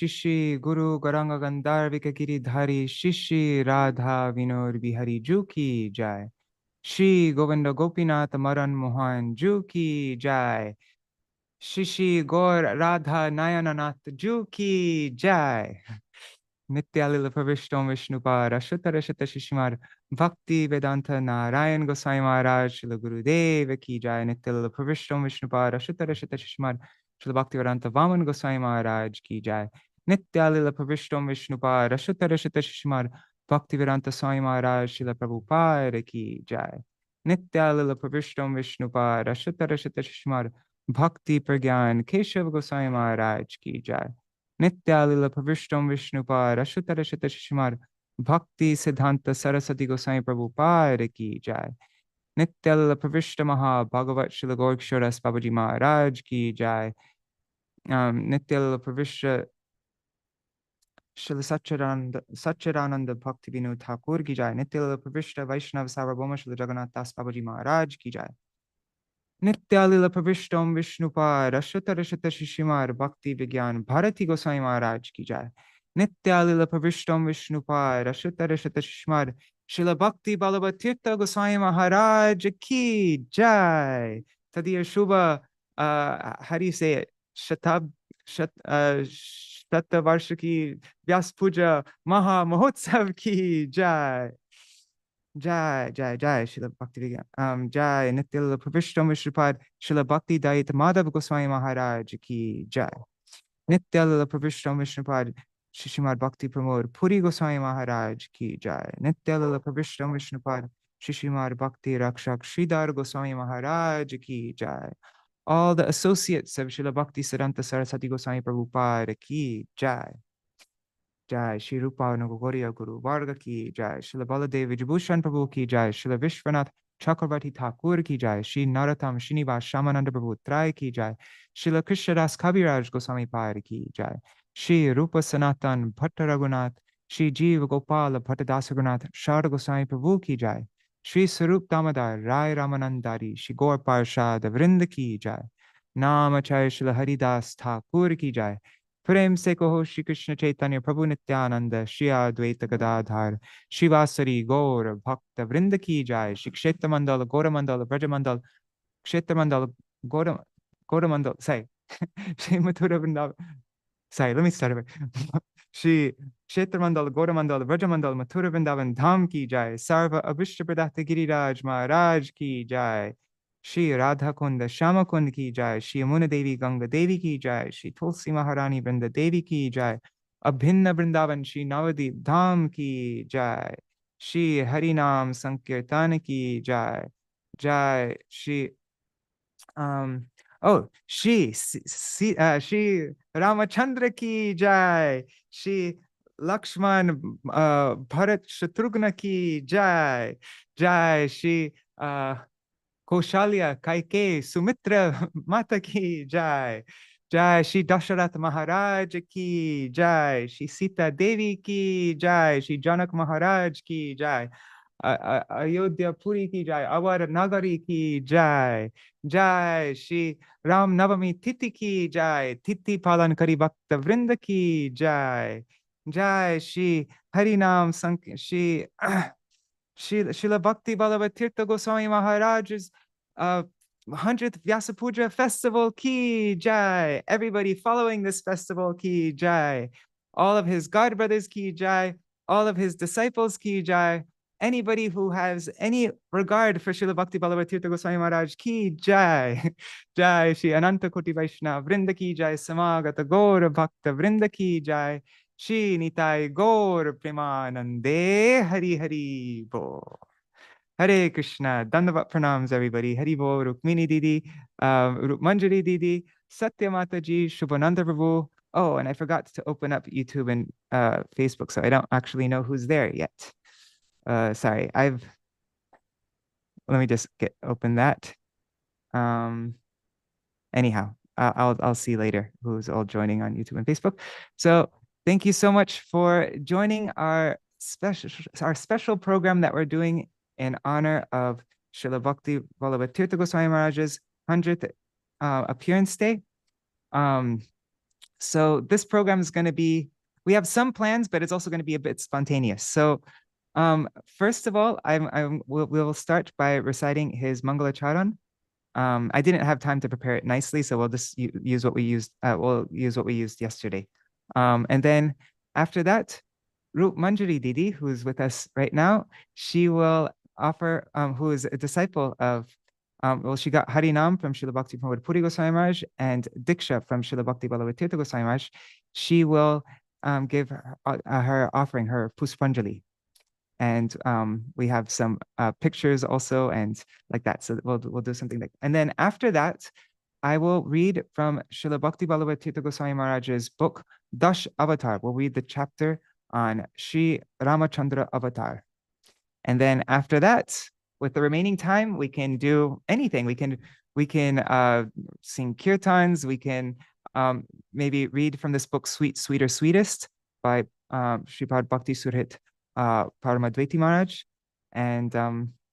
Shishi Guru Garanga Gandharvika Giridhari Shishi Radha Vinod Bihari Ju ki jai. Shri Govinda Gopinath Maran Mohan Ju ki jai. Shishi Gaur Radha Nayananath Ju ki jai. Nityalila Pravishtam Vishnupad Ashutarashita Shishimar Bhakti Vedanta Narayan Goswami Mahārāja Śrīla Gurudeva ki jai. Nityalila Pravishtam Vishnupad Ashutarashita Shishimar Śrīla Bhakti Vedanta Vaman Goswami Mahārāja ki jai. Nityalila Pravishtam Vishnupad Ashutarashita Shishimar Bhakti Vedanta Swami Mahārāja Śrīla Prabhupada ki jai. Nityalila Pravishtam Vishnupad Ashutarashita Shishimar Bhakti Pragyan Keshav Goswami Mahārāja ki jai. Nityalila Pravishtam Vishnupad Ashutarashita Shishimar Bhakti Siddhanta Saraswati Goswami Prabhupada ki jai. Nityalila Pravishta Maha Bhagavat Śrīla Gaurkishoras Babaji Maharaj ki jai. Nityalila Pravishta Śrīla Satchidananda Bhakti Vinod Thakur ki jai. Nityalila Pravishta Vaishnava Sarvabhauma Śrīla Jagannath Das Babaji Maharaj ki jai. Nityalila Pravishtam Vishnupad Ashutarashita Shishimar Bhakti Vigyan Bharati Goswami Maharaj ki jai. Nityalila Pravishtam Vishnupad Ashutarashita Shishimar Śrīla Bhakti Ballabha Tīrtha Gosvāmī Mahārāja ki jai. Tadiya Shubha, how do you say it? Shatavarshaki Vyāsa-pūjā Maha Mahotsav ki jai. Jai, Jai, Jai, Śrīla Bhakti Vigyan. Jai, Nityalila Pravishtam Vishnupad Śrīla Bhakti Daita Madhava Goswami Mahārāja ki jai. Nityalila Pravishtam Vishnupad Shishimad Bhakti Pramod Puri Goswami Mahārāja ki jai. Nityalila Pravishtam Vishnupad Shishimad Bhakti Rakshak Sridhar Goswami Mahārāja ki jai. All the associates of Śrīla Bhakti Siddhanta Saraswati Goswami Prabhupada ki jai. Jai, Śrī Rūpa Guru Varga ki jai. Śrīla Baladev Vijabhushan Prabhu ki jai. Śrīla Vishwanath Chakravarti Thakur ki jai. Śrī Narottam Srinivas Shamananda Prabhu Trai ki jai. Śrīla Krishnadas Kaviraj Goswami Pad ki jai. Śrī Rupa Sanatan Bhatta Raghunath. Śrī Jiva Gopala Bhatta Dasagunath Sharda Goswami Prabhu ki jai. Śrī Sarup Damodar Rai Ramanandari Śrī Gaur Parshad Vrinda ki jai. Namacharya Śrīla Haridas Thakur ki jai. Prem se kaho Shri Krishna Chaitanya Prabhu Nityananda Shri Advaita Gadadhar Shivasari Gaur Bhakta Vrinda ki jai. Shri Kshetra Mandala Gaura Mandala Braja Mandala Kshetra Mandala Gaura Mandala say Shri Mathura Vrindavan. Sorry, let me start over. Shri Kshetra Mandala Gaura Mandala Braja Mandala Mathura Vrindavan Dham ki jai. Sarva Abhishta Pradata Giriraj Maharaj ki jai. Shri Radha Kunda Shama Kund ki jai. Shri Yamuna Devi Ganga Devi ki jai. Shri Tulsi Maharani Vrinda Devi ki jai. Abhinna Vrindavan Shri Navadip Dham ki jai. Shri Harinam Sankirtan ki jai. Jai Shri Shri Ramacandra ki jai. Shri Lakshman Bharat Shatrugna ki jai. Jai Shri Kaushalya, Kaikeyi, Sumitra Mata ki jai. Jai Shri Daśāvatāra Mahārāja ki jai. Shri Sita Devi ki jai. Shri Janak Maharaj ki jai. Ayodhya Puri ki jai. Avar Nagari ki jai. Jai Shri Rāma Navamī Tithi ki jai. Tithi Palan Kari Bhakta Vrinda ki jai. Jai Shri Harinam Shri Śrīla Bhakti Ballabha Tīrtha Gosvāmī Mahārāja's 100th Vyāsa-pūjā festival ki jai. Everybody following this festival ki jai. All of his god brothers ki jai. All of his disciples ki jai. Anybody who has any regard for Śrīla Bhakti Ballabha Tīrtha Gosvāmī Mahārāja ki jai. Jai Shri Ananta Koti Vaishnava Vrinda ki jai. Samagata Gaura Bhakta Vrinda ki jai. Shri Nitai Gaur Premanande Hari Hari Bo. Hare Krishna. Dandavat pranams everybody. Hari Bo, Rukmini Didi, Manjari Didi, Satya Mataji, Shubhananda Prabhu. Oh, and I forgot to open up YouTube and Facebook, so I don't actually know who's there yet. Sorry, let me just open that. Anyhow, I'll see later who's all joining on YouTube and Facebook. So thank you so much for joining our special program that we're doing in honor of Śrīla Bhakti Ballabha Tīrtha Gosvāmī Mahārāja's 100th appearance day. So this program is going to be, we have some plans, but it's also going to be a bit spontaneous. So first of all, we'll start by reciting his Mangala Charan. I didn't have time to prepare it nicely, so we'll just use what we used. We'll use what we used yesterday. And then after that, Rup Manjari Didi, who's with us right now, she will offer, who is a disciple of, well, she got Harinam from Śrīla Bhakti Paramadvati Gosvāmī Mahārāja and Diksha from Śrīla Bhakti Ballabha Tīrtha Gosvāmī Mahārāja. She will give her offering, her Puspanjali. And we have some pictures also and like that. So we'll do something like, and then after that, I will read from Śrīla Bhakti Ballabha Tīrtha Gosvāmī Mahārāja's book, Daśāvatāra. We'll read the chapter on Śrī Rāmacandra-avatāra. And then after that, with the remaining time, we can do anything. We can sing kirtans. We can maybe read from this book, Sweeter, Sweetest by Śrīpāda Bhakti Suhṛt Paramadvati Mahārāja. And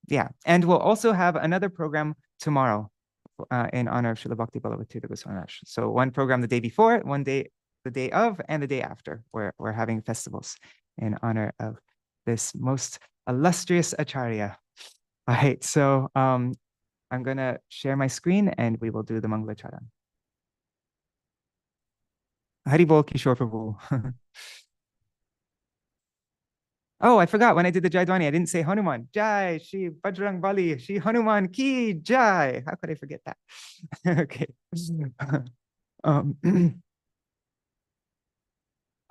yeah, and we'll also have another program tomorrow in honor of Śrīla Bhakti Ballabha Tīrtha Gosvāmī Mahārāja. So one program the day before, one day the day of, and the day after. We're having festivals in honor of this most illustrious Acharya. All right, so I'm gonna share my screen and we will do the Mangala Charan. Haribol Kishore Prabhu. Oh, I forgot when I did the Jai Dwani, I didn't say Hanuman. Jai, Shri Bajrang Bali, Shri Hanuman Ki Jai. How could I forget that? Okay.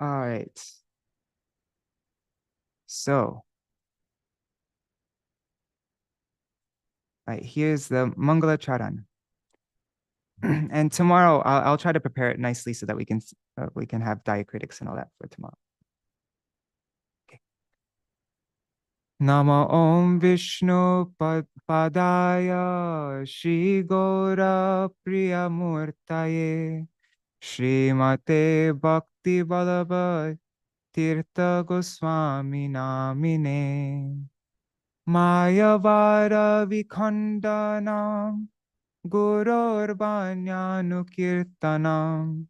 All right. So, here's the Mangala Charan. And tomorrow I'll try to prepare it nicely so that we can have diacritics and all that for tomorrow. Okay. Nama Om Vishnu Padaya Shri Gora Priya Murtaye Śrīmate Bhakti Ballabha Tīrtha Gosvāmī Namine Mayavara Vikhandanam Guror Vanyānukirtanam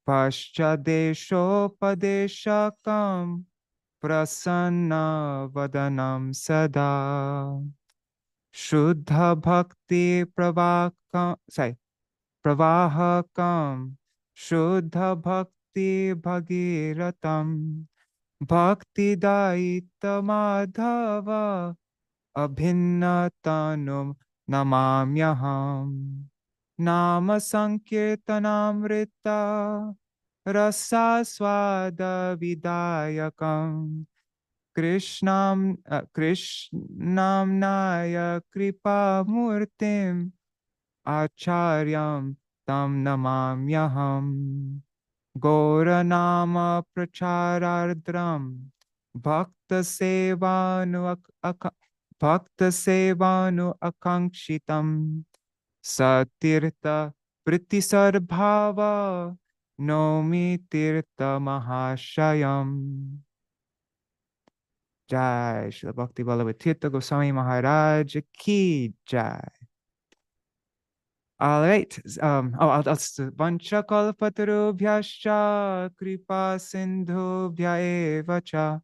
Paschadesho Padeshakam Prasanna Vadanam Sada Shuddha Bhakti Pravahakam Shuddha Bhakti Bhagiratam Bhakti Daita Madhava Abhinnatanum Namamyaham Nama Sankirtanamrita Rasa Swada Vidayakam Krishnam Naya Kripa Murtim Acharyam Tam Namamyaham Goranama Pracharardram Bhakta Sevanu Akankshitam Satirtha Pritisarbhava Nomi Tirtha Mahashayam. Jai Śrīla Bhakti Ballabha Tīrtha Gosvāmī Mahārāja Ki Jai. All right. I'll Vancha Kalpatarubhyascha Kripa Sindhubhya Evacha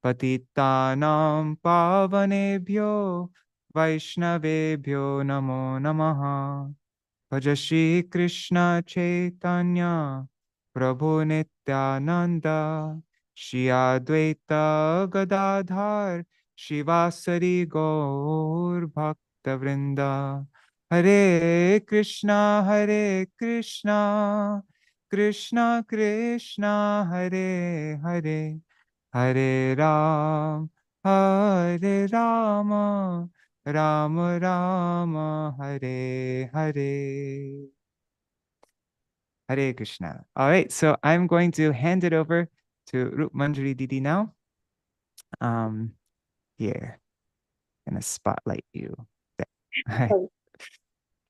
Patitanam Pavanebhyo Vaishnavebhyo Namo Namaha. Bhaja Shri Krishna Chaitanya Prabhu Nityananda Shri Advaita Gadadhar Shivasari Gaur Bhakta Vrinda. Hare Krishna, Krishna Krishna, Hare Hare, Hare Ram, Rama Rama, Hare Hare. Hare Krishna. All right, so I'm going to hand it over to Rup Manjari Didi now. Here, I'm gonna spotlight you. There.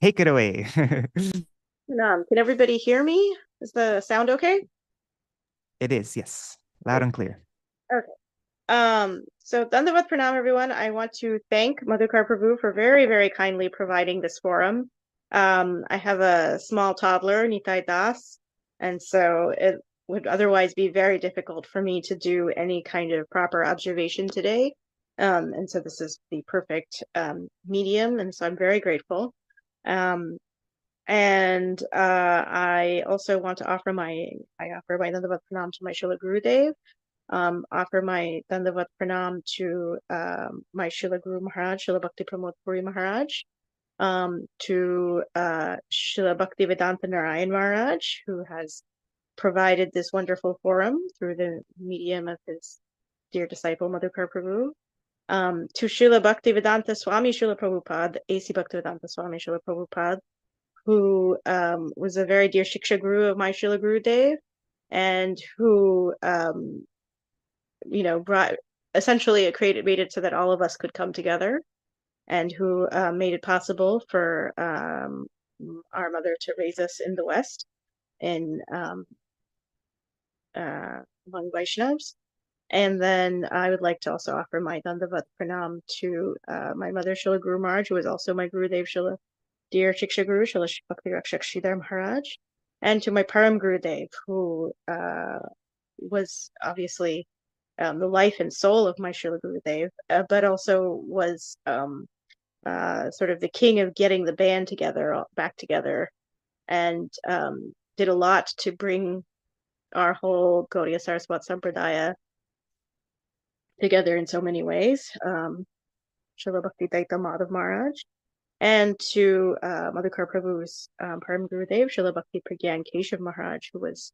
Take it away. Can everybody hear me? Is the sound okay? It is, yes. Loud and clear. Okay. So Dandavat Pranam, everyone. I want to thank Madhukar Prabhu for very, very kindly providing this forum. I have a small toddler, Nitai Das, And so it would otherwise be very difficult for me to do any kind of proper observation today. And so this is the perfect medium, and so I'm very grateful. And I also want to offer my Dandavat Pranam to my Śrīla Gurudev, offer my Dandavat Pranam to my Śrīla Guru Mahārāja, Śrīla Bhakti Pramod Puri Mahārāja, to Śrīla Bhakti Vedanta Narayan Mahārāja, who has provided this wonderful forum through the medium of his dear disciple Madhukar Prabhu, to Śrīla Bhakti Vedanta Swami Śrīla Prabhupada, A.C. Bhakti Vedanta Swami Śrīla Prabhupada, who was a very dear Shiksha Guru of my Śrīla Gurudev, and who essentially made it so that all of us could come together, and who made it possible for our mother to raise us in the West, in among Vaishnavas. And then I would like to also offer my Dandavat Pranam to my mother, Śrīla Guru Mahārāja, who is also my Gurudev, Śrīla dear Shiksha Guru, Śrīla Bhakti Rakshak Sridhar Maharaj, and to my Param Gurudev, who was obviously the life and soul of my Śrīla Gurudev, but also was sort of the king of getting the band back together, and did a lot to bring our whole Gaudiya Saraswat Sampradaya together in so many ways. Śrīla Bhakti Daita Madhav Maharaj, and to Madhukar Prabhu's Param Gurudev, Śrīla Bhakti Pragyan Keshav Maharaj, who was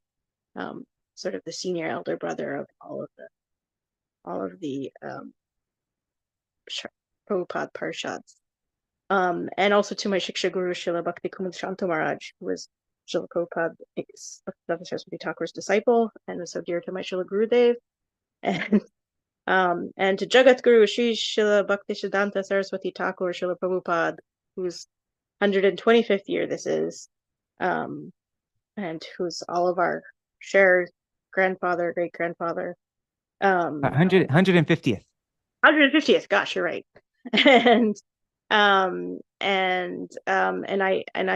sort of the senior elder brother of all of the Prabhupada Parshads. And also to my Shiksha Guru, Śrīla Bhakti Kumud Shanta Maharaj, who was Śrīla Prabhupada Bhakti Saraswati Thakur's disciple, and was so dear to my Śrīla Gurudev. And to Jagat Guru, Śrīla Bhakti Siddhanta Saraswati Thakur, Śrīla Prabhupada, whose 125th year this is, and who's all of our shared grandfather, great-grandfather. 150th. 150th, gosh, you're right. And I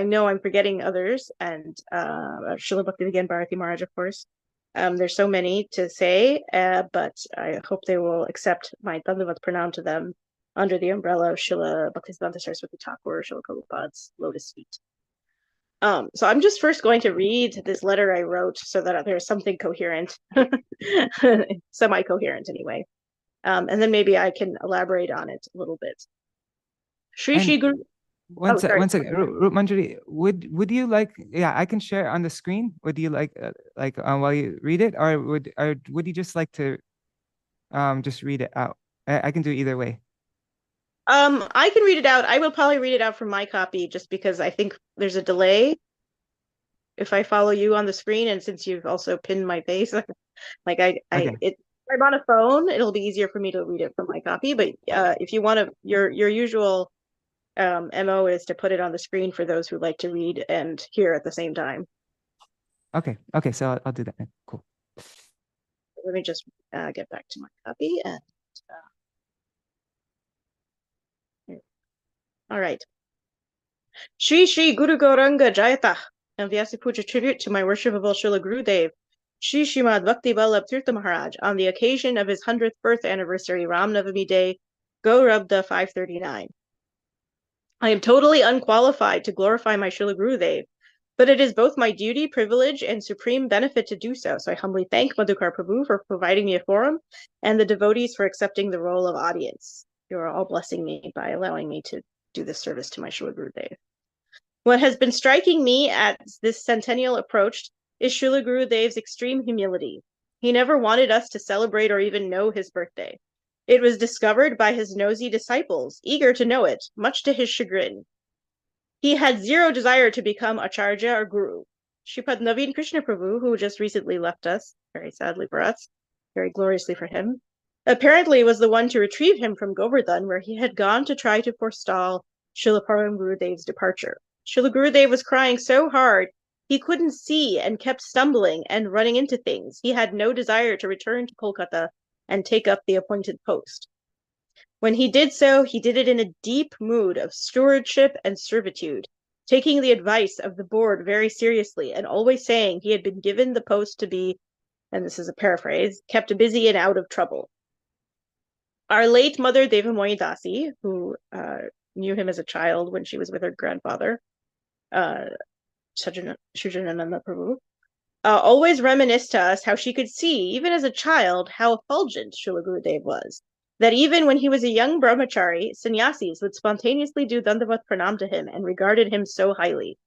know I'm forgetting others, and Śrīla Bhakti Vigyan Bharati Maharaj, of course. There's so many to say, but I hope they will accept my Dandavat Pranam to them under the umbrella of Śrīla Bhaktisiddhanta Saraswati Thakur, Śrīla Prabhupada's lotus feet. So I'm just first going to read this letter I wrote so that there's something coherent, semi-coherent anyway. And then maybe I can elaborate on it a little bit. Shri Guru. One second, Manjari, would you like? Yeah, I can share on the screen. Would you like while you read it, or would you just like to just read it out? I can do either way. I can read it out. I will probably read it out from my copy, just because I think there's a delay if I follow you on the screen, and since you've also pinned my face, like if I'm on a phone, it'll be easier for me to read it from my copy. But if you want to, your usual MO is to put it on the screen for those who like to read and hear at the same time. Okay, so I'll do that then. Cool. Let me just get back to my copy. And all right. Shri Guru Gauranga Jayata and Vyāsa-pūjā tribute to my worshipable Śrīla Gurudev, Śrī Śrīmad Bhakti Ballabha Tīrtha Mahārāja, on the occasion of his 100th birth anniversary, Rāma Navamī Day, Gaurabda 539. I am totally unqualified to glorify my Śrīla Gurudev, but it is both my duty, privilege, and supreme benefit to do so. So I humbly thank Madhukar Prabhu for providing me a forum, and the devotees for accepting the role of audience. You are all blessing me by allowing me to do this service to my Śrīla Gurudev. What has been striking me as this centennial approached is Śrīla Gurudev's extreme humility. He never wanted us to celebrate or even know his birthday. It was discovered by his nosy disciples, eager to know it, much to his chagrin. He had zero desire to become acharya or guru. Śrīpāda Naveen Krishna Prabhu, who just recently left us, very sadly for us, very gloriously for him, apparently was the one to retrieve him from Govardhan, where he had gone to try to forestall Śrīla Param Gurudev's departure. Śrīla Gurudev was crying so hard he couldn't see and kept stumbling and running into things. He had no desire to return to Kolkata and take up the appointed post. When he did so, he did it in a deep mood of stewardship and servitude. taking the advice of the board very seriously and always saying he had been given the post to be, and this is a paraphrase, kept busy and out of trouble. Our late mother, Devamoyi Dasi, who knew him as a child when she was with her grandfather, Shujananda Prabhu, always reminisced to us how she could see, even as a child, how effulgent Srila Gurudev was. That even when he was a young brahmachari, sannyasis would spontaneously do dandavat pranam to him and regarded him so highly.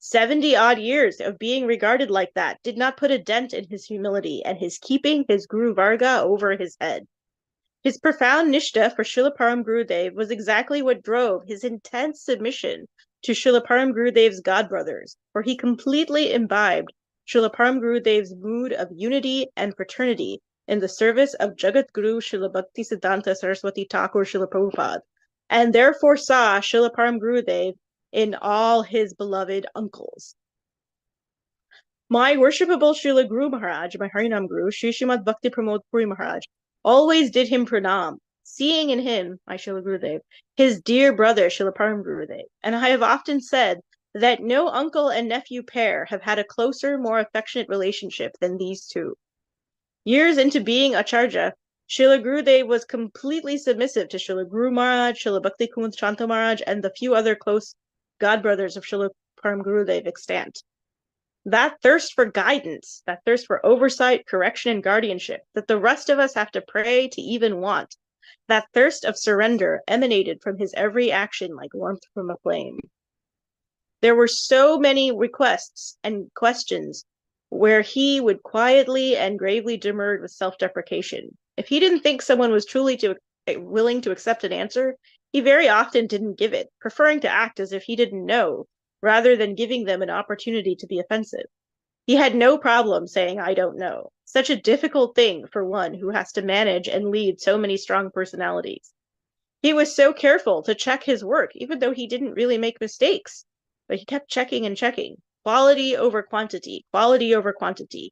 70-odd years of being regarded like that did not put a dent in his humility and his keeping his Guru Varga over his head. His profound nishta for Srila Param Gurudev was exactly what drove his intense submission to Srila Param Gurudev's godbrothers, for he completely imbibed Srila Param Gurudev's mood of unity and fraternity in the service of Jagat Guru Srila Bhakti Siddhanta Saraswati Thakur Srila Prabhupada, and therefore saw Srila Param Gurudev in all his beloved uncles. My worshipable Srila Guru Maharaj, my Harinam Guru, Sri Srimad Bhakti Pramod Puri Maharaj, always did him pranam, seeing in him, my Srila Gurudev, his dear brother Srila Param Gurudev. And I have often said that no uncle and nephew pair have had a closer, more affectionate relationship than these two. Years into being Acharya, Srila Gurudev was completely submissive to Srila Guru Maharaj, Srila Bhakti Kumud Chanta Maharaj, and the few other close godbrothers of Srila Param Gurudev extant. That thirst for guidance, that thirst for oversight, correction, and guardianship that the rest of us have to pray to even want, that thirst of surrender emanated from his every action like warmth from a flame. There were so many requests and questions where he would quietly and gravely demur with self-deprecation. If he didn't think someone was truly willing to accept an answer, he very often didn't give it, preferring to act as if he didn't know, rather than giving them an opportunity to be offensive. He had no problem saying, "I don't know." Such a difficult thing for one who has to manage and lead so many strong personalities. He was so careful to check his work, even though he didn't really make mistakes, but he kept checking and checking. Quality over quantity, quality over quantity.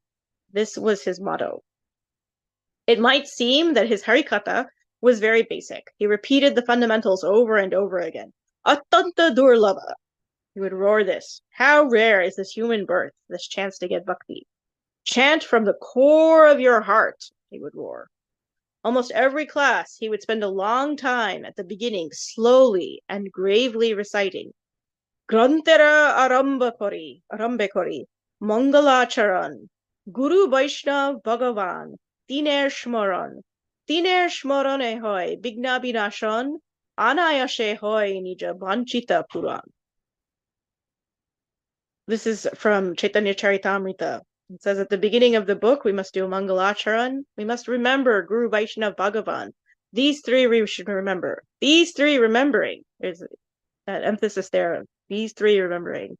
This was his motto. It might seem that his Harikatha was very basic. He repeated the fundamentals over and over again. Attanta durlabha. He would roar this. How rare is this human birth, this chance to get bhakti. Chant from the core of your heart, he would roar. Almost every class, he would spend a long time at the beginning, slowly and gravely reciting Grantera Arambe Kori, Mangalacharan, Guru Vaishnav Bhagavan, Tiner Shmoran Hoy, Bigna Binashon, Anayashe Hoy Nija Banchita Puran. This is from Chaitanya Charitamrita. It says at the beginning of the book, we must do Mangalacharan. We must remember Guru Vaishnav Bhagavan. These three we should remember. These three remembering. There's that emphasis there. These three remembering.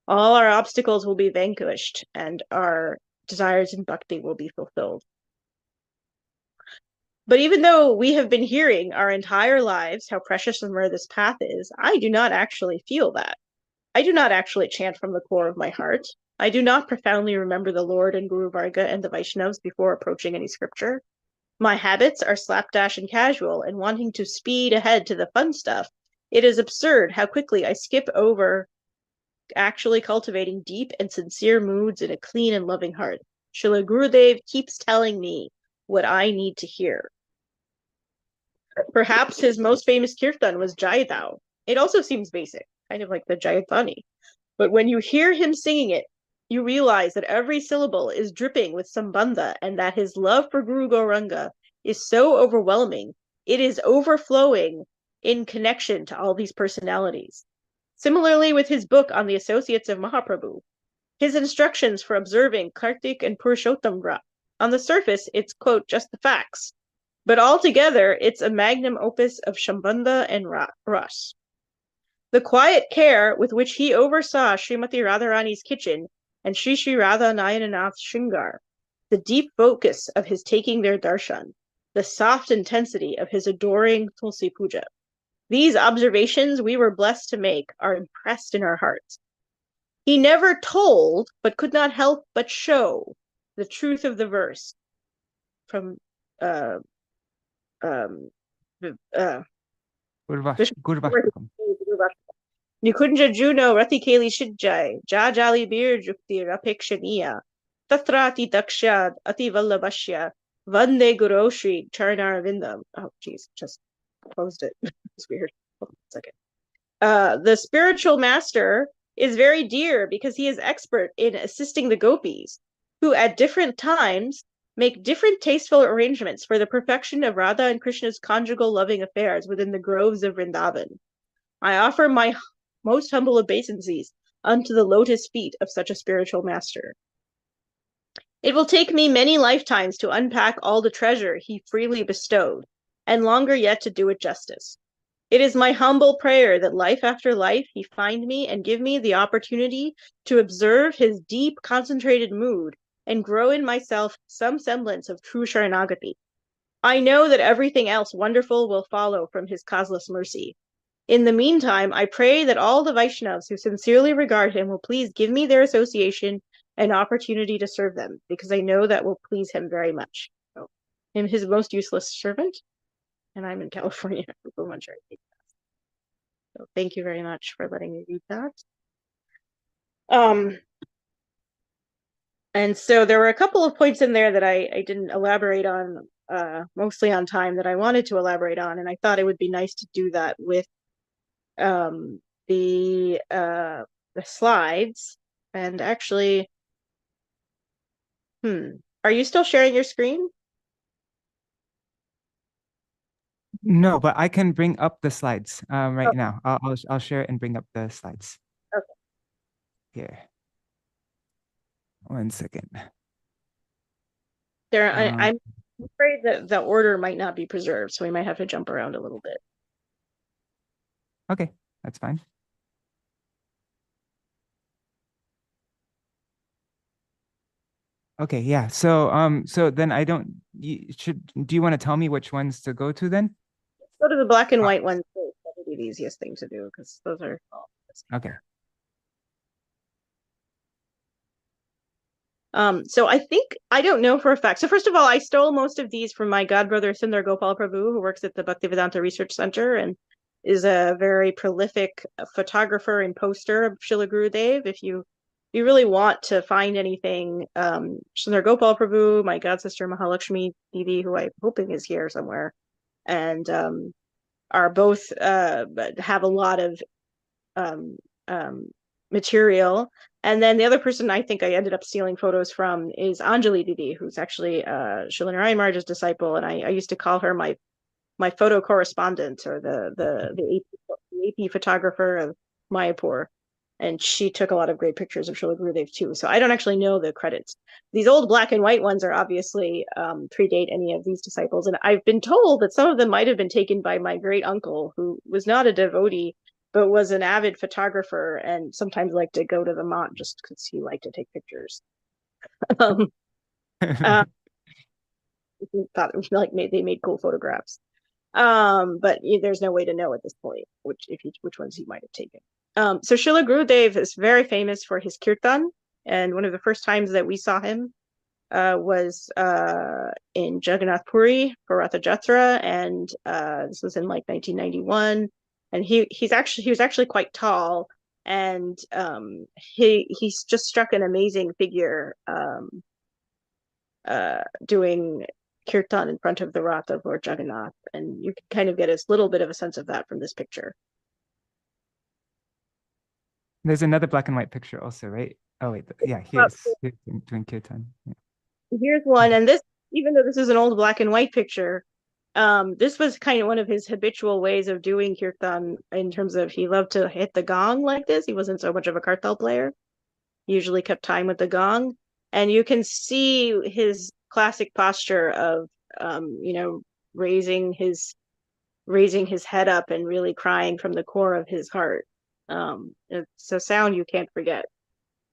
All our obstacles will be vanquished and our desires in bhakti will be fulfilled. But even though we have been hearing our entire lives how precious and rare this path is, I do not actually feel that. I do not actually chant from the core of my heart. I do not profoundly remember the Lord and Guru Varga and the Vaishnavas before approaching any scripture. My habits are slapdash and casual, and wanting to speed ahead to the fun stuff, it is absurd how quickly I skip over actually cultivating deep and sincere moods in a clean and loving heart. Srila Gurudev keeps telling me what I need to hear. Perhaps his most famous kirtan was Jai Thou. It also seems basic, kind of like the Jayatani. But when you hear him singing it, you realize that every syllable is dripping with sambandha and that his love for Guru Gauranga is so overwhelming, it is overflowing in connection to all these personalities. Similarly with his book on the associates of Mahaprabhu, his instructions for observing Kartik and Purushottam Vrat. On the surface, it's, quote, just the facts. But altogether, it's a magnum opus of Shambandha and Ras. The quiet care with which he oversaw Srimati Radharani's kitchen and Sri Radha Nayananath's Shringar, the deep focus of his taking their darshan, the soft intensity of his adoring Tulsi Puja. These observations we were blessed to make are impressed in our hearts. He never told, but could not help but show the truth of the verse from Nikunja Juno Ratikeli Shidjai, Jajali Bir Jukti Rapikshaniya, Tatrati Daksha Ati Vallabhashya, Vande Guru Shri Charnar Vindam. Oh, geez, just closed it. It's weird. Hold on a second. The spiritual master is very dear because he is expert in assisting the gopis, who at different times make different tasteful arrangements for the perfection of Radha and Krishna's conjugal loving affairs within the groves of Vrindavan. I offer my most humble obeisances unto the lotus feet of such a spiritual master. It will take me many lifetimes to unpack all the treasure he freely bestowed, and longer yet to do it justice. It is my humble prayer that life after life he find me and give me the opportunity to observe his deep, concentrated mood and grow in myself some semblance of true Sharanagati. I know that everything else wonderful will follow from his causeless mercy. In the meantime, I pray that all the Vaishnavas who sincerely regard him will please give me their association and opportunity to serve them, because I know that will please him very much. So, I'm his most useless servant, and I'm in California. So thank you very much for letting me read that. And so there were a couple of points in there that I didn't elaborate on, mostly on time, that I wanted to elaborate on, and I thought it would be nice to do that with the slides. And actually, are you still sharing your screen? No, but I can bring up the slides right now. I'll share it and bring up the slides. Okay. Here. 1 second. I'm afraid that the order might not be preserved, so we might have to jump around a little bit. Okay, that's fine. Okay, yeah. So so then do you want to tell me which ones to go to then? Let's go to the black and white ones. That would be the easiest thing to do because those are all okay. So I don't know for a fact. So first of all, I stole most of these from my godbrother Sundar Gopal Prabhu, who works at the Bhaktivedanta Research Center and is a very prolific photographer and poster of Srila Gurudev. If you really want to find anything, Sundar Gopal Prabhu, my god sister Mahalakshmi Devi, who I'm hoping is here somewhere, and are both have a lot of material. And then the other person I think I ended up stealing photos from is Anjali Didi, who's actually Srila Narayan Maharaj's disciple, and I used to call her my photo correspondent, or the AP photographer of Mayapur, and she took a lot of great pictures of Srila Gurudev too. So I don't actually know the credits. These old black and white ones are obviously predate any of these disciples, and I've been told that some of them might have been taken by my great uncle, who was not a devotee but was an avid photographer and sometimes liked to go to the mont just because he liked to take pictures. Thought it was like they made cool photographs. But there's no way to know at this point which ones he might have taken. So Srila Gurudev is very famous for his kirtan, and one of the first times that we saw him was in Jagannath Puri for Ratha Jatra, and this was in like 1991. And he was actually quite tall, and he's just struck an amazing figure doing kirtan in front of the Rath of Lord Jagannath, and you can kind of get a little bit of a sense of that from this picture. There's another black and white picture also, right? Oh wait, yeah, here's doing kirtan. Yeah. Here's one, and this, even though this is an old black and white picture, this was kind of one of his habitual ways of doing kirtan, in terms of he loved to hit the gong like this. He wasn't so much of a kartal player. He usually kept time with the gong, and you can see his classic posture of raising his head up and really crying from the core of his heart. It's a sound you can't forget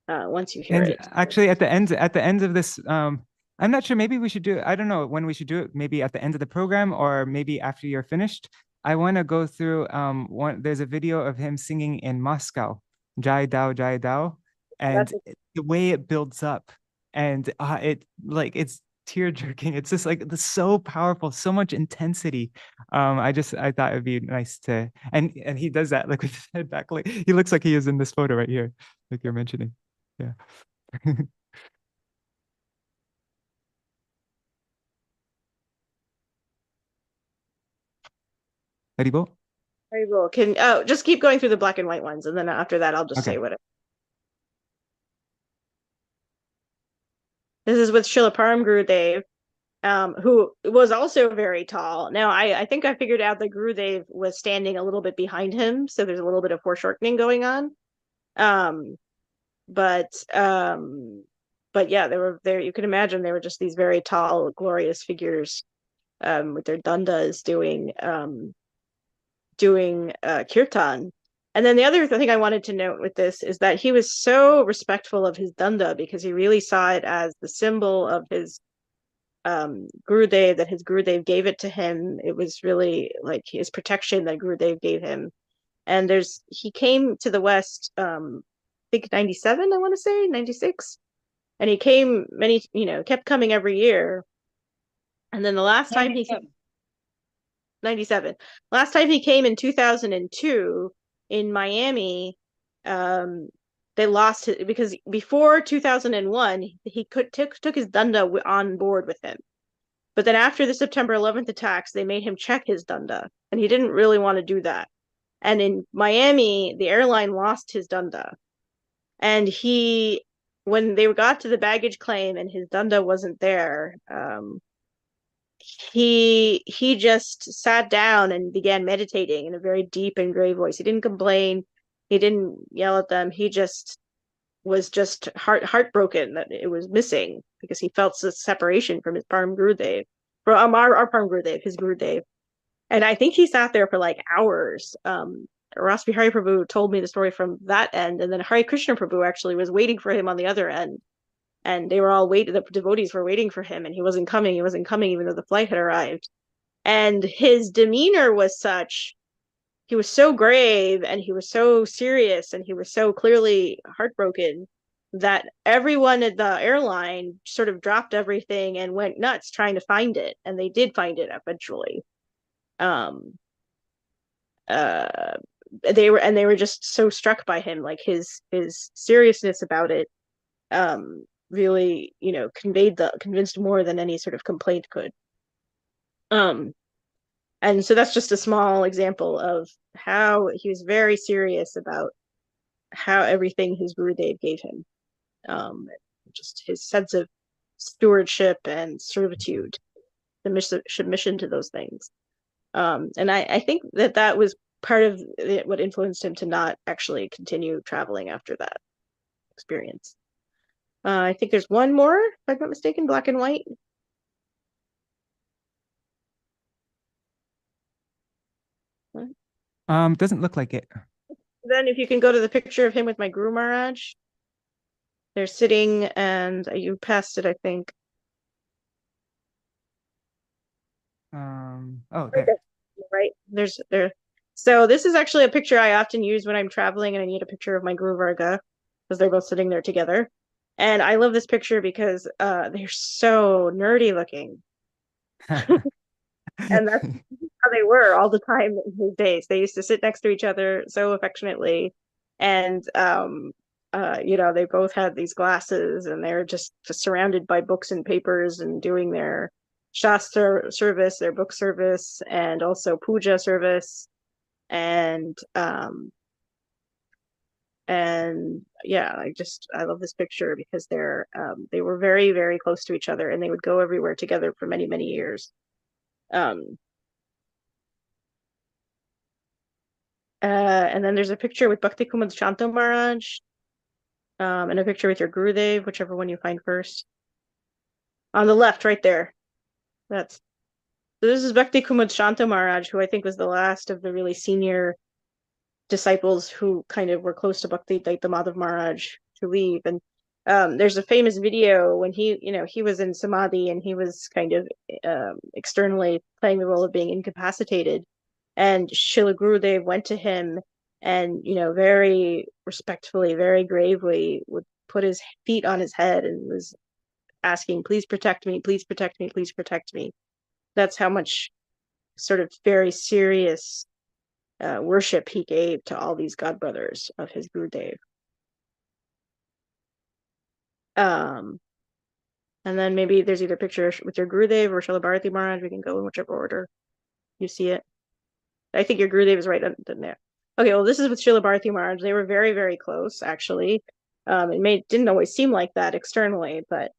once you hear it. Actually, at the end of this, I'm not sure, maybe we should do it. I don't know when we should do it, maybe at the end of the program or maybe after you're finished. I want to go through there's a video of him singing in Moscow, Jai Dao, and the way it builds up, and it's tear jerking. It's just like so powerful, so much intensity. I thought it'd be nice to, and he does that like with his head back, like he looks like he is in this photo right here, like you're mentioning. Yeah. Haribo? Very cool. Just keep going through the black and white ones, and then after that, I'll just say what This is with Srila Param Gurudev, who was also very tall. Now, I think I figured out that Gurudev was standing a little bit behind him, so there's a little bit of foreshortening going on. But yeah, they were there. You can imagine they were just these very tall, glorious figures with their dandas doing kirtan. And then the other thing I wanted to note with this is that he was so respectful of his danda because he really saw it as the symbol of his Gurudev, that his Gurudev gave it to him. It was really like his protection that Gurudev gave him. And he came to the West, I think 97, I want to say 96. And he came kept coming every year. And then the last time 97. Last time he came in 2002 in Miami, they lost it because before 2001 he took his danda on board with him, but then after the September 11th attacks they made him check his danda, and he didn't really want to do that. And in Miami the airline lost his danda, and when they got to the baggage claim and his danda wasn't there, he just sat down and began meditating in a very deep and grave voice. He didn't complain. He didn't yell at them. He just was heartbroken that it was missing, because he felt the separation from his Param Gurudev, from our Param Gurudev, his Gurudev. And I think he sat there for like hours. Ras Bihari Prabhu told me the story from that end, and then Hare Krishna Prabhu actually was waiting for him on the other end. And they were all the devotees were waiting for him, and he wasn't coming, even though the flight had arrived. And his demeanor was such, he was so grave, and he was so serious, and he was so clearly heartbroken, that everyone at the airline sort of dropped everything and went nuts trying to find it. And they did find it eventually. They were just so struck by him, like his seriousness about it. Really, convinced more than any sort of complaint could. And so that's just a small example of how he was very serious about how everything his Gurudev gave him. Just his sense of stewardship and servitude, the submission to those things. And I think that was part of what influenced him to not actually continue traveling after that experience. I think there's one more, if I'm not mistaken, black and white. Doesn't look like it. Then if you can go to the picture of him with my Guru Maharaj. They're sitting, and you passed it, I think. Okay. Right. So this is actually a picture I often use when I'm traveling and I need a picture of my Guru Varga, because they're both sitting there together. And I love this picture because they're so nerdy looking. And that's how they were all the time in his days. They used to sit next to each other so affectionately. And, they both had these glasses, and they're just surrounded by books and papers and doing their Shastra service, their book service, and also puja service. And yeah, I love this picture because they were very, very close to each other, and they would go everywhere together for many, many years. And then there's a picture with Bhakti Kumud Shanta Maharaj, and a picture with your Gurudev, whichever one you find first. On the left, right there. So this is Bhakti Kumud Shanta Maharaj, who I think was the last of the really senior disciples who kind of were close to Bhakti Daita Madhav Maharaj to leave. And there's a famous video when he was in Samadhi, and he was kind of externally playing the role of being incapacitated. And Srila Gurudev went to him and, very respectfully, very gravely would put his feet on his head and was asking, please protect me, please protect me, please protect me. That's how much sort of very serious worship he gave to all these god brothers of his Gurudev. And then maybe there's either a picture with your Gurudev or Śrīla Bhakti Mahārāja. We can go in whichever order you see it. I think your Gurudev is right in there. Okay, well, this is with Śrīla Bhakti Mahārāja. They were very, very close, actually. It didn't always seem like that externally, but,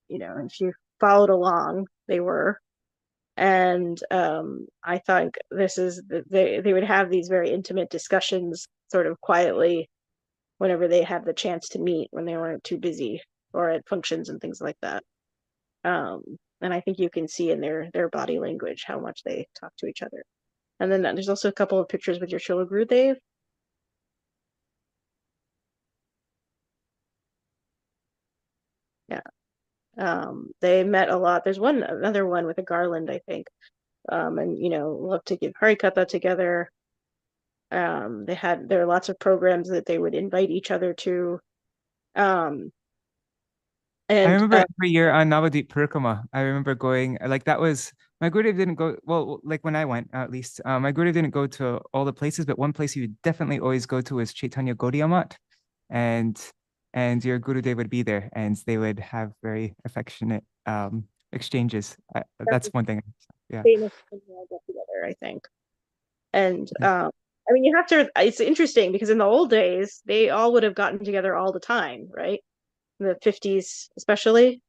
you know, if you followed along, they were. And I think they would have these very intimate discussions sort of quietly whenever they had the chance to meet, when they weren't too busy or at functions and things like that. And I think you can see in their body language how much they talk to each other. And then there's also a couple of pictures with your Śrīla Gurudev. Yeah. They met a lot. There's another one with a garland, I think. And, you know, love to give Harikatha together. There are lots of programs that they would invite each other to. And I remember every year on Navadip Parikrama, I remember going, like, that was, my Gurudev didn't go, well, like when I went, at least, my Gurudev didn't go to all the places, but one place he would definitely always go to was Chaitanya Gaudiya Math, and your Gurudev would be there, and they would have very affectionate exchanges. That's one thing. Yeah. Famous together, I think. And I mean, you have to, it's interesting because in the old days, they all would have gotten together all the time, right? In the 50s, especially.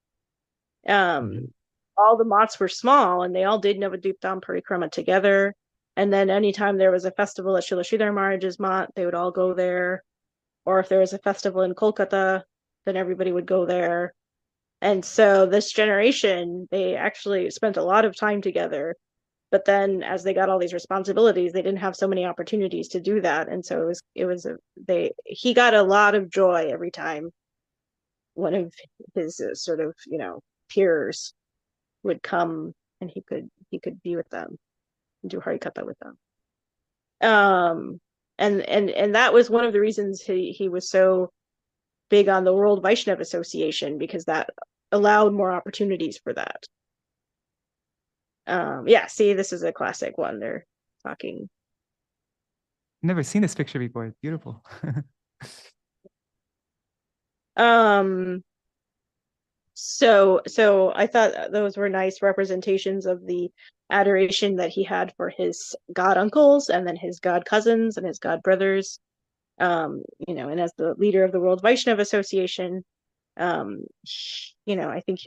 All the mats were small and they all did Navadip Dham Parikrama together. And then anytime there was a festival at Srila Sridhar Maharaj's mat, they would all go there. Or if there was a festival in Kolkata, then everybody would go there. And so this generation, they actually spent a lot of time together. But then as they got all these responsibilities, they didn't have so many opportunities to do that. And so he got a lot of joy every time one of his sort of, you know, peers would come and he could be with them and do Harikatha with them. And that was one of the reasons he was so big on the World Vaishnava Association, because that allowed more opportunities for that. Yeah, see, this is a classic one. They're talking. Never seen this picture before. It's beautiful. So I thought those were nice representations of the adoration that he had for his god uncles and then his god cousins and his god brothers. You know, and as the leader of the World Vaishnava Association, you know, I think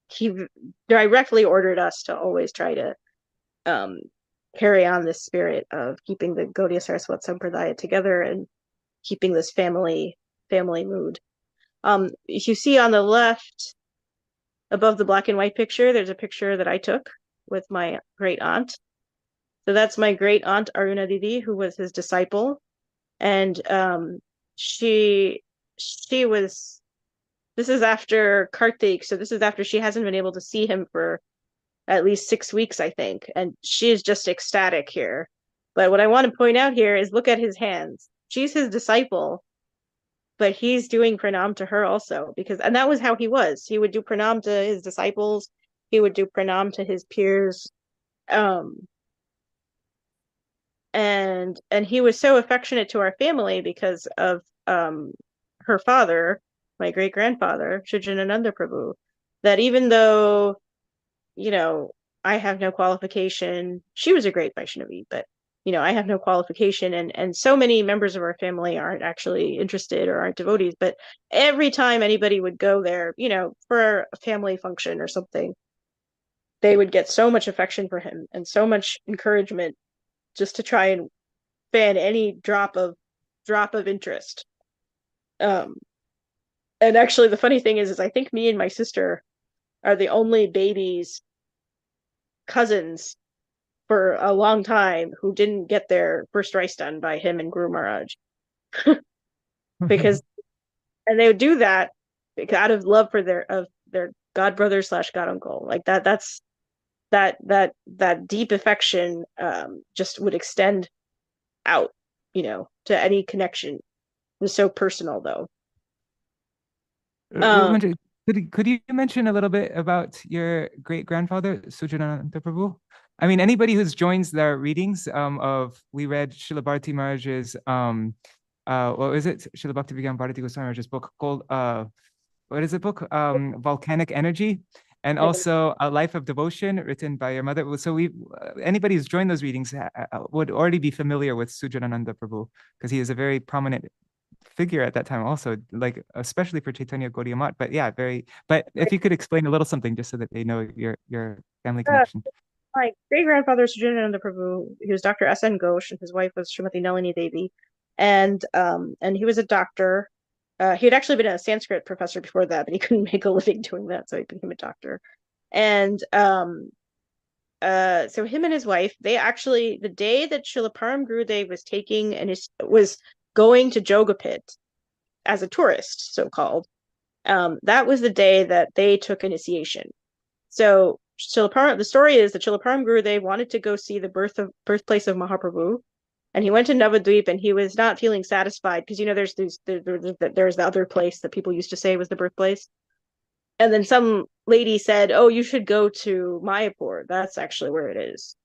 he directly ordered us to always try to carry on this spirit of keeping the Gaudiya Saraswat Sampradaya together and keeping this family mood. If you see on the left, above the black and white picture, there's a picture that I took with my great aunt. So that's my great aunt Aruna Didi, who was his disciple, and she was. This is after Kartik, so this is after she hasn't been able to see him for at least 6 weeks, I think, and she is just ecstatic here. But what I want to point out here is look at his hands. She's his disciple, but he's doing pranam to her also, and that was how he was. He would do pranam to his disciples. He would do pranam to his peers. And he was so affectionate to our family because of her father, my great-grandfather, Shrijanananda Prabhu, that even though, you know, I have no qualification, she was a great Vaishnavi, but, you know, I have no qualification, and so many members of our family aren't actually interested or aren't devotees, but every time anybody would go there, you know, for a family function or something, they would get so much affection for him and so much encouragement just to try and fan any drop of interest. And actually the funny thing is I think me and my sister are the only babies cousins for a long time who didn't get their first rice done by him and Guru Maharaj. Because and they would do that out of love for their god brother / god uncle. Like that's that deep affection just would extend out, you know, to any connection. It was so personal though. Um, Could you mention a little bit about your great grandfather, Sujananda Prabhu? I mean, anybody who's joins their readings of, we read Śrīla Bharati Mahārāja's what is it? Śrīla Bhakti Ballabha Tīrtha Gosvāmī Mahārāja's book called what is the book? Volcanic Energy, and also A Life of Devotion, written by your mother. So we, anybody who's joined those readings would already be familiar with Sujananda Prabhu, because he is a very prominent figure at that time also, like especially for Chaitanya Gaudiya Math. But yeah, but if you could explain a little something just so that they know your family connection. My great grandfather was Sujananda Prabhu. He was Dr. S.N. Ghosh, and his wife was Srimati Nalini Devi. And he was a doctor. He had actually been a Sanskrit professor before that, but he couldn't make a living doing that, so he became a doctor. And so him and his wife, they actually, the day that Srila Param Gurudev was going to Jogapit as a tourist, so-called, that was the day that they took initiation. So the story is that Srila Param Gurudev wanted to go see the birthplace of Mahaprabhu, and he went to Navadvip, and he was not feeling satisfied because, you know, there's the other place that people used to say was the birthplace. And then some lady said, "Oh, you should go to Mayapur. That's actually where it is."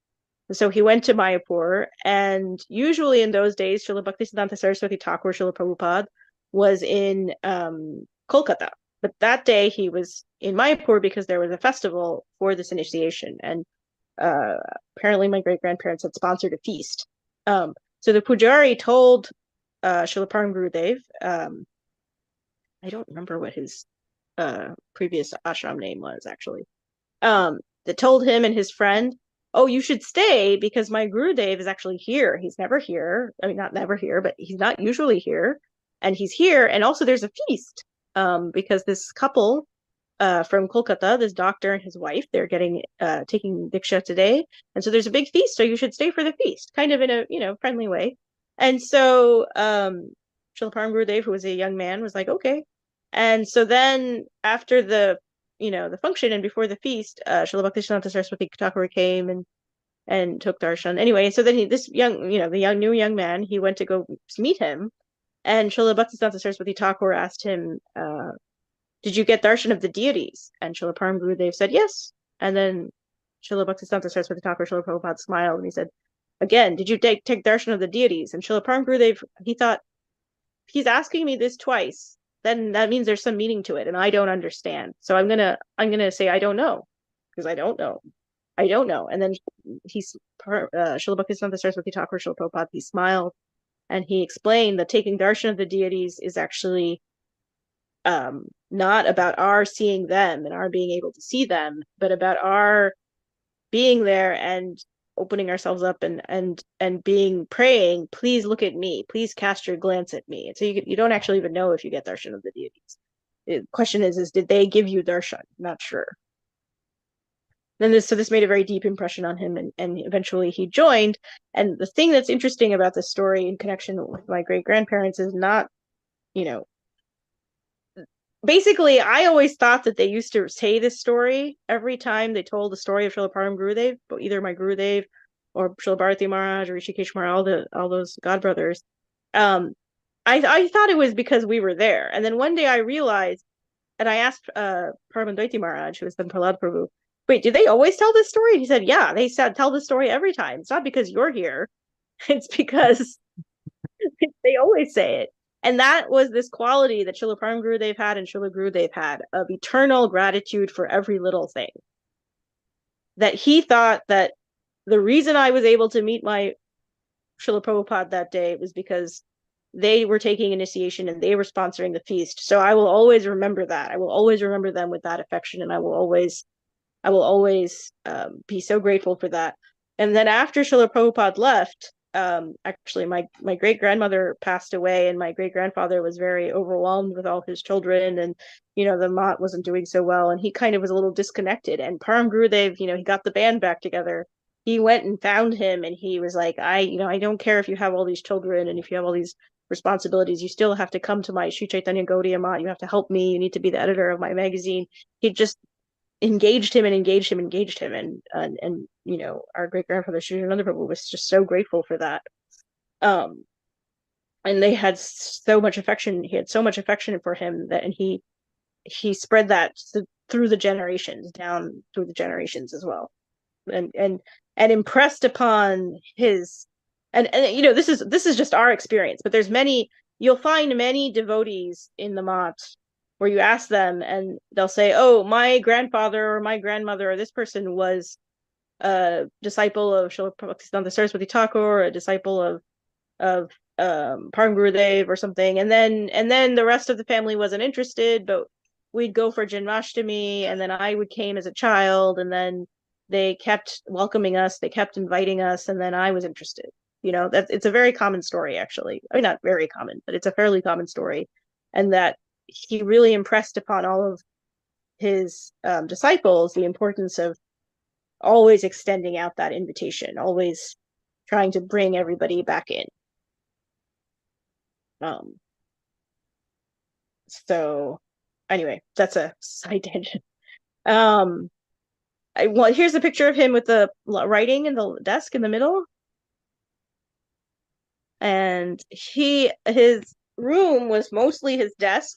So he went to Mayapur, and usually in those days, Srila Bhaktisiddhanta Saraswati Thakur, Srila Prabhupada, was in Kolkata. But that day he was in Mayapur because there was a festival for this initiation. And apparently my great-grandparents had sponsored a feast. So the Pujari told Srila Param Gurudev, I don't remember what his previous ashram name was, actually, that told him and his friend, "Oh, you should stay because my Gurudev is actually here. He's never here. I mean, not never here, but he's not usually here. And he's here. And also there's a feast because this couple from Kolkata, this doctor and his wife, they're taking Diksha today. And so there's a big feast. So you should stay for the feast," kind of in a, you know, friendly way. And so Srila Param Gurudev, who was a young man, was like, okay. And so then after the function and before the feast, Srila Bhaktisiddhanta Saraswati Thakur came and took darshan. Anyway, so then the new young man, he went to go meet him, and Srila Bhaktisiddhanta Saraswati Thakur asked him, "Did you get darshan of the deities?" And Srila Param Gurudev said yes. And then Srila Bhaktisiddhanta Saraswati Thakur, Srila Prabhupada smiled and he said, "Again, did you take darshan of the deities?" And Srila Param Gurudev, he thought, he's asking me this twice, then that means there's some meaning to it, and I don't understand. So I'm gonna say I don't know, because I don't know. And then Srila Bhaktisiddhanta Saraswati Thakur, Srila Prabhupada, he smiled and he explained that taking darshan of the deities is actually not about our seeing them and our being able to see them, but about our being there and opening ourselves up and praying, "Please look at me, please cast your glance at me." And so you don't actually even know if you get darshan of the deities. The question is did they give you darshan? Not sure. Then this made a very deep impression on him, and eventually he joined. And the thing that's interesting about this story in connection with my great grandparents is not, basically, I always thought that they used to say this story every time they told the story of Srila Param Gurudev, but either my Gurudev or Śrīla Bharati Mahārāja or Rishikesh Maharaj, all those godbrothers. I thought it was because we were there. And then one day I realized, and I asked Paramadvati Maharaj, who was then Prahlad Prabhu, "Wait, do they always tell this story?" And he said, "Yeah, they tell the story every time. It's not because you're here. It's because they always say it." And that was this quality that Srila Param Gurudev had and Srila Gurudev had, of eternal gratitude for every little thing. That he thought that the reason I was able to meet my Srila Prabhupada that day was because they were taking initiation and they were sponsoring the feast. So I will always remember that. I will always remember them with that affection, and I will always be so grateful for that. And then after Srila Prabhupada left, actually my great grandmother passed away, and my great grandfather was very overwhelmed with all his children, and the Mat wasn't doing so well, and he kind of was a little disconnected. And Param Gurudev, he got the band back together. He went and found him, and he was like, I don't care if you have all these children and if you have all these responsibilities, you still have to come to my Sri Chaitanya Gaudiya Math. You have to help me. You need to be the editor of my magazine. He just engaged him. And our great grandfather Śrī Rāma Navamī was just so grateful for that. And they had so much affection. He had so much affection for him and he he spread that through the generations, down through the generations as well, and impressed upon his, and you know, this is just our experience, but there's many, you'll find many devotees in the mat where you ask them and they'll say, oh, my grandfather or my grandmother or this person was a disciple of Śrīla Bhakti Saraswati Thakur, or a disciple of Param Gurudev or something, and then the rest of the family wasn't interested, but we'd go for Janmashtami, and then I came as a child, and then they kept welcoming us, they kept inviting us, and then I was interested. You know, it's a very common story, actually. I mean, not very common, but it's a fairly common story, and that he really impressed upon all of his disciples the importance of always extending out that invitation, always trying to bring everybody back in. So anyway, that's a side tangent. Here's a picture of him with the writing in the desk in the middle. And his room was mostly his desk.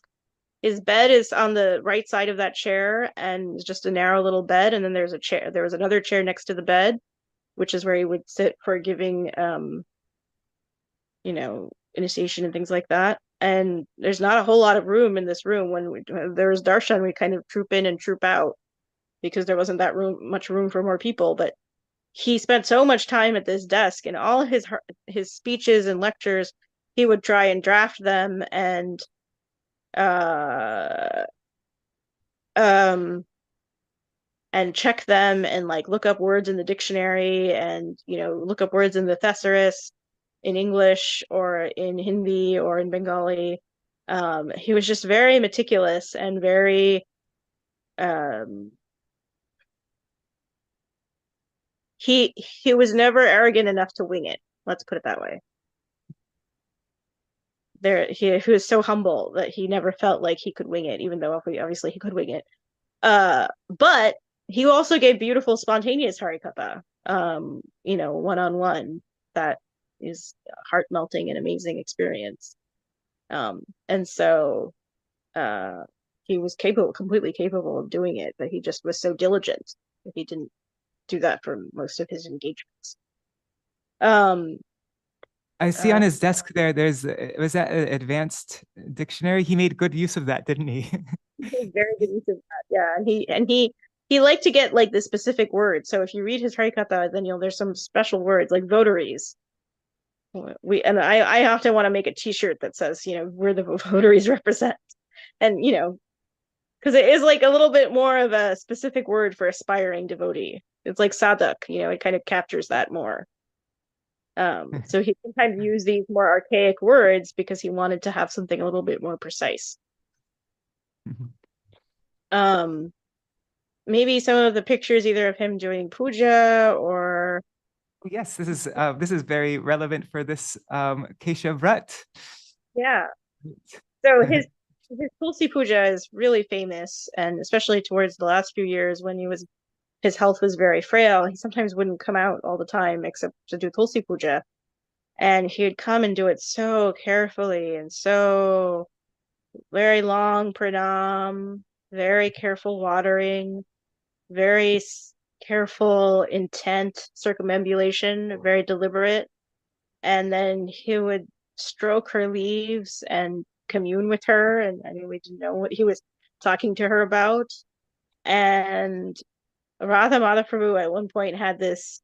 His bed is on the right side of that chair, and it's just a narrow little bed. And then there's a chair. There was another chair next to the bed, which is where he would sit for giving, you know, initiation and things like that. And there's not a whole lot of room in this room. When there was darshan, we kind of troop in and troop out because there wasn't that much room for more people. But he spent so much time at this desk, and all his speeches and lectures, he would try and draft them and check them and like look up words in the dictionary, and you know, look up words in the thesaurus in English or in Hindi or in Bengali. He was just very meticulous and very he was never arrogant enough to wing it. Let's put it that way. He was so humble that he never felt like he could wing it, even though obviously he could wing it. But he also gave beautiful spontaneous harikatha, you know, one-on-one, that is heart-melting and amazing experience. And so he was completely capable of doing it, but he just was so diligent that he didn't do that for most of his engagements. I see on his desk there, was that an advanced dictionary? He made good use of that, didn't he? He made very good use of that, yeah. And he liked to get like the specific words. So if you read his Harikatha, then there's some special words like votaries. I often want to make a T-shirt that says, you know, where the votaries represent, and you know, because it is like a little bit more of a specific word for aspiring devotee. It's like sadhak, you know, it kind of captures that more. So he sometimes used these more archaic words because he wanted to have something a little bit more precise. Maybe some of the pictures either of him doing puja or... Yes, this is very relevant for this Kesha Vrat. Yeah. So his Tulsi puja is really famous, and especially towards the last few years when his health was very frail, he sometimes wouldn't come out all the time except to do Tulsi puja. And he'd come and do it so carefully and so very long pranam, very careful watering, very careful, intent circumambulation, very deliberate. And then he would stroke her leaves and commune with her. And I mean, we didn't know what he was talking to her about. And Radha Madhaprabhu at one point had this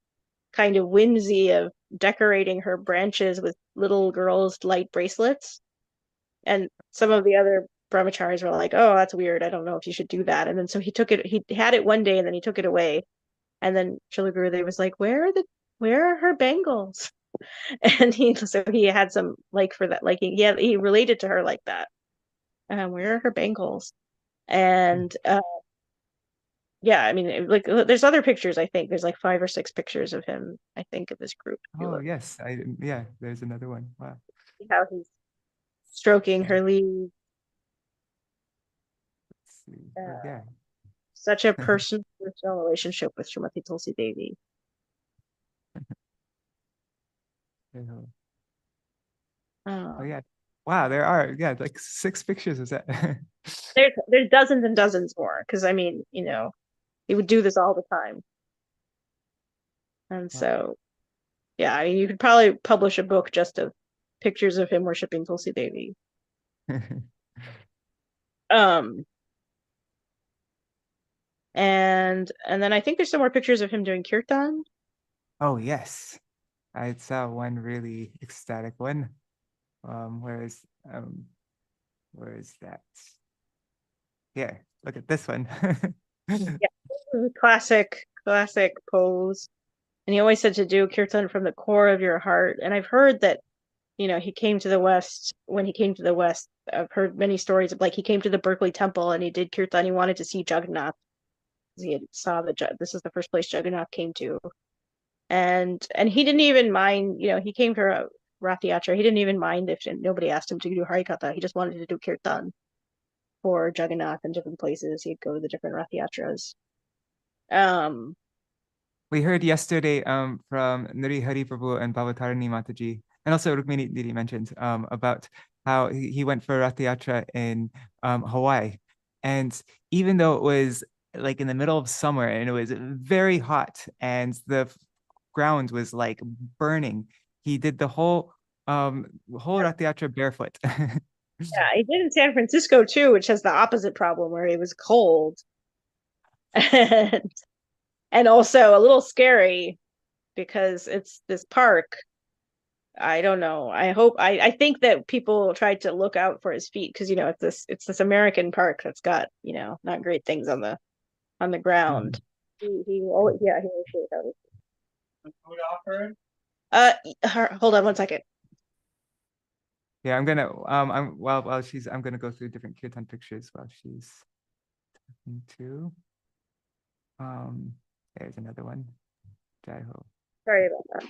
kind of whimsy of decorating her branches with little girls' light bracelets. And some of the other brahmacharis were like, oh, that's weird. I don't know if you should do that. And then so he had it one day and then he took it away. And then Srila Gurudev was like, where are her bangles? And he had some like for that, like he related to her like that. Where are her bangles? And yeah, I mean, like there's other pictures. I think there's like 5 or 6 pictures of him, I think, of this group. Oh yes, there's another one. Wow. See how he's stroking her leaves. Yeah. Such a personal relationship with Srimati Tulsi Devi. Oh yeah, Wow, there are, yeah, like 6 pictures of that. There's dozens and dozens more, because I mean, he would do this all the time. And Wow. so, yeah, I mean, you could probably publish a book just of pictures of him worshiping Tulsi Devi. Um, and then I think there's some more pictures of him doing kirtan. Oh, yes. I saw one really ecstatic one. Where is that? Yeah, look at this one. Yeah, classic pose. And he always said to do kirtan from the core of your heart. And I've heard that, he came to the West. When he came to the West, I've heard many stories of, like, he came to the Berkeley Temple and he did kirtan. He wanted to see Jagannath. He had saw that this is the first place Jagannath came to. And he didn't even mind, he came to Rath Yatra. He didn't even mind if nobody asked him to do Harikatha. He just wanted to do kirtan for Jagannath in different places. He'd go to the different Rath Yatras. We heard yesterday from Nuri Hari Prabhu and Bhavatarani Mataji, and also Rukmini Didi mentioned about how he went for Rath Yatra in Hawaii. And even though it was like in the middle of summer and it was very hot and the ground was like burning, he did the whole Rath Yatra barefoot. Yeah, he did in San Francisco too, which has the opposite problem where it was cold. And also a little scary because it's this park. I don't know. I think that people tried to look out for his feet because it's this American park that's got, not great things on the ground. He always shows out. Hold on one second. Yeah, I'm gonna I'm gonna go through different kirtan pictures while she's talking too. There's another one. Jai Ho. Sorry about that.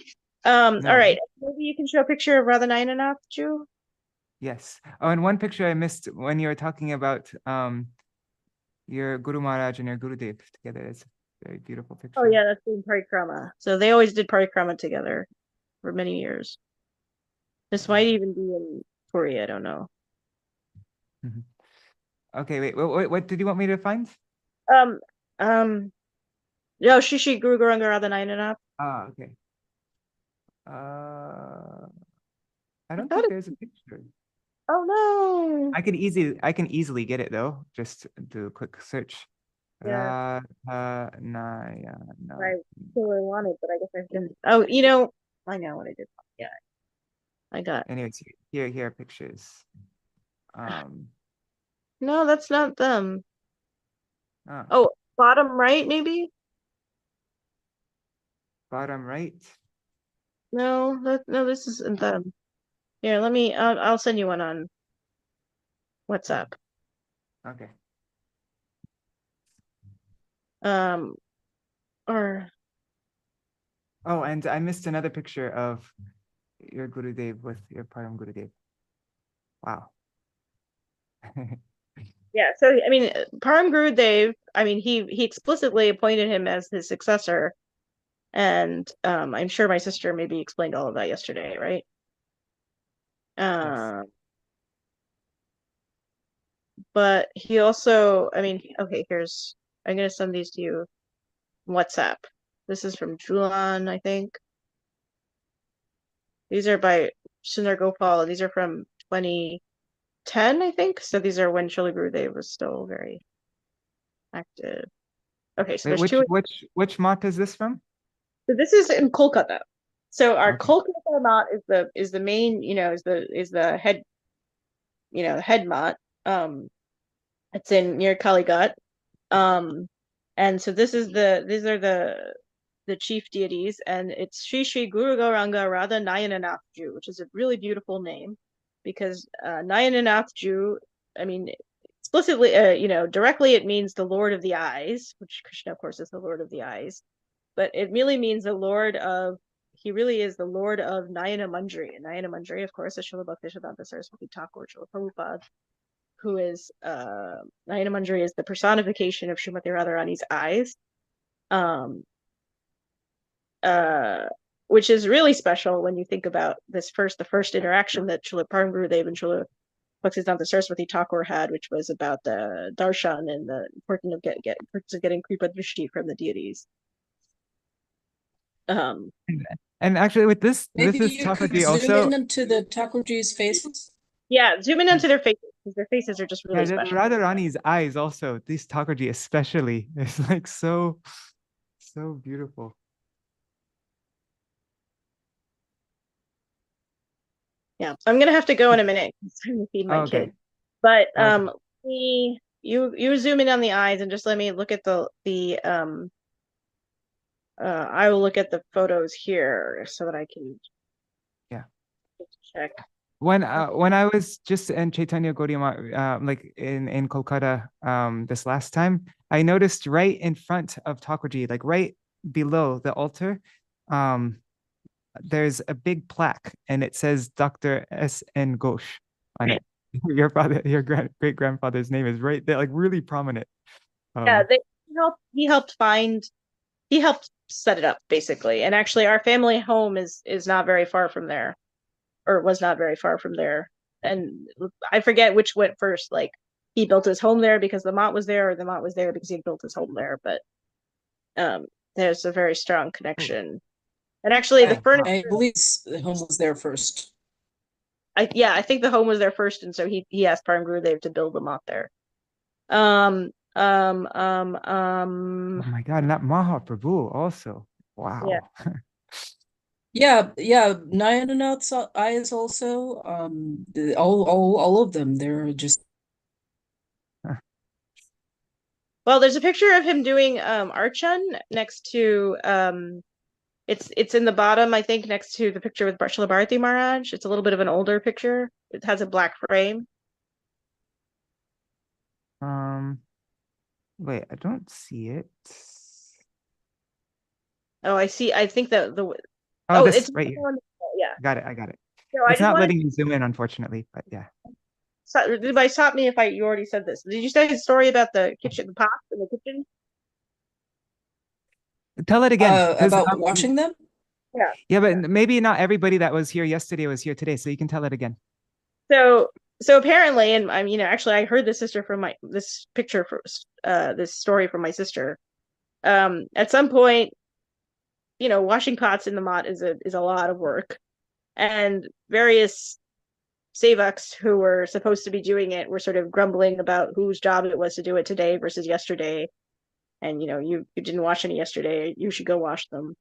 No. All right. Maybe you can show a picture of Radha Nayananath, Ju. Yes. Oh, and one picture I missed when you were talking about your Guru Maharaj and your Gurudev together. It's a very beautiful picture. Oh yeah, that's doing parikrama. So they always did parikrama together for many years. This might even be in Puri, I don't know. Okay, wait. What did you want me to find? No, Shri Guru Gauranga Radha Nayananath. Ah, okay. I don't think there's a picture. Oh no! I can easily get it though. Just do a quick search. Yeah. Nayananath. I really wanted, but I guess I didn't. Oh, I know what I did. Yeah, I got. Anyways, here are pictures. No, that's not them. Oh. Oh, bottom right, maybe. Bottom right. No, this isn't them. Here, let me. I'll send you one on WhatsApp. Okay. Or. Oh, and I missed another picture of your Gurudev with your Param Gurudev. Wow. Yeah, so I mean, Param Gurudev, I mean, he explicitly appointed him as his successor, and I'm sure my sister maybe explained all of that yesterday, right? Yes. But he also, I mean, okay, I'm gonna send these to you on WhatsApp. This is from Julan, I think. These are by Sundar Gopal. These are from 2010, I think. So these are when Śrīla Gurudev was still very active. Okay, so Wait, there's two. which math is this from? So this is in Kolkata. So our Okay. Kolkata mat is the main, is the head, the head mat. It's in near Kalighat. And so these are the chief deities, and it's Shri Guru Gauranga Radha Nayananath Ju, which is a really beautiful name because Nayananath Ju, I mean, explicitly, directly it means the Lord of the Eyes, which Krishna, of course, is the Lord of the Eyes, but it really means he really is the Lord of Nayana Manjari. And Nayana Manjari, of course, is Srila Bhaktisiddhanta Saraswati Thakur, Srila Prabhupada, who is Nayana Manjari is the personification of Srimati Radharani's eyes. which is really special when you think about the first interaction that Srila Paramadvati and Srila Bhaktisiddhanta Saraswati Thakur had, which was about the darshan and the importance of getting kripa drishti from the deities. And actually, with this Thakurji also zoom in into the Thakurji's faces. Yeah, zoom in onto their faces, because their faces are just really special. Radharani's eyes also, this Thakurji especially, is like so beautiful. Yeah, I'm gonna have to go in a minute. It's time to feed my kid. But you zoom in on the eyes and just let me look at I will look at the photos here so that I can check. When I was just in Chaitanya Gaudiya, like in Kolkata this last time, I noticed right in front of Thakurji, like right below the altar, there's a big plaque and it says Dr. S.N. Ghosh on it. Your great grandfather's name is right there, like really prominent. Yeah, he helped set it up basically. And actually our family home is not very far from there, or was not very far from there. And I forget which went first, like he built his home there because the Mott was there, or the Mott was there because he built his home there. But there's a very strong connection. And actually the furniture, I believe the home was there first. I think the home was there first, and so he asked Param Gurudev to build the Mott there. Oh my God, and that Mahaprabhu also. Wow. Yeah. Yeah, Nayananath's eyes also. All of them. They're just. Well, there's a picture of him doing Archan next to it's in the bottom, I think, next to the picture with Srila Bharati Maharaj. It's a little bit of an older picture. It has a black frame. Wait, I don't see it. Oh, I see. I think that it's right here. Yeah. I got it. So it's not letting me zoom in, unfortunately, but yeah. So, everybody stop me if you already said this. Did you say the story about the kitchen, the pots in the kitchen? Tell it again. About washing them? Yeah. Yeah, but maybe not everybody that was here yesterday was here today, so you can tell it again. So apparently, and I'm actually I heard this story from my sister. At some point, washing pots in the Mott is a lot of work, and various sevaks who were supposed to be doing it were sort of grumbling about whose job it was to do it today versus yesterday. And you didn't wash any yesterday, you should go wash them.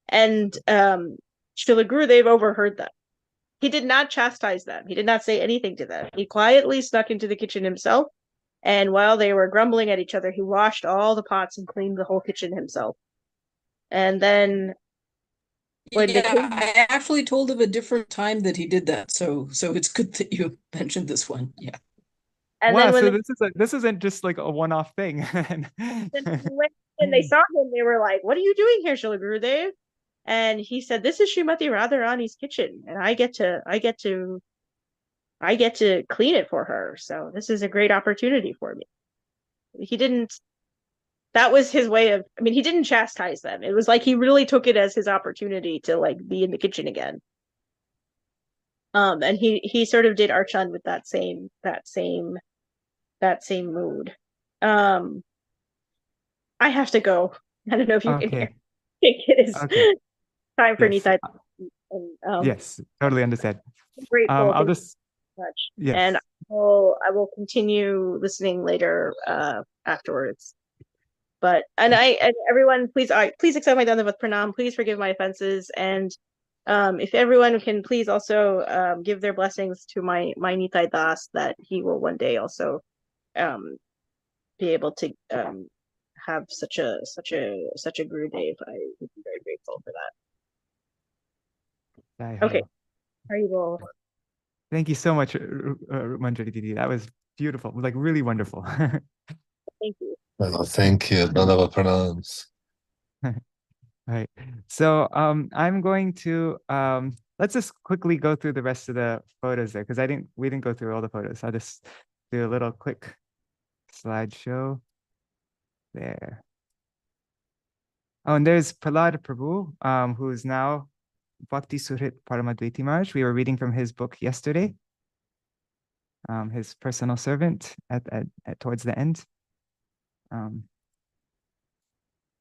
And Srila Gurudev overheard that. He did not chastise them. He did not say anything to them. He quietly snuck into the kitchen himself, and while they were grumbling at each other, he washed all the pots and cleaned the whole kitchen himself. And then I actually told of a different time that he did that, so it's good that you mentioned this one. Yeah. And wow, then this isn't just like a one-off thing. when they saw him, they were like, "What are you doing here, Srila Gurudev?" And he said, "This is Srimati Radharani's kitchen, and I get to clean it for her. So this is a great opportunity for me." That was his way of, he didn't chastise them. It was like he really took it as his opportunity to be in the kitchen again. And he sort of did Archan with that same mood. I have to go. I don't know if you can hear. It is time for Nitai. Yes, totally understand. Grateful. I'll just much. Yes. And I will continue listening later afterwards. But and everyone, please accept my dandavat pranam. Please forgive my offenses, and if everyone can please also give their blessings to my Nitai Das, that he will one day also be able to have such a Gurudev. I would be very grateful for that. Okay, Haribol. Thank you so much, Manjari Didi. That was beautiful, like really wonderful. Thank you. Thank you. Dandavat pranams. Right. So I'm going to let's just quickly go through the rest of the photos there, because we didn't go through all the photos. I'll just do a little quick slideshow there. Oh, and there's Prahlad Prabhu, who's now Bhakti Suhṛt Paramadvati Maharaj. We were reading from his book yesterday, his personal servant at towards the end.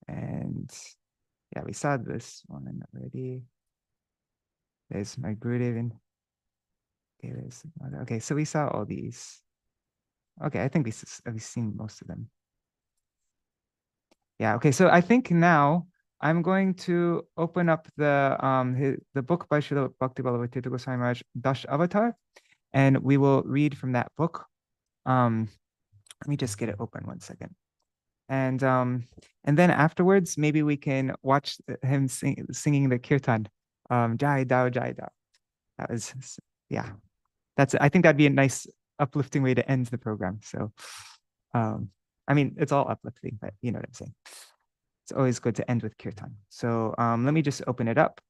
And yeah, we saw this one already. There's my Gurudev. Okay, so we saw all these. Okay, I think we've seen most of them. Yeah, okay, so I think now I'm going to open up the book by Śrīla Bhakti Ballabha Tīrtha Gosvāmī Mahārāja, Daśāvatāra, and we will read from that book. Let me just get it open 1 second. And then afterwards, maybe we can watch him singing the kirtan. Jai Dao, Jai Dao. That was, yeah. I think that'd be a nice uplifting way to end the program. So, I mean, it's all uplifting, but you know what I'm saying. It's always good to end with kirtan. So let me just open it up.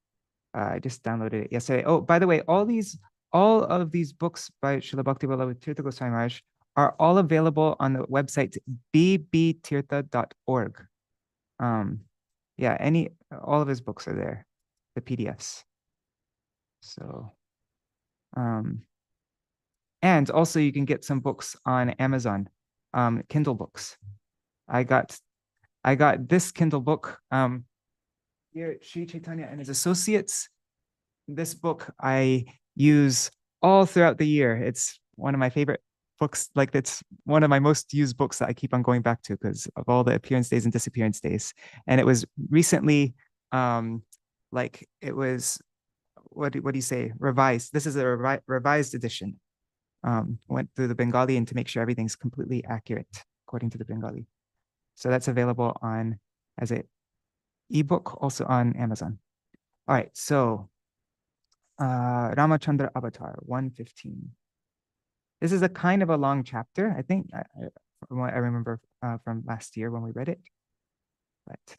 I just downloaded it yesterday. Oh, by the way, all of these books by Śrīla Bhakti Ballabha Tīrtha Gosvāmī Mahārāja are all available on the website bbtirtha.org. Yeah, all of his books are there, the PDFs. So, and also you can get some books on Amazon, Kindle books. I got this Kindle book here, Sri Chaitanya and his Associates. This book I use all throughout the year. It's one of my favorite books. Like, it's one of my most used books that I keep on going back to because of all the appearance days and disappearance days. And it was recently, like, it was, what do you say, revised. This is a revised edition. Went through the Bengali and to make sure everything's completely accurate according to the Bengali. So that's available as an ebook, also on Amazon. All right, so Ramacandra-avatāra 115. This is a kind of a long chapter, I think. I remember from last year when we read it. But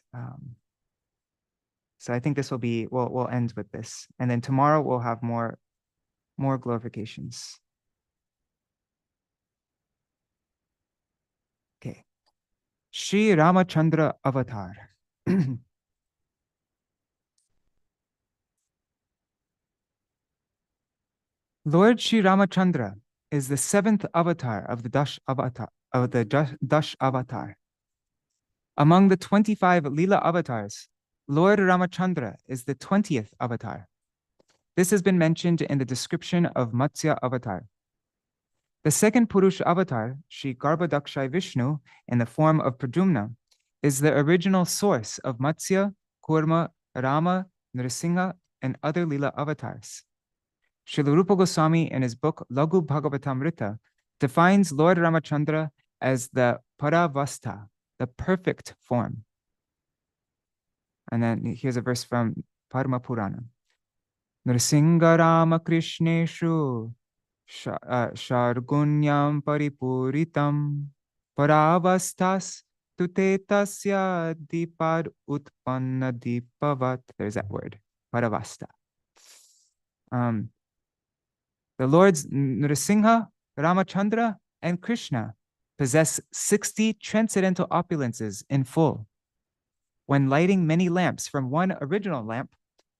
so I think this will be, we'll end with this. And then tomorrow we'll have more glorifications. Okay. Śrī Rāmacandra-avatāra. Lord Śrī Ramacandra is the 7th avatar of the Daśāvatāra. Among the 25 Leela avatars, Lord Ramacandra is the 20th avatar. This has been mentioned in the description of Matsya avatar. The second Purush avatar, Shri Garbhodakshai Vishnu, in the form of Pradyumna, is the original source of Matsya, Kurma, Rama, Nrsimha, and other Leela avatars. Śrīla Rupa Goswāmī, in his book Laghu Bhagavatamrita, defines Lord Ramacandra as the Paravastha, the perfect form. And then here's a verse from Padma Purana. Nrsimha Rama Krishneshu Shargunyam Paripuritam Paravasthas Tutetasya Dipad Utpanna Dipavat. There's that word, Paravastha. The Lords Nrsimha, Ramacandra, and Krishna possess 60 transcendental opulences in full. When lighting many lamps from one original lamp,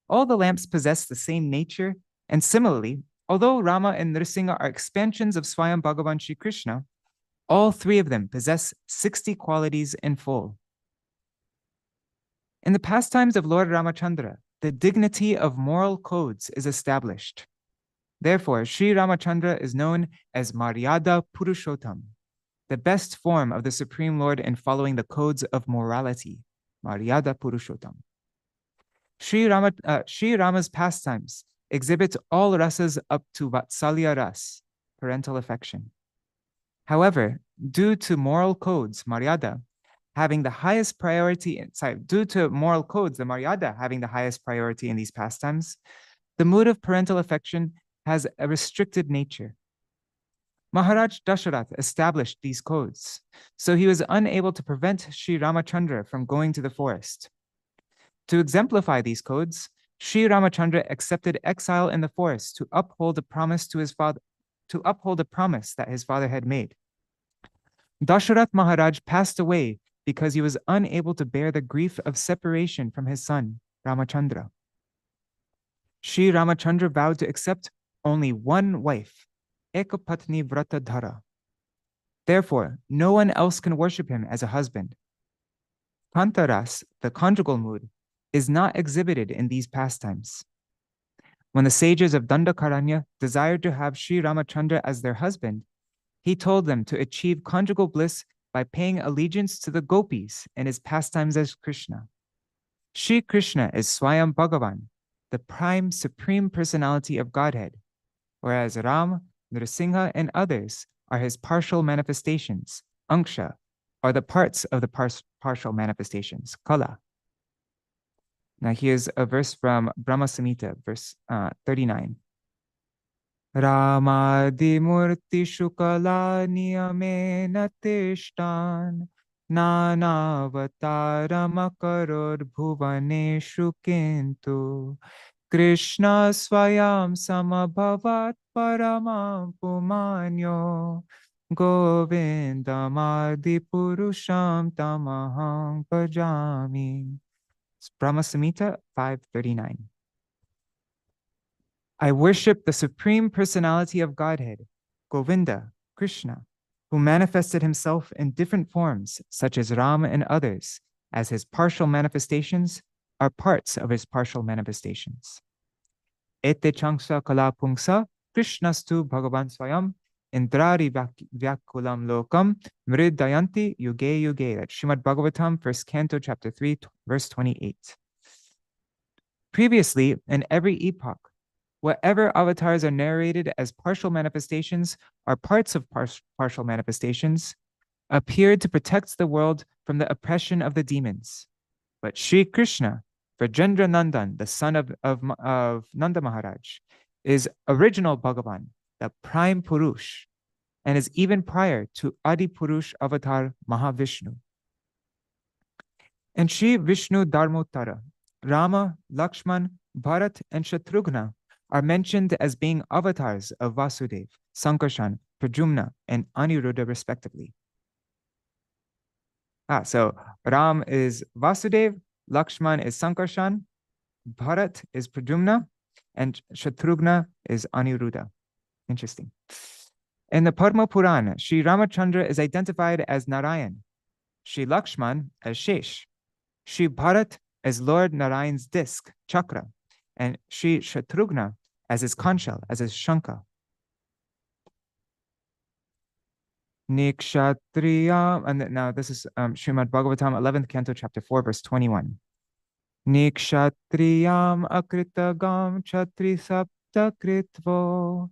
all the lamps possess the same nature, and similarly, although Rama and Nrsimha are expansions of Swayam Bhagavan Shri Krishna, all three of them possess 60 qualities in full. In the pastimes of Lord Ramacandra, the dignity of moral codes is established. Therefore, Śrī Ramacandra is known as Maryada Purushottam, the best form of the Supreme Lord in following the codes of morality, Maryada Purushottam. Śrī Rama's pastimes exhibit all rasas up to Vatsalya ras, parental affection. However, due to moral codes, Maryada, having the highest priority, due to moral codes, the Maryada having the highest priority in these pastimes, the mood of parental affection has a restricted nature. Maharaj Daśāvatāra established these codes, so he was unable to prevent Śrī Ramacandra from going to the forest. To exemplify these codes, Śrī Ramacandra accepted exile in the forest to uphold a promise to his father, that his father had made. Daśāvatāra Maharaj passed away because he was unable to bear the grief of separation from his son, Ramacandra. Śrī Rāmacandra vowed to accept only one wife, ekapatni vrata dhara. Therefore, no one else can worship him as a husband. Kantaras, the conjugal mood, is not exhibited in these pastimes. When the sages of Dandakaranya desired to have Śrī Rāmacandra as their husband, he told them to achieve conjugal bliss by paying allegiance to the gopis in his pastimes as Krishna. Shri Krishna is Swayam Bhagavan, the prime supreme personality of Godhead, whereas Ram, Nrsimha, and others are his partial manifestations, Anksha, or the parts of the partial manifestations, Kala. Now here's a verse from Brahma Samhita, verse 39. Ramadi murti shukala niyamena tishtan nanavataram akaror bhuvaneshu kintu Krishna swayam samabhavat paramam pumanyo govindamadi purusham tamaham bhajami. It's Brahma Samhita 539. I worship the Supreme Personality of Godhead, Govinda, Krishna, who manifested himself in different forms, such as Ram and others, as his partial manifestations are parts of his partial manifestations. Ete changsa kala pungsa, Krishnastu Bhagavan Swayam, Indrari Vyakulam Lokam, Mridayanti Yuge Yuge. That's Srimad Bhagavatam, 1st Canto, Chapter 3, verse 28. Previously, in every epoch, whatever avatars are narrated as partial manifestations or parts of partial manifestations appeared to protect the world from the oppression of the demons. But Shri Krishna, Vrajendra Nandan, the son of Nanda Maharaj, is original Bhagavan, the prime Purush, and is even prior to Adi Purush avatar Mahavishnu. In Shri Vishnu Dharmottara, Rama, Lakshman, Bharat, and Shatrughna are mentioned as being avatars of Vasudev, Sankarshan, Pradyumna, and Aniruddha respectively. So Ram is Vasudev, Lakshman is Sankarshan, Bharat is Pradyumna, and Shatrughna is Aniruddha. Interesting. In the Padma Purana, Śrī Ramacandra is identified as Narayan, Śrī Lakshman as Shesh, Śrī Bharat as Lord Narayan's disc, chakra, and Śrī Shatrughna as his conch shell, as his shankha. Nikshatriyam, and now this is Srimad Bhagavatam, 11th Canto, Chapter 4, verse 21. Nikshatriyam akritagam chatri sapta kritvo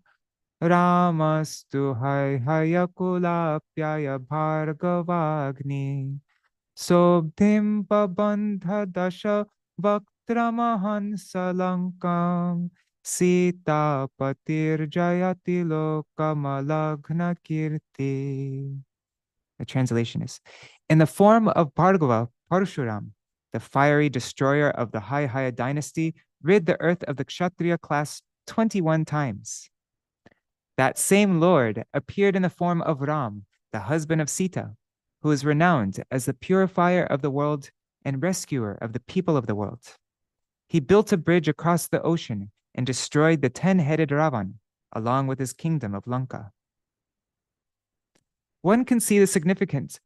Ramastu hayakula pyaya bhargavagni Sobdhim babandha dasha vaktramahan salankam Sita patir jayati lokamalagna kirti. The translation is, in the form of Bhargava, Parshuram, the fiery destroyer of the Haya dynasty, rid the earth of the Kshatriya class 21 times. That same Lord appeared in the form of Ram, the husband of Sita, who is renowned as the purifier of the world and rescuer of the people of the world. He built a bridge across the ocean and destroyed the 10-headed Ravan, along with his kingdom of Lanka. One can see the significant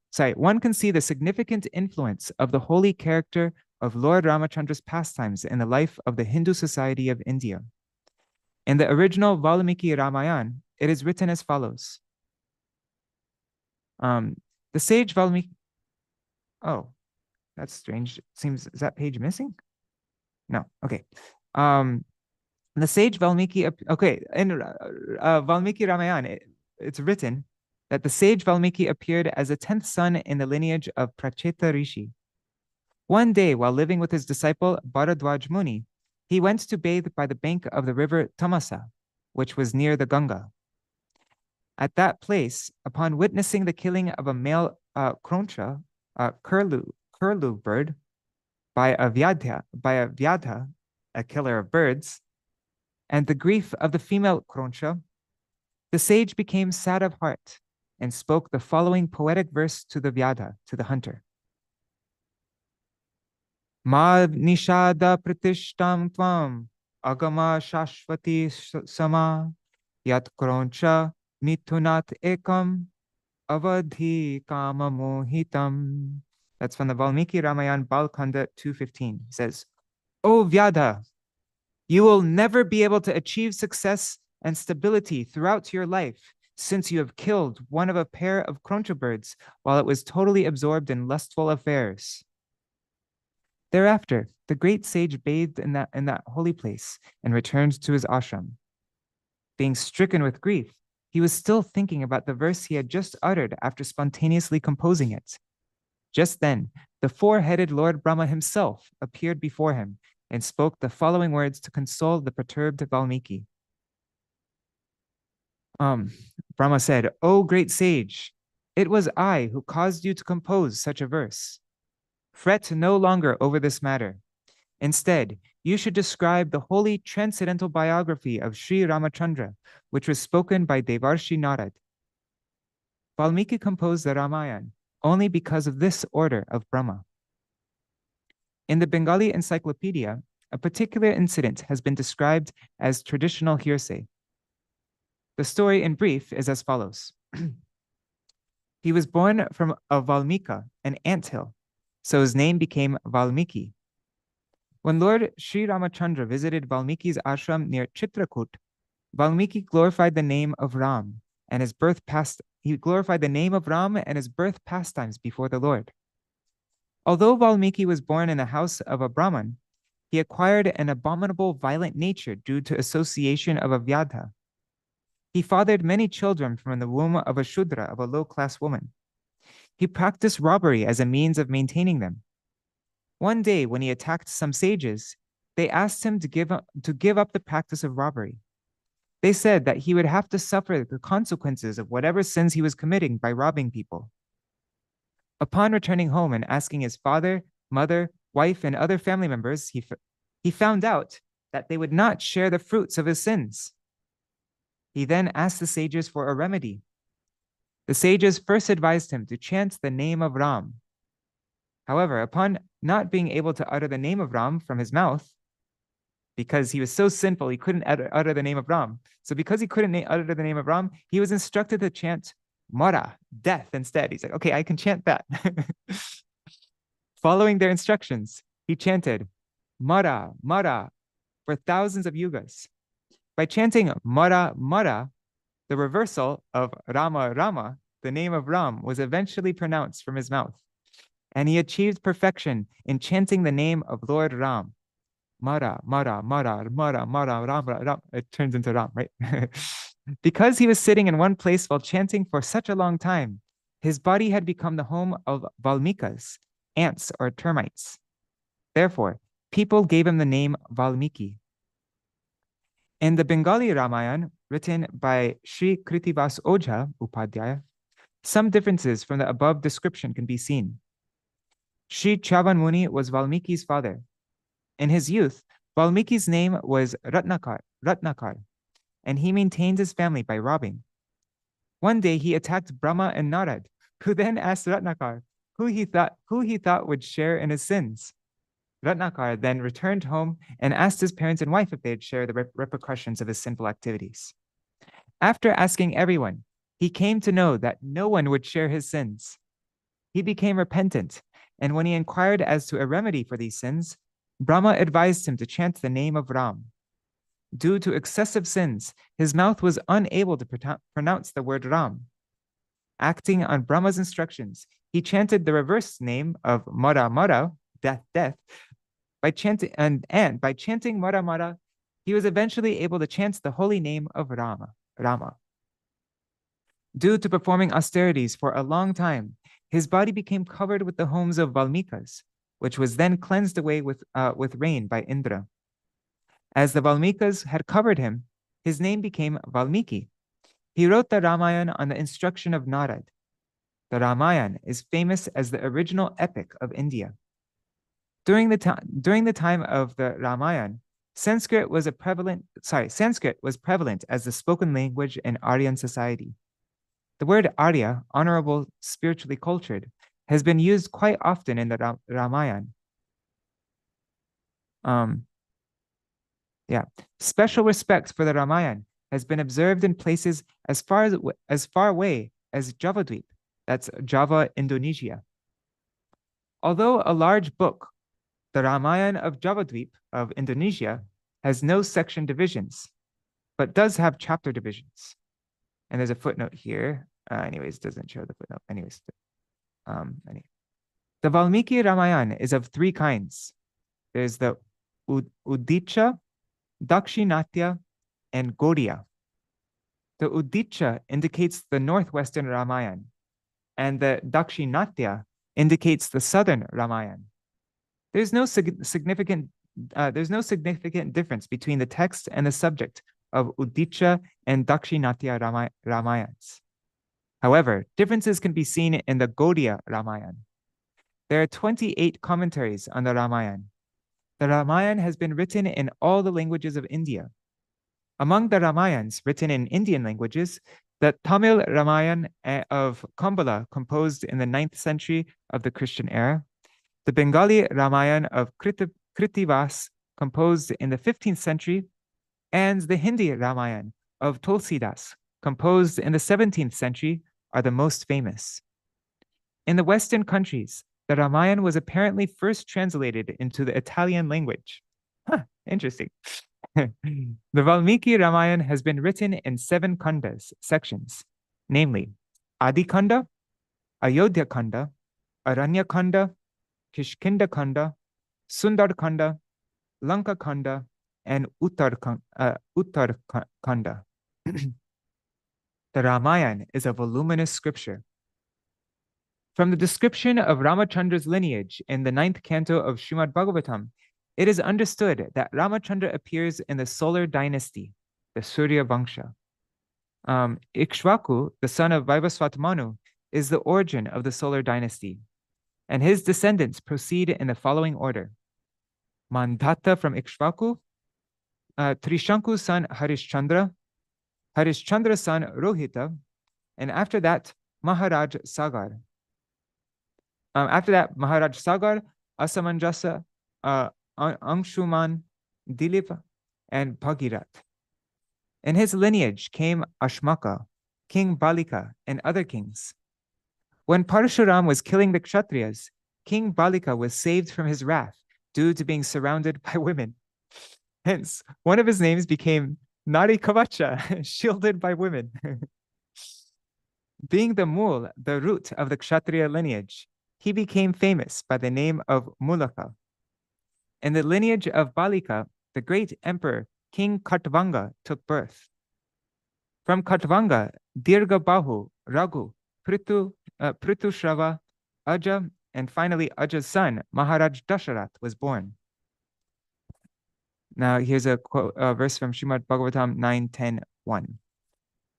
influence of the holy character of Lord Ramacandra's pastimes in the life of the Hindu society of India. In the original Valmiki Ramayana, it is written as follows. The sage Valmiki, oh, that's strange. Seems, is that page missing? No, okay. The sage Valmiki, okay, in Valmiki Ramayana, it's written that the sage Valmiki appeared as a 10th son in the lineage of Pracheta Rishi. One day, while living with his disciple Bharadwaj Muni, he went to bathe by the bank of the river Tamasa, which was near the Ganga. At that place, upon witnessing the killing of a male kroncha, curlew bird, by a vyadha, a killer of birds, and the grief of the female kroncha, the sage became sad of heart and spoke the following poetic verse to the vyadha, to the hunter. Ma nishada pratishtam tvam agama shashvati sama yat kroncha mitunat ekam avadhi kama mohitam. That's from the Valmiki Ramayana Balkanda 2:15. He says, O Vyadha, you will never be able to achieve success and stability throughout your life, since you have killed one of a pair of kroncha birds while it was totally absorbed in lustful affairs. Thereafter, the great sage bathed in that holy place and returned to his ashram. Being stricken with grief, he was still thinking about the verse he had just uttered after spontaneously composing it. Just then, the four-headed Lord Brahma himself appeared before him and spoke the following words to console the perturbed Valmiki. Brahma said, O great sage, it was I who caused you to compose such a verse. Fret no longer over this matter. Instead, you should describe the holy transcendental biography of Śrī Rāmacandra, which was spoken by Devarshi Narad. Valmiki composed the Ramayana only because of this order of Brahma. In the Bengali encyclopedia, a particular incident has been described as traditional hearsay. The story in brief is as follows. He was born from a Valmika, an anthill, so his name became Valmiki. When Lord Śrī Ramacandra visited Valmiki's ashram near Chitrakoot, Valmiki glorified the name of Ram and his birth pastimes before the Lord. Although Valmiki was born in the house of a Brahman, he acquired an abominable violent nature due to association of a Vyadha. He fathered many children from the womb of a Shudra, of a low-class woman. He practiced robbery as a means of maintaining them. One day, when he attacked some sages, they asked him to give up the practice of robbery. They said that he would have to suffer the consequences of whatever sins he was committing by robbing people. Upon returning home and asking his father, mother, wife, and other family members, he found out that they would not share the fruits of his sins. He then asked the sages for a remedy. The sages first advised him to chant the name of Ram. However, upon not being able to utter the name of Ram from his mouth, because he was so sinful, he couldn't utter the name of Ram. So because he couldn't utter the name of Ram, he was instructed to chant Mara, death, instead. He's like, okay, I can chant that. Following their instructions, he chanted Mara, Mara for thousands of yugas. By chanting Mara, Mara, the reversal of Rama, Rama, the name of Ram, was eventually pronounced from his mouth. And he achieved perfection in chanting the name of Lord Ram. Mara, Mara, Mara, Mara, Mara, Ram, Ram. It turns into Ram, right? Because he was sitting in one place while chanting for such a long time, his body had become the home of Valmikas, ants or termites. Therefore, people gave him the name Valmiki. In the Bengali Ramayana, written by Sri Kritivas Ojha Upadhyaya, some differences from the above description can be seen. Sri Chavan Muni was Valmiki's father. In his youth, Valmiki's name was Ratnakar, and he maintained his family by robbing. One day he attacked Brahma and Narad, who then asked Ratnakar who he thought would share in his sins. Ratnakar then returned home and asked his parents and wife if they'd share the repercussions of his sinful activities. After asking everyone, he came to know that no one would share his sins. He became repentant, and when he inquired as to a remedy for these sins, Brahma advised him to chant the name of Ram. Due to excessive sins, his mouth was unable to pronounce the word Ram. Acting on Brahma's instructions, he chanted the reverse name of Mara Mara, death, death. By chanting by chanting Mara Mara, he was eventually able to chant the holy name of Rama. Due to performing austerities for a long time, his body became covered with the homes of Valmikas, which was then cleansed away with rain by Indra. As the Valmikas had covered him, his name became Valmiki. He wrote the Ramayana on the instruction of Narad. The Ramayana is famous as the original epic of India. During the time of the Ramayana, Sanskrit was prevalent as the spoken language in Aryan society. The word Arya, honorable, spiritually cultured, has been used quite often in the Ramayana. Special respect for the Ramayana has been observed in places as far away as Javadweep, that's Java, Indonesia. Although a large book, the Ramayana of Javadweep of Indonesia has no section divisions, but does have chapter divisions. And there's a footnote here. Anyways, doesn't show the footnote. Anyways, the Valmiki Ramayana is of three kinds. There's the Udicha, Dakshinatya, and Gaudiya. The Udicha indicates the northwestern Ramayana, and the Dakshinatya indicates the southern Ramayana. There's no significant difference between the text and the subject of Udicha and Dakshinatya Ramayans. However, differences can be seen in the Gaudiya Ramayana. There are 28 commentaries on the Ramayana. The Ramayana has been written in all the languages of India. Among the Ramayans written in Indian languages, the Tamil Ramayana of Kambala, composed in the 9th century of the Christian era, the Bengali Ramayana of Kritivas, composed in the 15th century, and the Hindi Ramayana of Tulsidas, composed in the 17th century, are the most famous. In the Western countries, the Ramayana was apparently first translated into the Italian language. Interesting. The Valmiki Ramayana has been written in 7 kandas, sections, namely Adi Kanda, Ayodhya Kanda, Aranya Kanda, Kishkinda Kanda, Sundar Kanda, Lanka Kanda, and Uttar Kanda. The Ramayana is a voluminous scripture. From the description of Ramachandra's lineage in the 9th canto of Srimad Bhagavatam, it is understood that Ramachandra appears in the solar dynasty, the Surya Vangsha. Ikshvaku, the son of Vaivasvata Manu, is the origin of the solar dynasty, and his descendants proceed in the following order. Mandhata from Ikshvaku, Trishanku's son Harishchandra, Harishchandra's son Rohita, and after that, Maharaj Sagar. Maharaj Sagar, Asamanjasa, Anshuman, Dilip, and Bhagirat. In his lineage came Ashmaka, King Balika, and other kings. When Parshuram was killing the Kshatriyas, King Balika was saved from his wrath due to being surrounded by women. Hence, one of his names became Nari Kavacha, shielded by women. Being the Mul, the root of the Kshatriya lineage, he became famous by the name of Mulaka. In the lineage of Balika, the great emperor King Katvanga took birth. From Katvanga, Dirghabahu, Raghu, Prithushrawa, Aja, and finally Aja's son, Maharaj Daśāvatāra, was born. Now here's a verse from Srimad Bhagavatam 9.10.1.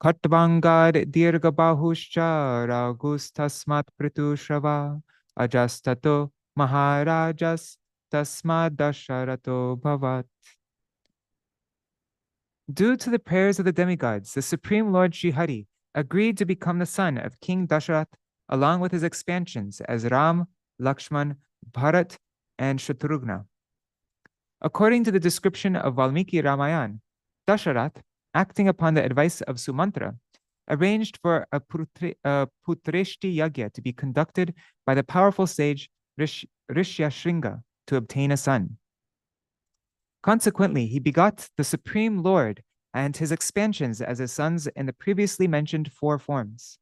Katvangad Dirghabahuscha Raghus Tasmat Prithushrawa Ajastato Maharajas Tasmad Daśāvatāra Bhavat. Due to the prayers of the demigods, the Supreme Lord Sri Hari agreed to become the son of King Daśāvatāra along with his expansions as Ram, Lakshman, Bharat, and Shatrughna. According to the description of Valmiki Ramayana, Daśāvatāra, acting upon the advice of Sumantra, arranged for a Putreshti Yagya to be conducted by the powerful sage Rishyashringa to obtain a son. Consequently, he begot the Supreme Lord and his expansions as his sons in the previously mentioned 4 forms.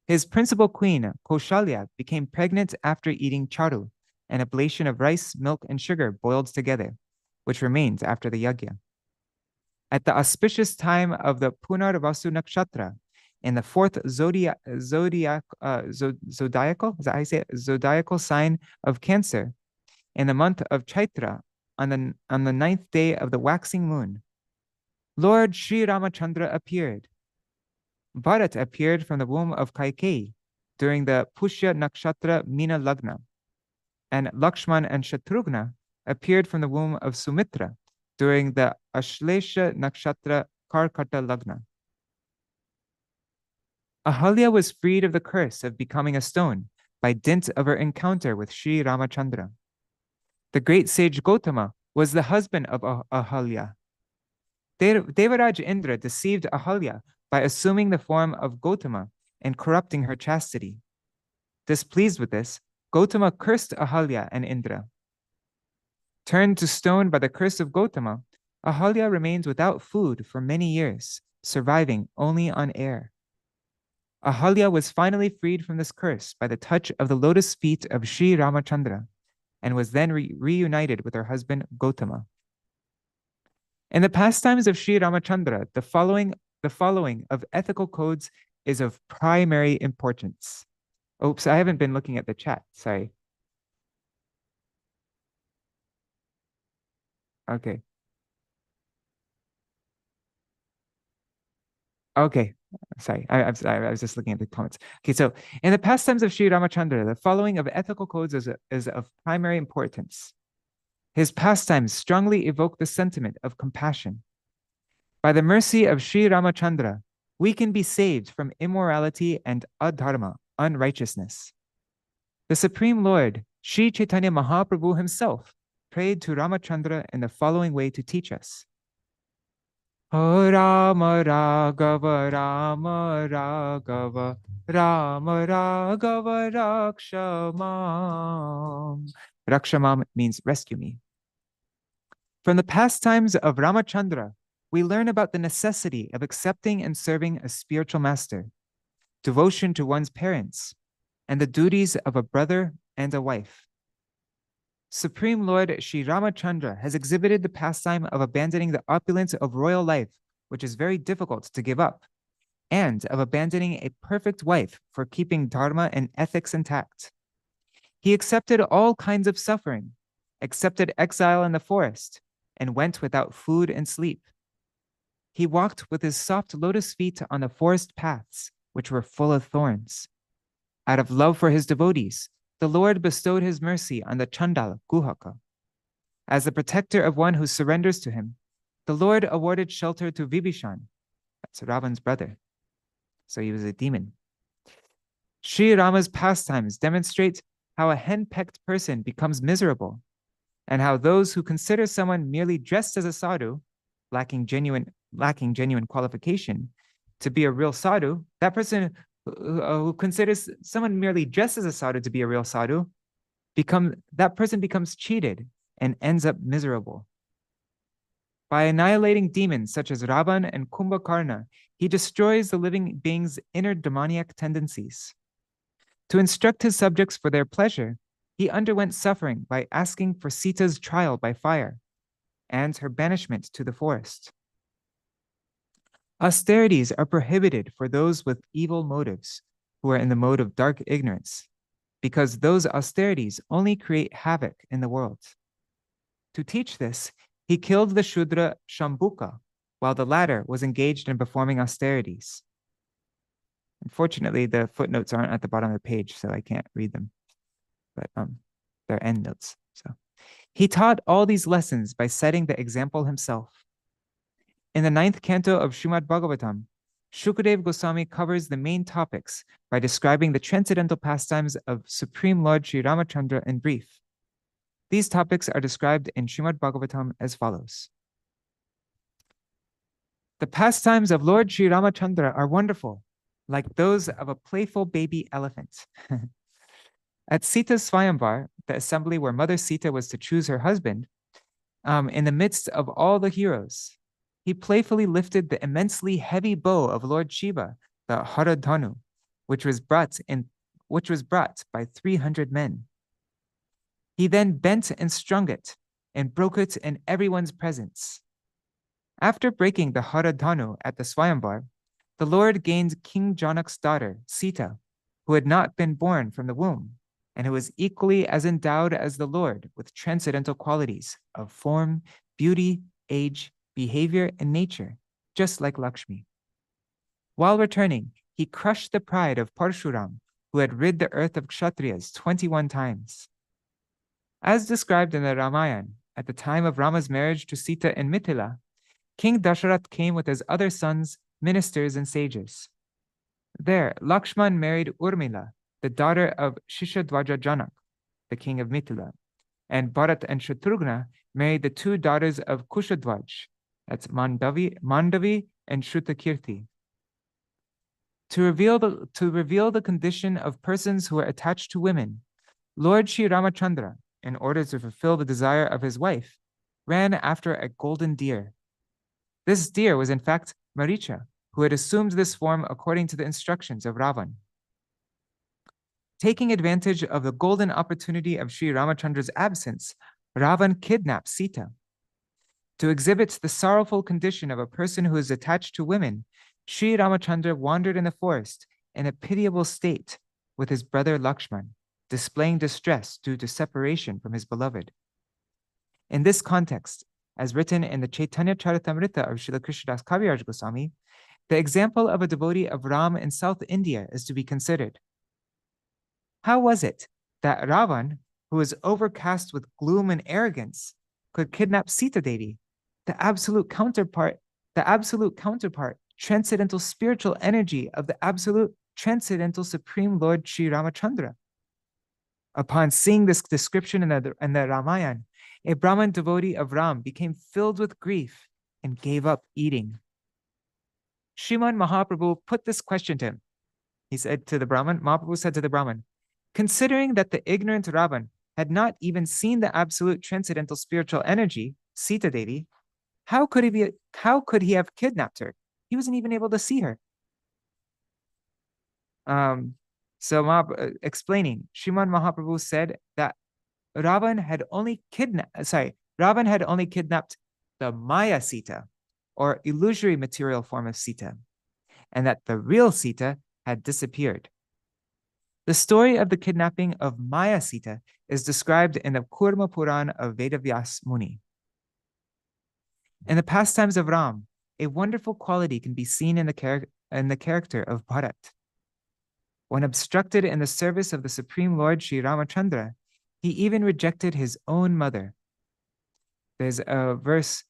His principal queen, Kaushalya, became pregnant after eating charu, an oblation of rice, milk, and sugar boiled together, which remains after the yagya. At the auspicious time of the Punarvasu Nakshatra, in the 4th zodiacal sign of Cancer, in the month of Chaitra, on the 9th day of the waxing moon, Lord Śrī Rāmacandra appeared. Bharat appeared from the womb of Kaikeyi during the Pushya Nakshatra Meena Lagna, and Lakshman and Shatrughna appeared from the womb of Sumitra during the Ashlesha Nakshatra Karkata Lagna. Ahalya was freed of the curse of becoming a stone by dint of her encounter with Śrī Rāmacandra. The great sage Gautama was the husband of Ahalya. Devaraj Indra deceived Ahalya by assuming the form of Gautama and corrupting her chastity. Displeased with this, Gautama cursed Ahalya and Indra. Turned to stone by the curse of Gautama, Ahalya remained without food for many years, surviving only on air. Ahalya was finally freed from this curse by the touch of the lotus feet of Śrī Rāmacandra, and was then reunited with her husband Gautama. In the pastimes of Śrī Rāmacandra, the following of ethical codes is of primary importance. Oops, I haven't been looking at the chat, sorry. Okay. Okay, sorry, I was just looking at the comments. Okay, so in the pastimes of Śrī Rāmacandra, the following of ethical codes is of primary importance. His pastimes strongly evoke the sentiment of compassion. By the mercy of Śrī Rāmacandra, we can be saved from immorality and adharma, unrighteousness. The Supreme Lord, Sri Chaitanya Mahaprabhu himself, prayed to Ramacandra in the following way to teach us. O Rama Raghava, Rama Raghava, Rama Raghava Rakshamam. Rakshamam means rescue me. From the pastimes of Ramacandra, we learn about the necessity of accepting and serving a spiritual master, devotion to one's parents, and the duties of a brother and a wife. Supreme Lord Śrī Rāmacandra has exhibited the pastime of abandoning the opulence of royal life, which is very difficult to give up, and of abandoning a perfect wife for keeping dharma and ethics intact. He accepted all kinds of suffering, accepted exile in the forest, and went without food and sleep. He walked with his soft lotus feet on the forest paths, which were full of thorns. Out of love for his devotees, the Lord bestowed his mercy on the Chandala Guhaka. As the protector of one who surrenders to him, the Lord awarded shelter to Vibhishan, that's Ravan's brother. So he was a demon. Śrī Rama's pastimes demonstrate how a henpecked person becomes miserable, and how those who consider someone merely dressed as a sadhu, lacking genuine qualification to be a real sadhu, that person who considers someone merely dressed as a sadhu to be a real sadhu, that person becomes cheated and ends up miserable. By annihilating demons such as Ravan and Kumbhakarna, he destroys the living being's inner demoniac tendencies. To instruct his subjects for their pleasure, he underwent suffering by asking for Sita's trial by fire and her banishment to the forest. Austerities are prohibited for those with evil motives, who are in the mode of dark ignorance, because those austerities only create havoc in the world. To teach this, he killed the Shudra Shambhuka, while the latter was engaged in performing austerities. Unfortunately, the footnotes aren't at the bottom of the page, so I can't read them, but they're endnotes. So he taught all these lessons by setting the example himself. In the 9th canto of Srimad Bhagavatam, Shukadeva Goswami covers the main topics by describing the transcendental pastimes of Supreme Lord Śrī Rāmacandra in brief. These topics are described in Srimad Bhagavatam as follows. The pastimes of Lord Śrī Rāmacandra are wonderful, like those of a playful baby elephant. At Sita's Swayamvar, the assembly where Mother Sita was to choose her husband, in the midst of all the heroes, he playfully lifted the immensely heavy bow of Lord Shiva, the Haradhanu, which was brought by 300 men. He then bent and strung it and broke it in everyone's presence. After breaking the Haradhanu at the Swayamvar, the Lord gained King Janak's daughter, Sita, who had not been born from the womb, and who was equally as endowed as the Lord with transcendental qualities of form, beauty, age, behavior, and nature, just like Lakshmi. While returning, he crushed the pride of Parshuram, who had rid the earth of Kshatriyas 21 times. As described in the Ramayana, at the time of Rama's marriage to Sita in Mithila, King Daśāvatāra came with his other sons, ministers, and sages. There, Lakshman married Urmila, the daughter of Shishadwaja Janak, the king of Mithila, and Bharat and Shatrughna married the two daughters of Kushadwaj, that's Mandavi and Shrutakirti. To reveal the condition of persons who are attached to women, Lord Śrī Ramacandra, in order to fulfill the desire of his wife, ran after a golden deer. This deer was in fact Maricha, who had assumed this form according to the instructions of Ravan. Taking advantage of the golden opportunity of Śrī Ramachandra's absence, Ravan kidnapped Sita. To exhibit the sorrowful condition of a person who is attached to women, Śrī Ramacandra wandered in the forest in a pitiable state with his brother Lakshman, displaying distress due to separation from his beloved. In this context, as written in the Chaitanya Charitamrita of Srila Krishnadas Kaviraj Goswami, the example of a devotee of Ram in South India is to be considered. How was it that Ravan, who was overcast with gloom and arrogance, could kidnap Sita Devi, the absolute counterpart, transcendental spiritual energy of the absolute transcendental Supreme Lord Śrī Ramacandra? Upon seeing this description in the Ramayana, a Brahman devotee of Ram became filled with grief and gave up eating. Sriman Mahaprabhu put this question to him. He said to the Brahman, Mahaprabhu said to the Brahman, considering that the ignorant Ravan had not even seen the absolute transcendental spiritual energy, Sita Devi, how could he have kidnapped her? He wasn't even able to see her. Explaining, Sriman Mahaprabhu said that Ravan had only kidnapped the Maya Sita, or illusory material form of Sita, and that the real Sita had disappeared. The story of the kidnapping of Maya Sita is described in the Kurma Puran of Vedavyas Muni. In the pastimes of Ram, a wonderful quality can be seen in the character of Bharat. When obstructed in the service of the Supreme Lord Śrī Ramacandra, he even rejected his own mother. There's a verse,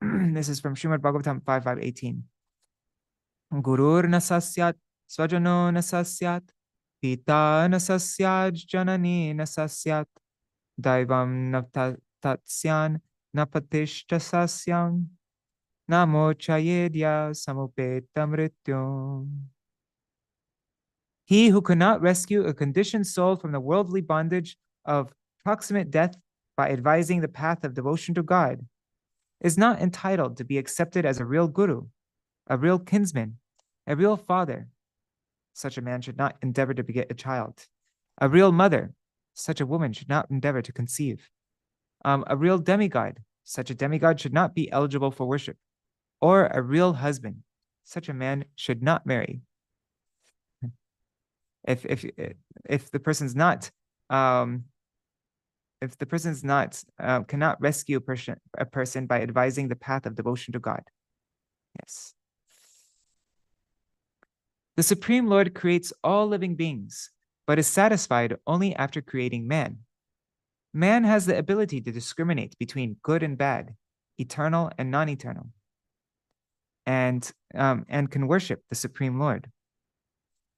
this is from Srimad Bhagavatam 5.5.18. Gurur nasasyat swajano nasasyat pita nasasyat janani nasasyat daivam navtatsyan napatishta sasyam namo chayedya samupeta mrityum. He who cannot rescue a conditioned soul from the worldly bondage of proximate death by advising the path of devotion to God is not entitled to be accepted as a real guru, a real kinsman, a real father. Such a man should not endeavor to beget a child. A real mother, such a woman should not endeavor to conceive. A real demigod, such a demigod should not be eligible for worship. Or a real husband, such a man should not marry. If the person's not cannot rescue a person by advising the path of devotion to God. Yes. The Supreme Lord creates all living beings, but is satisfied only after creating man. Man has the ability to discriminate between good and bad, eternal and non-eternal, and can worship the Supreme Lord.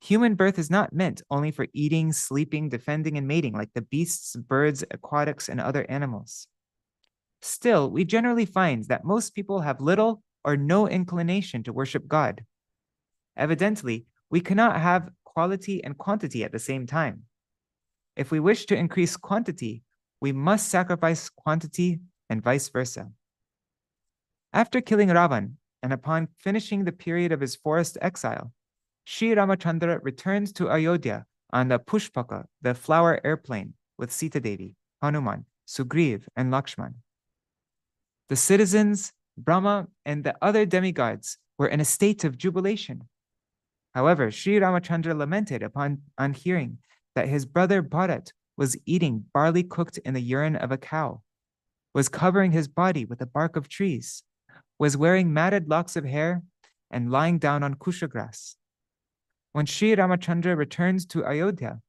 Human birth is not meant only for eating, sleeping, defending, and mating like the beasts, birds, aquatics, and other animals. Still, we generally find that most people have little or no inclination to worship God. Evidently, we cannot have quality and quantity at the same time. If we wish to increase quantity, we must sacrifice quantity and vice versa. After killing Ravan, and upon finishing the period of his forest exile, Śrī Ramacandra returns to Ayodhya on the Pushpaka, the flower airplane, with Sita Devi, Hanuman, Sugriv, and Lakshman. The citizens, Brahma, and the other demigods were in a state of jubilation. However, Śrī Ramacandra lamented on hearing that his brother Bharat was eating barley cooked in the urine of a cow, was covering his body with the bark of trees, was wearing matted locks of hair, and lying down on kusha grass. When Śrī Ramacandra returns to Ayodhya,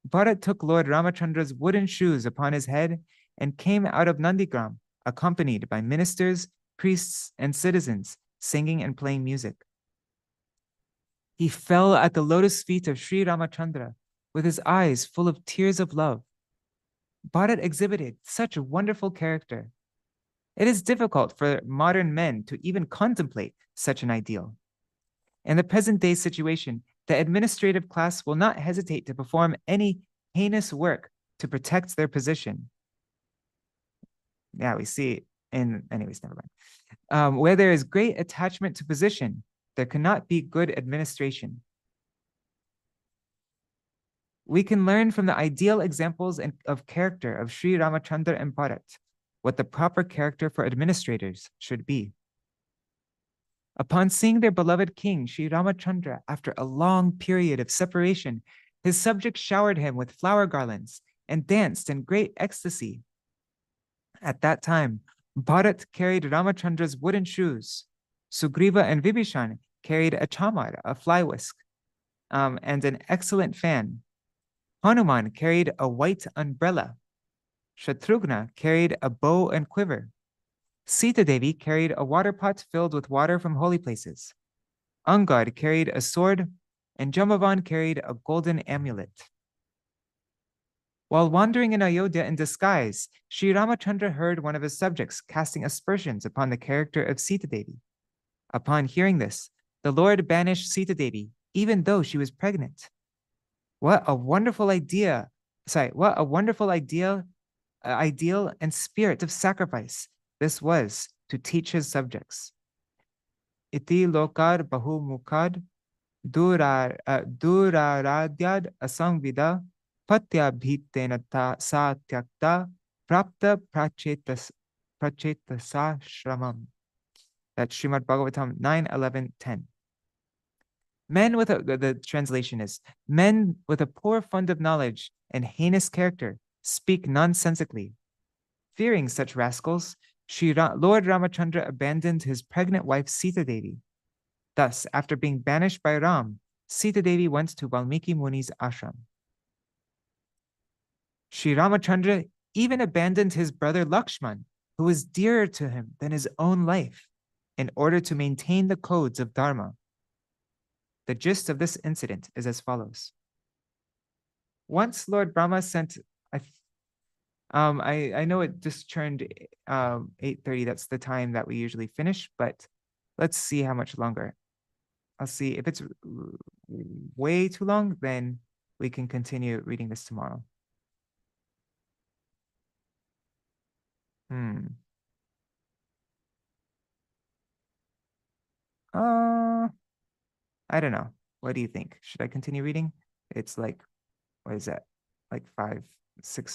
Bharat took Lord Ramachandra's wooden shoes upon his head and came out of Nandigram, accompanied by ministers, priests, and citizens, singing and playing music. He fell at the lotus feet of Śrī Ramacandra with his eyes full of tears of love. Bharat exhibited such a wonderful character. It is difficult for modern men to even contemplate such an ideal. In the present-day situation, the administrative class will not hesitate to perform any heinous work to protect their position. Yeah, we see anyways, never mind. Where there is great attachment to position, there cannot be good administration. We can learn from the ideal examples of character of Śrī Rāmacandra and Bharat what the proper character for administrators should be. Upon seeing their beloved king, Śrī Rāmacandra, after a long period of separation, his subjects showered him with flower garlands and danced in great ecstasy. At that time, Bharat carried Ramachandra's wooden shoes. Sugriva and Vibhishan carried a chamar, a fly whisk, and an excellent fan. Hanuman carried a white umbrella. Shatrughna carried a bow and quiver. Sita Devi carried a water pot filled with water from holy places. Angad carried a sword, and Jambavan carried a golden amulet. While wandering in Ayodhya in disguise, Śrī Ramacandra heard one of his subjects casting aspersions upon the character of Sita Devi. Upon hearing this, the Lord banished Sita Devi, even though she was pregnant. What a wonderful idea! What a wonderful ideal and spirit of sacrifice this was to teach his subjects. Iti lokar bahu mukad duraradyad asangvida patya bhitenata sa tyakta prapta prachetasa shramam. That's Srimad Bhagavatam 9:11-10. Men with the translation is, men with a poor fund of knowledge and heinous character speak nonsensically. Fearing such rascals, Lord Ramacandra abandoned his pregnant wife Sita Devi. Thus, after being banished by Ram, Sita Devi went to Valmiki Muni's ashram. Śrī Ramacandra even abandoned his brother Lakshman, who was dearer to him than his own life, in order to maintain the codes of Dharma. The gist of this incident is as follows. Once Lord Brahma sent, I know it just turned 8:30, that's the time that we usually finish, but let's see how much longer. I'll see if it's way too long, then we can continue reading this tomorrow. I don't know. What do you think? Should I continue reading? It's like, what is that? Like 5-6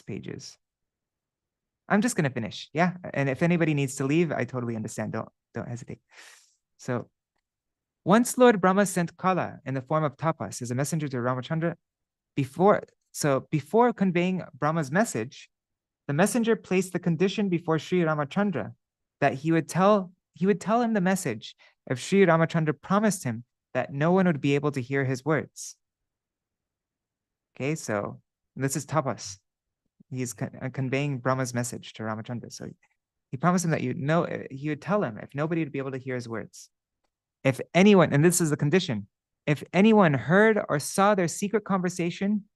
pages. I'm just gonna finish, yeah. And if anybody needs to leave, I totally understand. Don't hesitate. So, once Lord Brahma sent Kala in the form of Tapas as a messenger to Ramacandra, before conveying Brahma's message, the messenger placed the condition before Śrī Ramacandra that he would tell him the message if Śrī Ramacandra promised him that no one would be able to hear his words. Okay, so this is Tapas. He's conveying Brahma's message to Ramacandra. So he promised him that he would tell him if nobody would be able to hear his words. If anyone, and this is the condition, if anyone heard or saw their secret conversation,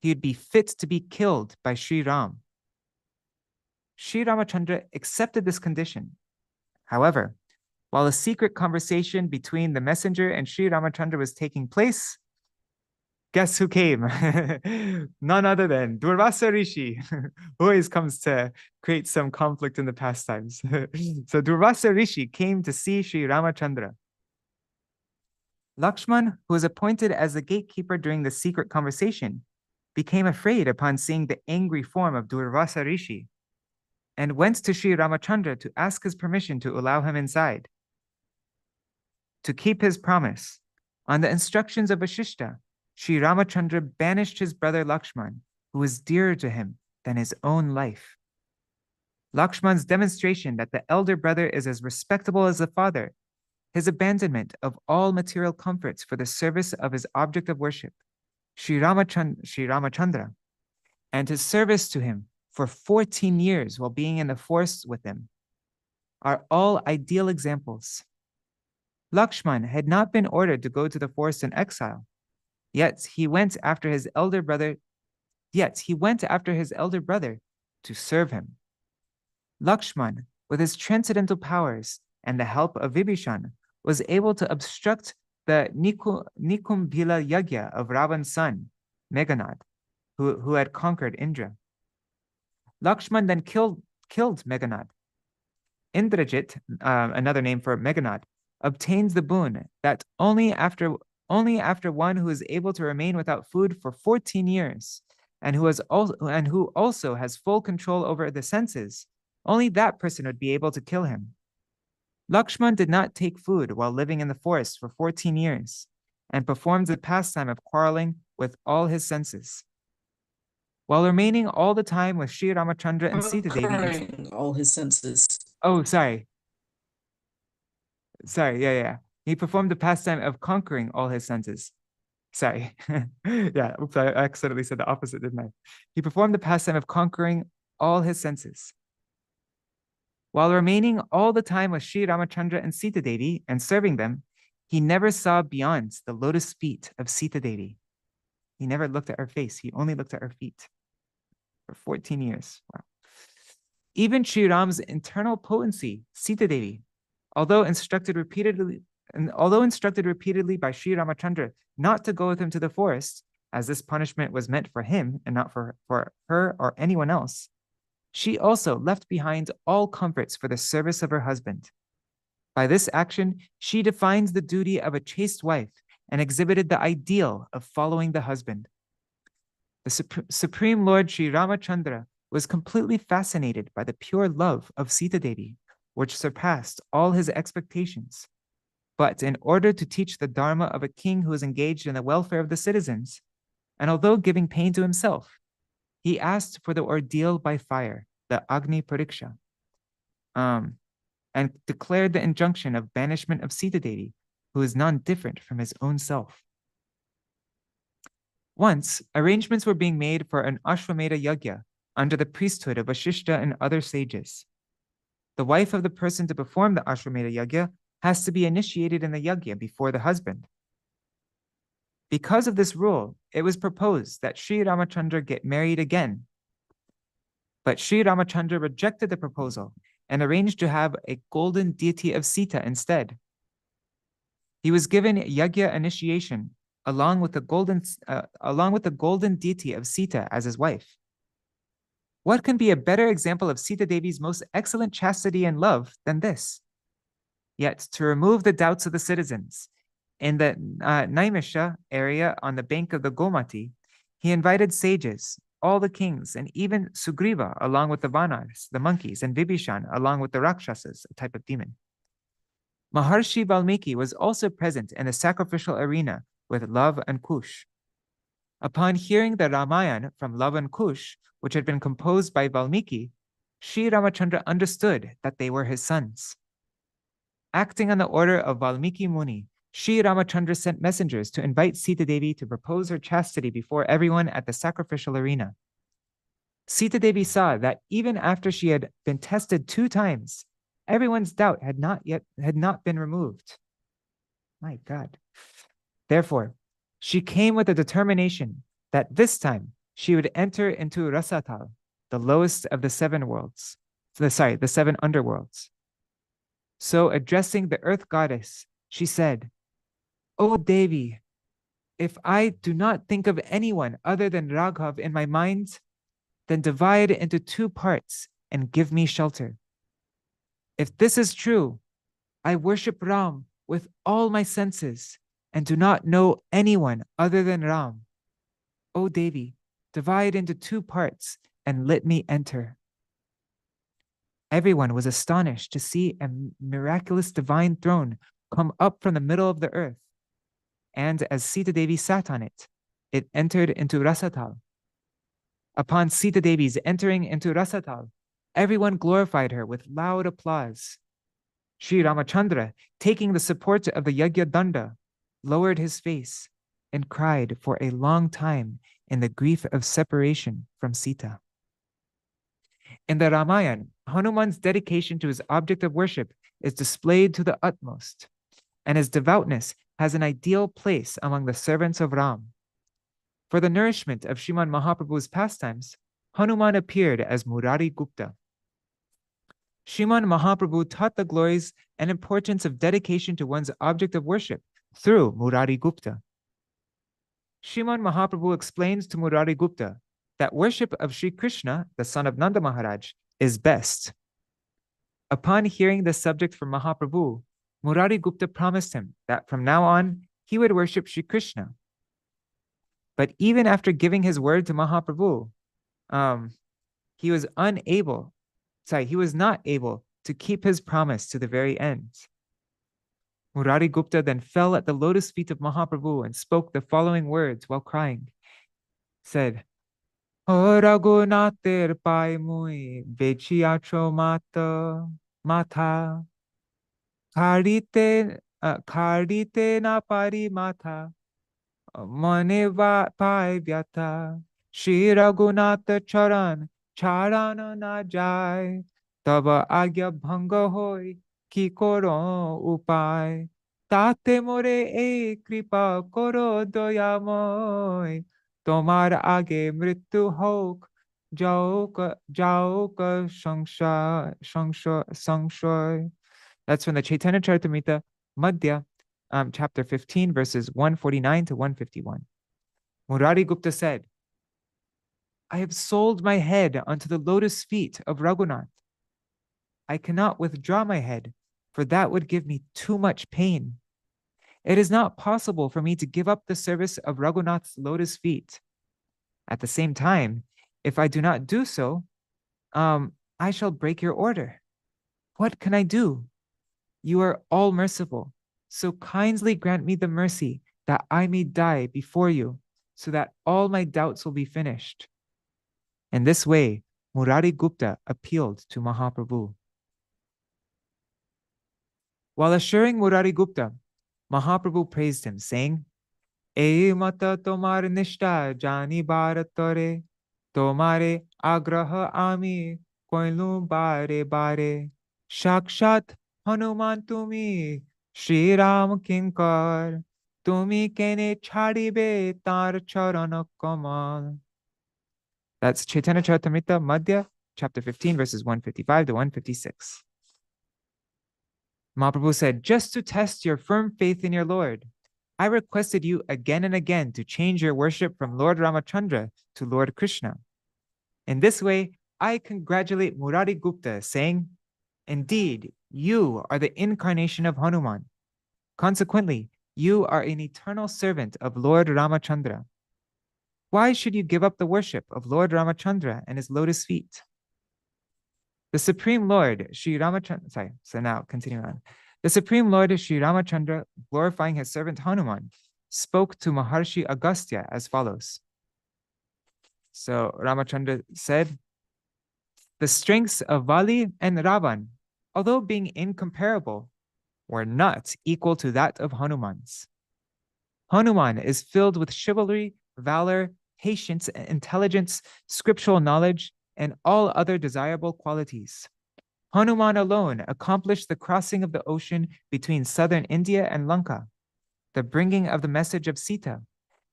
he would be fit to be killed by Śrī Ram. Śrī Ramacandra accepted this condition. However, while a secret conversation between the messenger and Śrī Ramacandra was taking place, guess who came? None other than Durvasa Rishi, who always comes to create some conflict in the pastimes. So Durvasa Rishi came to see Śrī Ramacandra. Lakshman, who was appointed as the gatekeeper during the secret conversation, became afraid upon seeing the angry form of Durvasa Rishi and went to Śrī Ramacandra to ask his permission to allow him inside. To keep his promise, on the instructions of Vasishtha, Śrī Ramacandra banished his brother Lakshman, who was dearer to him than his own life. Lakshman's demonstration that the elder brother is as respectable as the father, his abandonment of all material comforts for the service of his object of worship, Śrī Ramacandra, and his service to him for 14 years while being in the forest with him, are all ideal examples. Lakshman had not been ordered to go to the forest in exile, yet he went after his elder brother to serve him. Lakshman, with his transcendental powers and the help of Vibhishan, was able to obstruct the Nikumbhila Yagya of Ravan's son, Meghanad, who had conquered Indra. Lakshman then killed Meghanad. Indrajit, another name for Meghanad, obtains the boon that only after one who is able to remain without food for 14 years and who also has full control over the senses, only that person would be able to kill him. Lakshman did not take food while living in the forest for 14 years and performed the pastime of quarreling with all his senses. While remaining all the time with Śrī Rāmacandra and Sita Devi. Conquering all his senses. Oh, sorry. Yeah. He performed the pastime of conquering all his senses. Sorry. Yeah, oops, I accidentally said the opposite, didn't I? He performed the pastime of conquering all his senses. While remaining all the time with Śrī Rāmacandra and Sita Devi and serving them, he never saw beyond the lotus feet of Sita Devi. He never looked at her face. He only looked at her feet for 14 years. Wow. Even Śrī Ram's internal potency, Sita Devi, although instructed repeatedly by Śrī Rāmacandra not to go with him to the forest, as this punishment was meant for him and not for her or anyone else, she also left behind all comforts for the service of her husband. By this action, she defines the duty of a chaste wife and exhibited the ideal of following the husband. The Supreme Lord Śrī Rāmacandra was completely fascinated by the pure love of Sita Devi, which surpassed all his expectations. But in order to teach the dharma of a king who is engaged in the welfare of the citizens, and although giving pain to himself, he asked for the ordeal by fire, the Agni Pariksha, and declared the injunction of banishment of Sita Devi, who is none different from his own self. Once, arrangements were being made for an Ashwamedha Yagya under the priesthood of Vasishtha and other sages. The wife of the person to perform the Ashwamedha Yagya has to be initiated in the Yagya before the husband. Because of this rule, it was proposed that Śrī Rāmacandra get married again. But Śrī Rāmacandra rejected the proposal and arranged to have a golden deity of Sita instead. He was given Yagya initiation along with the golden deity of Sita as his wife. What can be a better example of Sita Devi's most excellent chastity and love than this? Yet, to remove the doubts of the citizens, in the Naimisha area on the bank of the Gomati, he invited sages, all the kings, and even Sugriva along with the Vanars, the monkeys, and Vibhishan along with the Rakshasas, a type of demon. Maharshi Valmiki was also present in the sacrificial arena with Lav and Kush. Upon hearing the Ramayana from Lav and Kush, which had been composed by Valmiki, Śrī Rāmacandra understood that they were his sons. Acting on the order of Valmiki Muni, Śrī Rāmacandra sent messengers to invite Sita Devi to propose her chastity before everyone at the sacrificial arena. Sita Devi saw that even after she had been tested 2 times, everyone's doubt had not been removed. My God. Therefore, she came with a determination that this time she would enter into Rasatal, the lowest of the 7 worlds. The 7 underworlds. So addressing the earth goddess, she said, "O Devi, if I do not think of anyone other than Raghav in my mind, then divide it into 2 parts and give me shelter. If this is true, I worship Ram with all my senses and do not know anyone other than Ram. O Devi, divide into 2 parts and let me enter." Everyone was astonished to see a miraculous divine throne come up from the middle of the earth. And as Sita Devi sat on it, it entered into Rasatal. Upon Sita Devi's entering into Rasatal, everyone glorified her with loud applause. Śrī Rāmacandra, taking the support of the Yagya Danda, lowered his face and cried for a long time in the grief of separation from Sita. In the Ramayana, Hanuman's dedication to his object of worship is displayed to the utmost, and his devoutness has an ideal place among the servants of Ram. For the nourishment of Sriman Mahaprabhu's pastimes, Hanuman appeared as Murari Gupta. Sriman Mahaprabhu taught the glories and importance of dedication to one's object of worship through Murari Gupta. Sriman Mahaprabhu explains to Murari Gupta that worship of Sri Krishna, the son of Nanda Maharaj, is best. Upon hearing the subject from Mahaprabhu, Murari Gupta promised him that from now on, he would worship Sri Krishna. But even after giving his word to Mahaprabhu, he was not able to keep his promise to the very end. Murari Gupta then fell at the lotus feet of Mahaprabhu and spoke the following words while crying. Said, "O Raghunathir pai mui bechiacho matha kharite na pari matha mane pai vyata Shri Raghunath charan charana na jai taba agya bhanga hoy ki koro upay tate more e kripa koro doyamoy tomar age mrityu hok jaok sangshoy." That's from the Chaitanya Charitamrita Madhya, chapter 15, verses 149 to 151. Murari Gupta said, "I have sold my head unto the lotus feet of Raghunath. I cannot withdraw my head, for that would give me too much pain. It is not possible for me to give up the service of Raghunath's lotus feet. At the same time, if I do not do so, I shall break your order. What can I do? You are all merciful, so kindly grant me the mercy that I may die before you, so that all my doubts will be finished." In this way, Murari Gupta appealed to Mahaprabhu. While assuring Murari Gupta, Mahaprabhu praised him, saying, "Ei mata tomar nishta jani bharatare, tomare agraha ami koilu bare bare, shakshat Hanuman tumi, Śrī Rāma kinkar, tumi kene chadibe tar charana kamal." That's Chaitanya Charitamrita Madhya, chapter 15, verses 155 to 156. Mahaprabhu said, "Just to test your firm faith in your Lord, I requested you again and again to change your worship from Lord Ramachandra to Lord Krishna. In this way, I congratulate Murari Gupta, saying, indeed, you are the incarnation of Hanuman. Consequently, you are an eternal servant of Lord Ramachandra. Why should you give up the worship of Lord Ramachandra and his lotus feet?" The Supreme Lord, Śrī Rāmacandra, now continuing on. The Supreme Lord, Śrī Rāmacandra, glorifying his servant Hanuman, spoke to Maharshi Agastya as follows. So Ramachandra said, "The strengths of Vali and Ravan, although being incomparable, were not equal to that of Hanuman's. Hanuman is filled with chivalry, valor, patience, intelligence, scriptural knowledge, and all other desirable qualities. Hanuman alone accomplished the crossing of the ocean between southern India and Lanka, the bringing of the message of Sita,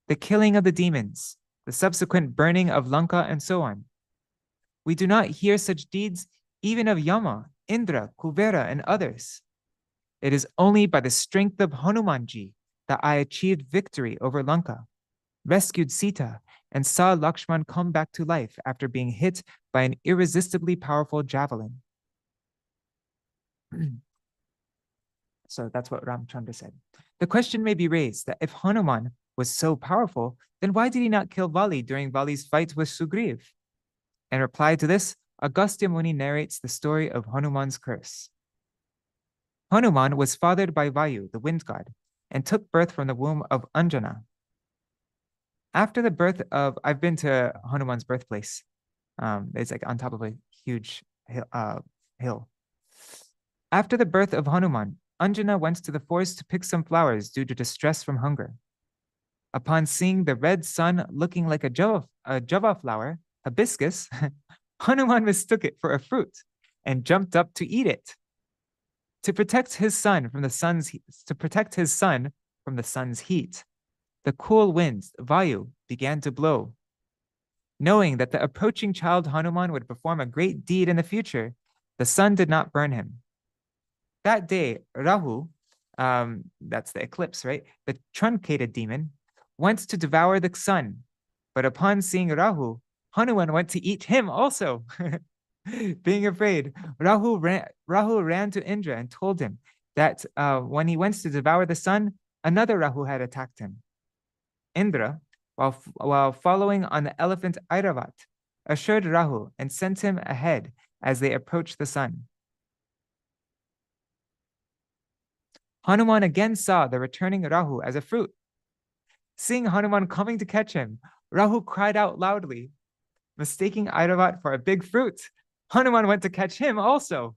the killing of the demons, the subsequent burning of Lanka, and so on. We do not hear such deeds even of Yama, Indra, Kuvera, and others. It is only by the strength of Hanumanji that I achieved victory over Lanka, rescued Sita, and saw Lakshman come back to life after being hit by an irresistibly powerful javelin." So that's what Ramachandra said. The question may be raised that if Hanuman was so powerful, then why did he not kill Vali during Vali's fight with Sugriv? In reply to this, Agastya Muni narrates the story of Hanuman's curse. Hanuman was fathered by Vayu, the wind god, and took birth from the womb of Anjana. After the birth of, I've been to Hanuman's birthplace. It's like on top of a huge hill. After the birth of Hanuman, Anjana went to the forest to pick some flowers due to distress from hunger. Upon seeing the red sun looking like a java flower, hibiscus, Hanuman mistook it for a fruit and jumped up to eat it. To protect his son from the sun's heat, the cool winds, Vayu, began to blow. Knowing that the approaching child Hanuman would perform a great deed in the future, the sun did not burn him. That day, Rahu, that's the eclipse, right? The truncated demon, went to devour the sun. But upon seeing Rahu, Hanuman went to eat him also. Being afraid, Rahu ran to Indra and told him that when he went to devour the sun, another Rahu had attacked him. Indra, while following on the elephant Airavat, assured Rahu and sent him ahead as they approached the sun. Hanuman again saw the returning Rahu as a fruit. Seeing Hanuman coming to catch him, Rahu cried out loudly. Mistaking Airavat for a big fruit, Hanuman went to catch him also.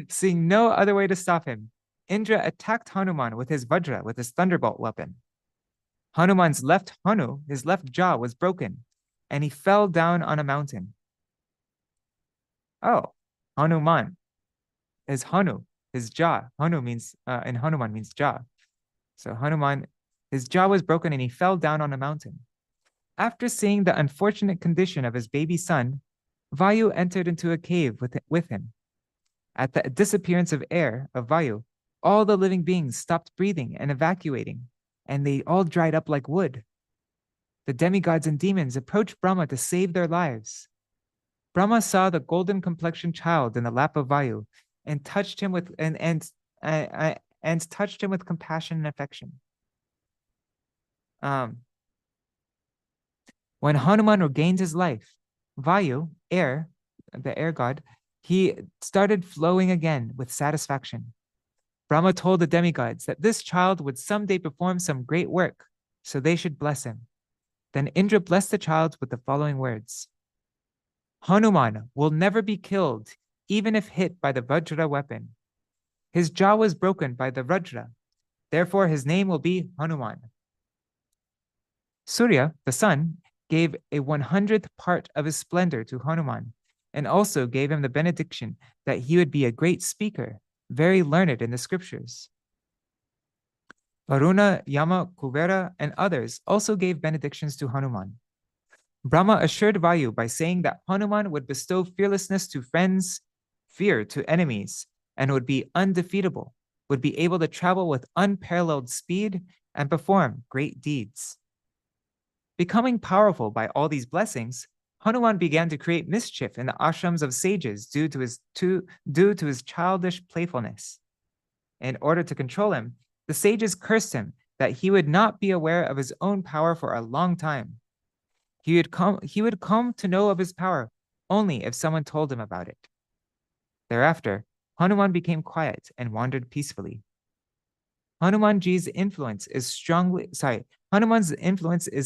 Seeing no other way to stop him, Indra attacked Hanuman with his Vajra, with his thunderbolt weapon. Hanuman's his left jaw was broken, and he fell down on a mountain. Oh, Hanuman is Hanu, his jaw. Hanu means, in Hanuman means jaw. So Hanuman, his jaw was broken and he fell down on a mountain. After seeing the unfortunate condition of his baby son, Vayu entered into a cave with him. At the disappearance of air, of Vayu, all the living beings stopped breathing and evacuating, and they all dried up like wood. The demigods and demons approached Brahma to save their lives. Brahma saw the golden complexioned child in the lap of Vayu and touched him with touched him with compassion and affection. When Hanuman regained his life, Vayu, air, the air god, he started flowing again with satisfaction. Brahma told the demigods that this child would someday perform some great work, so they should bless him. Then Indra blessed the child with the following words. Hanuman will never be killed, even if hit by the Vajra weapon. His jaw was broken by the Vajra, therefore his name will be Hanuman. Surya, the sun, gave a 100th part of his splendor to Hanuman, and also gave him the benediction that he would be a great speaker, very learned in the scriptures. Varuna, Yama, Kuvera, and others also gave benedictions to Hanuman. Brahma assured Vayu by saying that Hanuman would bestow fearlessness to friends, fear to enemies, and would be undefeatable, would be able to travel with unparalleled speed and perform great deeds. Becoming powerful by all these blessings, Hanuman began to create mischief in the ashrams of sages due to his childish playfulness. In order to control him, the sages cursed him that he would not be aware of his own power for a long time. He would come to know of his power only if someone told him about it. Thereafter, Hanuman became quiet and wandered peacefully. Hanuman's influence is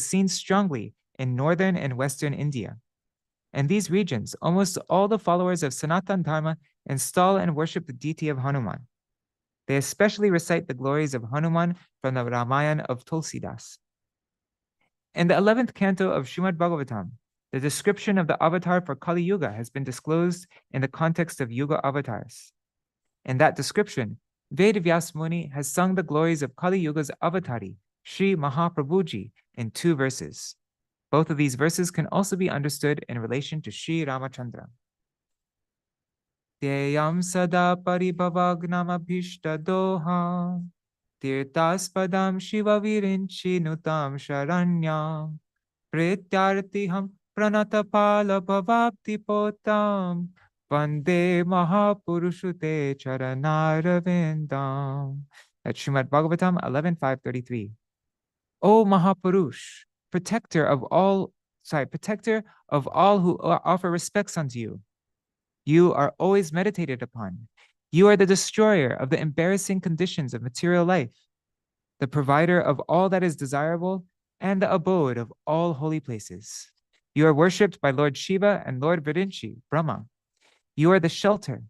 seen strongly in northern and western India. In these regions, almost all the followers of Sanatana Dharma install and worship the deity of Hanuman. They especially recite the glories of Hanuman from the Ramayana of Tulsidas. In the 11th canto of Srimad Bhagavatam, the description of the avatar for Kali Yuga has been disclosed in the context of Yuga avatars. In that description, Vyasa Muni has sung the glories of Kali Yuga's avatari, Śrī Mahaprabhuji, in 2 verses. Both of these verses can also be understood in relation to Śrī Rāmacandra. Tyayam sada paribhavagnama bhishta doha, tirtaspadam shiva virinchi nutam sharanyam, prityartiham pranatapala bhavapti potam, vande mahapurushute charanarvindam. That's Srimad Bhagavatam 11.533. O Mahapurush, protector of all who offer respects unto you. You are always meditated upon. You are the destroyer of the embarrassing conditions of material life, the provider of all that is desirable, and the abode of all holy places. You are worshipped by Lord Shiva and Lord Virinchi, Brahma. You are the shelter.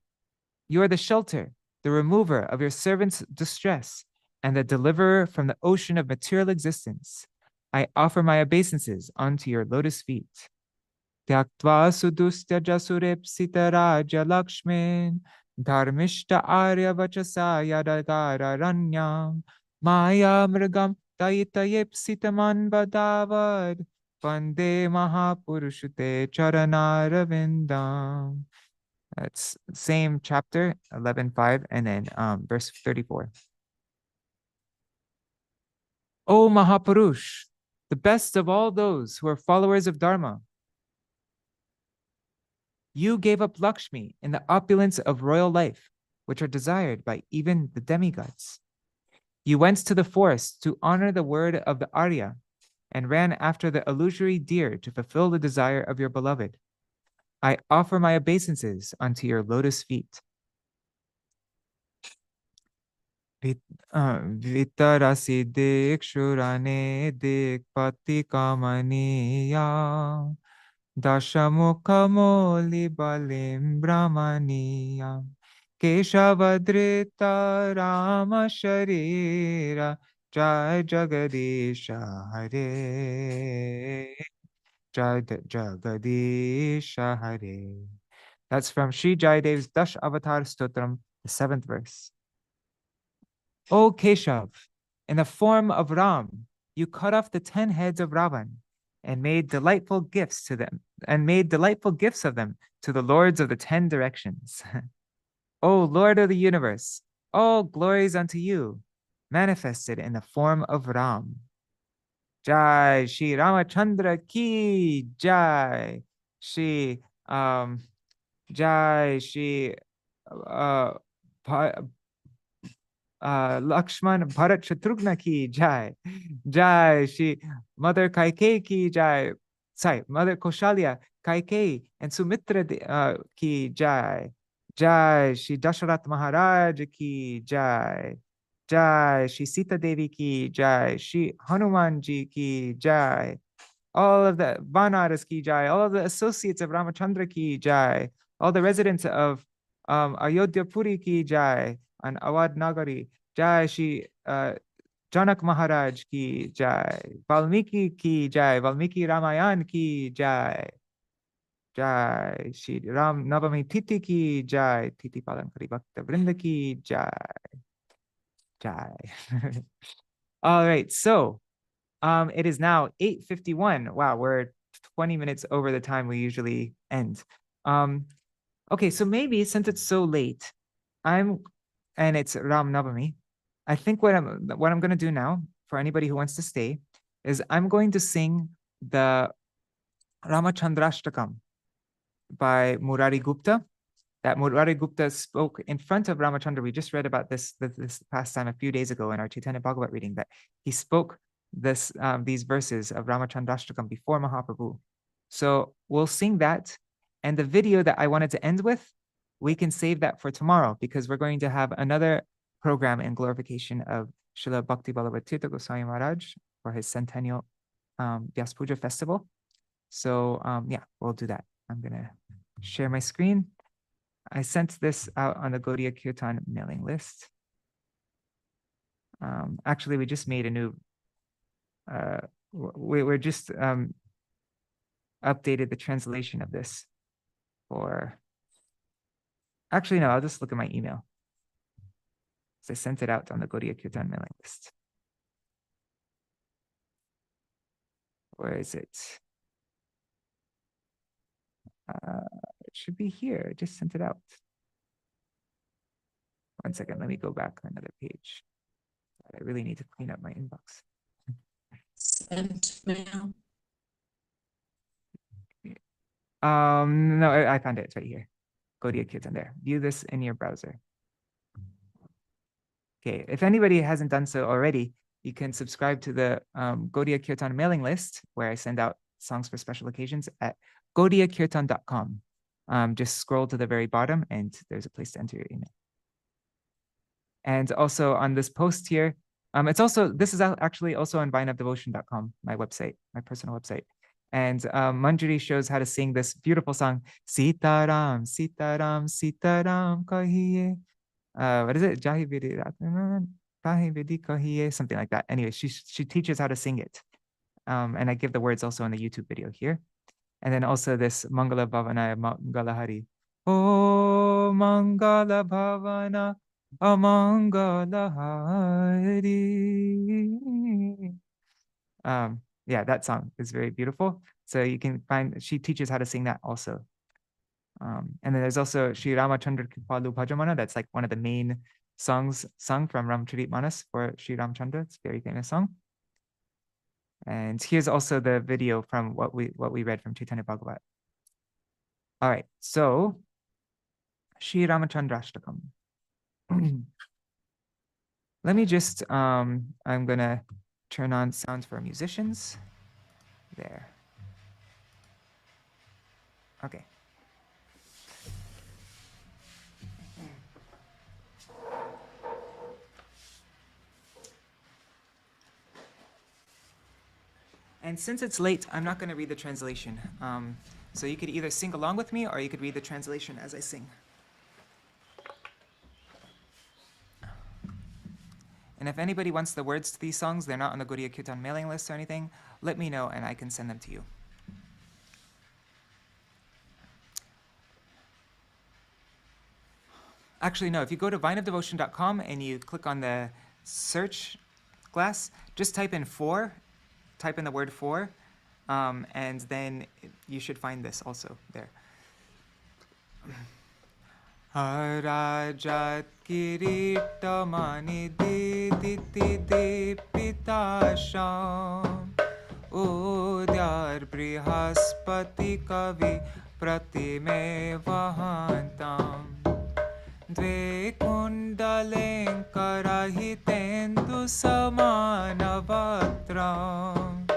You are the shelter, the remover of your servant's distress, and the deliverer from the ocean of material existence. I offer my obeisances unto your lotus feet. Tyaktva sudustya suripsita raja lakshmin, dharmishta arya vachasa yadagara ranyam, maya mrigam dayitayipsitaman badavad, Vande Mahapurushate Charanaravindam. That's same chapter, 11:5, and then verse 34. O Mahapurush, the best of all those who are followers of Dharma, you gave up Lakshmi in the opulence of royal life, which are desired by even the demigods. You went to the forest to honor the word of the Arya and ran after the illusory deer to fulfill the desire of your beloved. I offer my obeisances unto your lotus feet. Vitarasi dik shurane dik pati kamaniya Daśāvatāra balim brahmaniya Keshavadrita Rama Śrīla Jai Jagadisha Hare Jai Jagadisha Hare. That's from Sri Jayadev's Daśāvatāra Stotram, the 7th verse. O Keshav, in the form of Ram, you cut off the 10 heads of Ravan and made delightful gifts to them, and made delightful gifts of them to the lords of the 10 directions. O Lord of the universe, all glories unto you, manifested in the form of Ram. Jai Śrī Rāmacandra ki Jai. Jai Śrī Lakshman Bharat Shatrugna ki Jai. Jai Shri Mother Kaikeyi ki Jai. Sorry, Mother Kaushalya, Kaikeyi, and Sumitra ki Jai. Jai Shri Daśāvatāra Mahārāja ki Jai. Jai Shri Sita Devi ki Jai. Shri Hanumanji ki Jai. All of the Vanaras ki Jai. All of the associates of Ramachandra ki Jai. All the residents of Ayodhya Puri ki Jai. And Awadh Nagari, Jai Shri Janak Maharaj ki Jai, Valmiki ki Jai, Valmiki Ramayan ki Jai, Jai Śrī Rāma Navamī Titi ki Jai, Titi Palankari Bhakta Vrinda ki Jai, Jai. All right, so it is now 8:51. Wow, we're 20 minutes over the time we usually end. Okay, so maybe since it's so late, and it's Rāma Navamī, I think what I'm going to do now for anybody who wants to stay is I'm going to sing the Ramacandra-ashtakam by Murari Gupta. That Murari Gupta spoke in front of Ramachandra. We just read about this past time a few days ago in our Chaitanya Bhagavat reading, that he spoke these verses of Ramacandra-ashtakam before Mahaprabhu. So we'll sing that, and the video that I wanted to end with, we can save that for tomorrow, because we're going to have another program in glorification of Śrīla Bhakti Ballabha Tīrtha Gosvāmī Mahārāja for his centennial Vyāsa-pūjā festival. So yeah, we'll do that. I'm going to share my screen. I sent this out on the Gaudiya Kirtan mailing list. Actually, we just made a new, we're just updated the translation of this for, actually, no, I'll just look at my email. So I sent it out on the Gaudiya Kirtan mailing list. Where is it? It should be here. I just sent it out. One second, let me go back another page. I really need to clean up my inbox. Sent mail. No, I found it. It's right here. Gaudiya Kirtan there. View this in your browser. Okay, if anybody hasn't done so already, you can subscribe to the Gaudiya Kirtan mailing list, where I send out songs for special occasions at gaudiyakirtan.com. Just scroll to the very bottom and there's a place to enter your email. And also on this post here, this is actually also on vineofdevotion.com, my website, my personal website. And Manjari shows how to sing this beautiful song, Sita Ram, Sita Ram, Sita Ram kahiye. What is it? Jahi Vidi kahiye, something like that. Anyway, she teaches how to sing it. And I give the words also in the YouTube video here. And then also this Mangala Bhavana Mangala Hari. Oh Mangala Bhavana Amangala Hari. Yeah, that song is very beautiful. So you can find, she teaches how to sing that also. And then there's also Śrī Rāmacandra-avatāra. That's like one of the main songs sung from Ramcharitmanas for Śrī Ramacandra. It's a very famous song. And here's also the video from what we read from Chaitanya Bhagavat. All right, so Śrī Rāmacandra-ashtakam. Let me just, I'm gonna turn on sounds for musicians. There. Okay. And since it's late, I'm not going to read the translation. So you could either sing along with me or you could read the translation as I sing. And if anybody wants the words to these songs, they're not on the Gaudiya Kirtan mailing list or anything, let me know and I can send them to you. Actually, no, if you go to vineofdevotion.com and you click on the search glass, just type in 4, type in the word 4, and then you should find this also there. Harajat kiritamani diditi dipitasham Udyar brihaspati kavi pratime vahantam Dve kundalen karahitendu samanavakram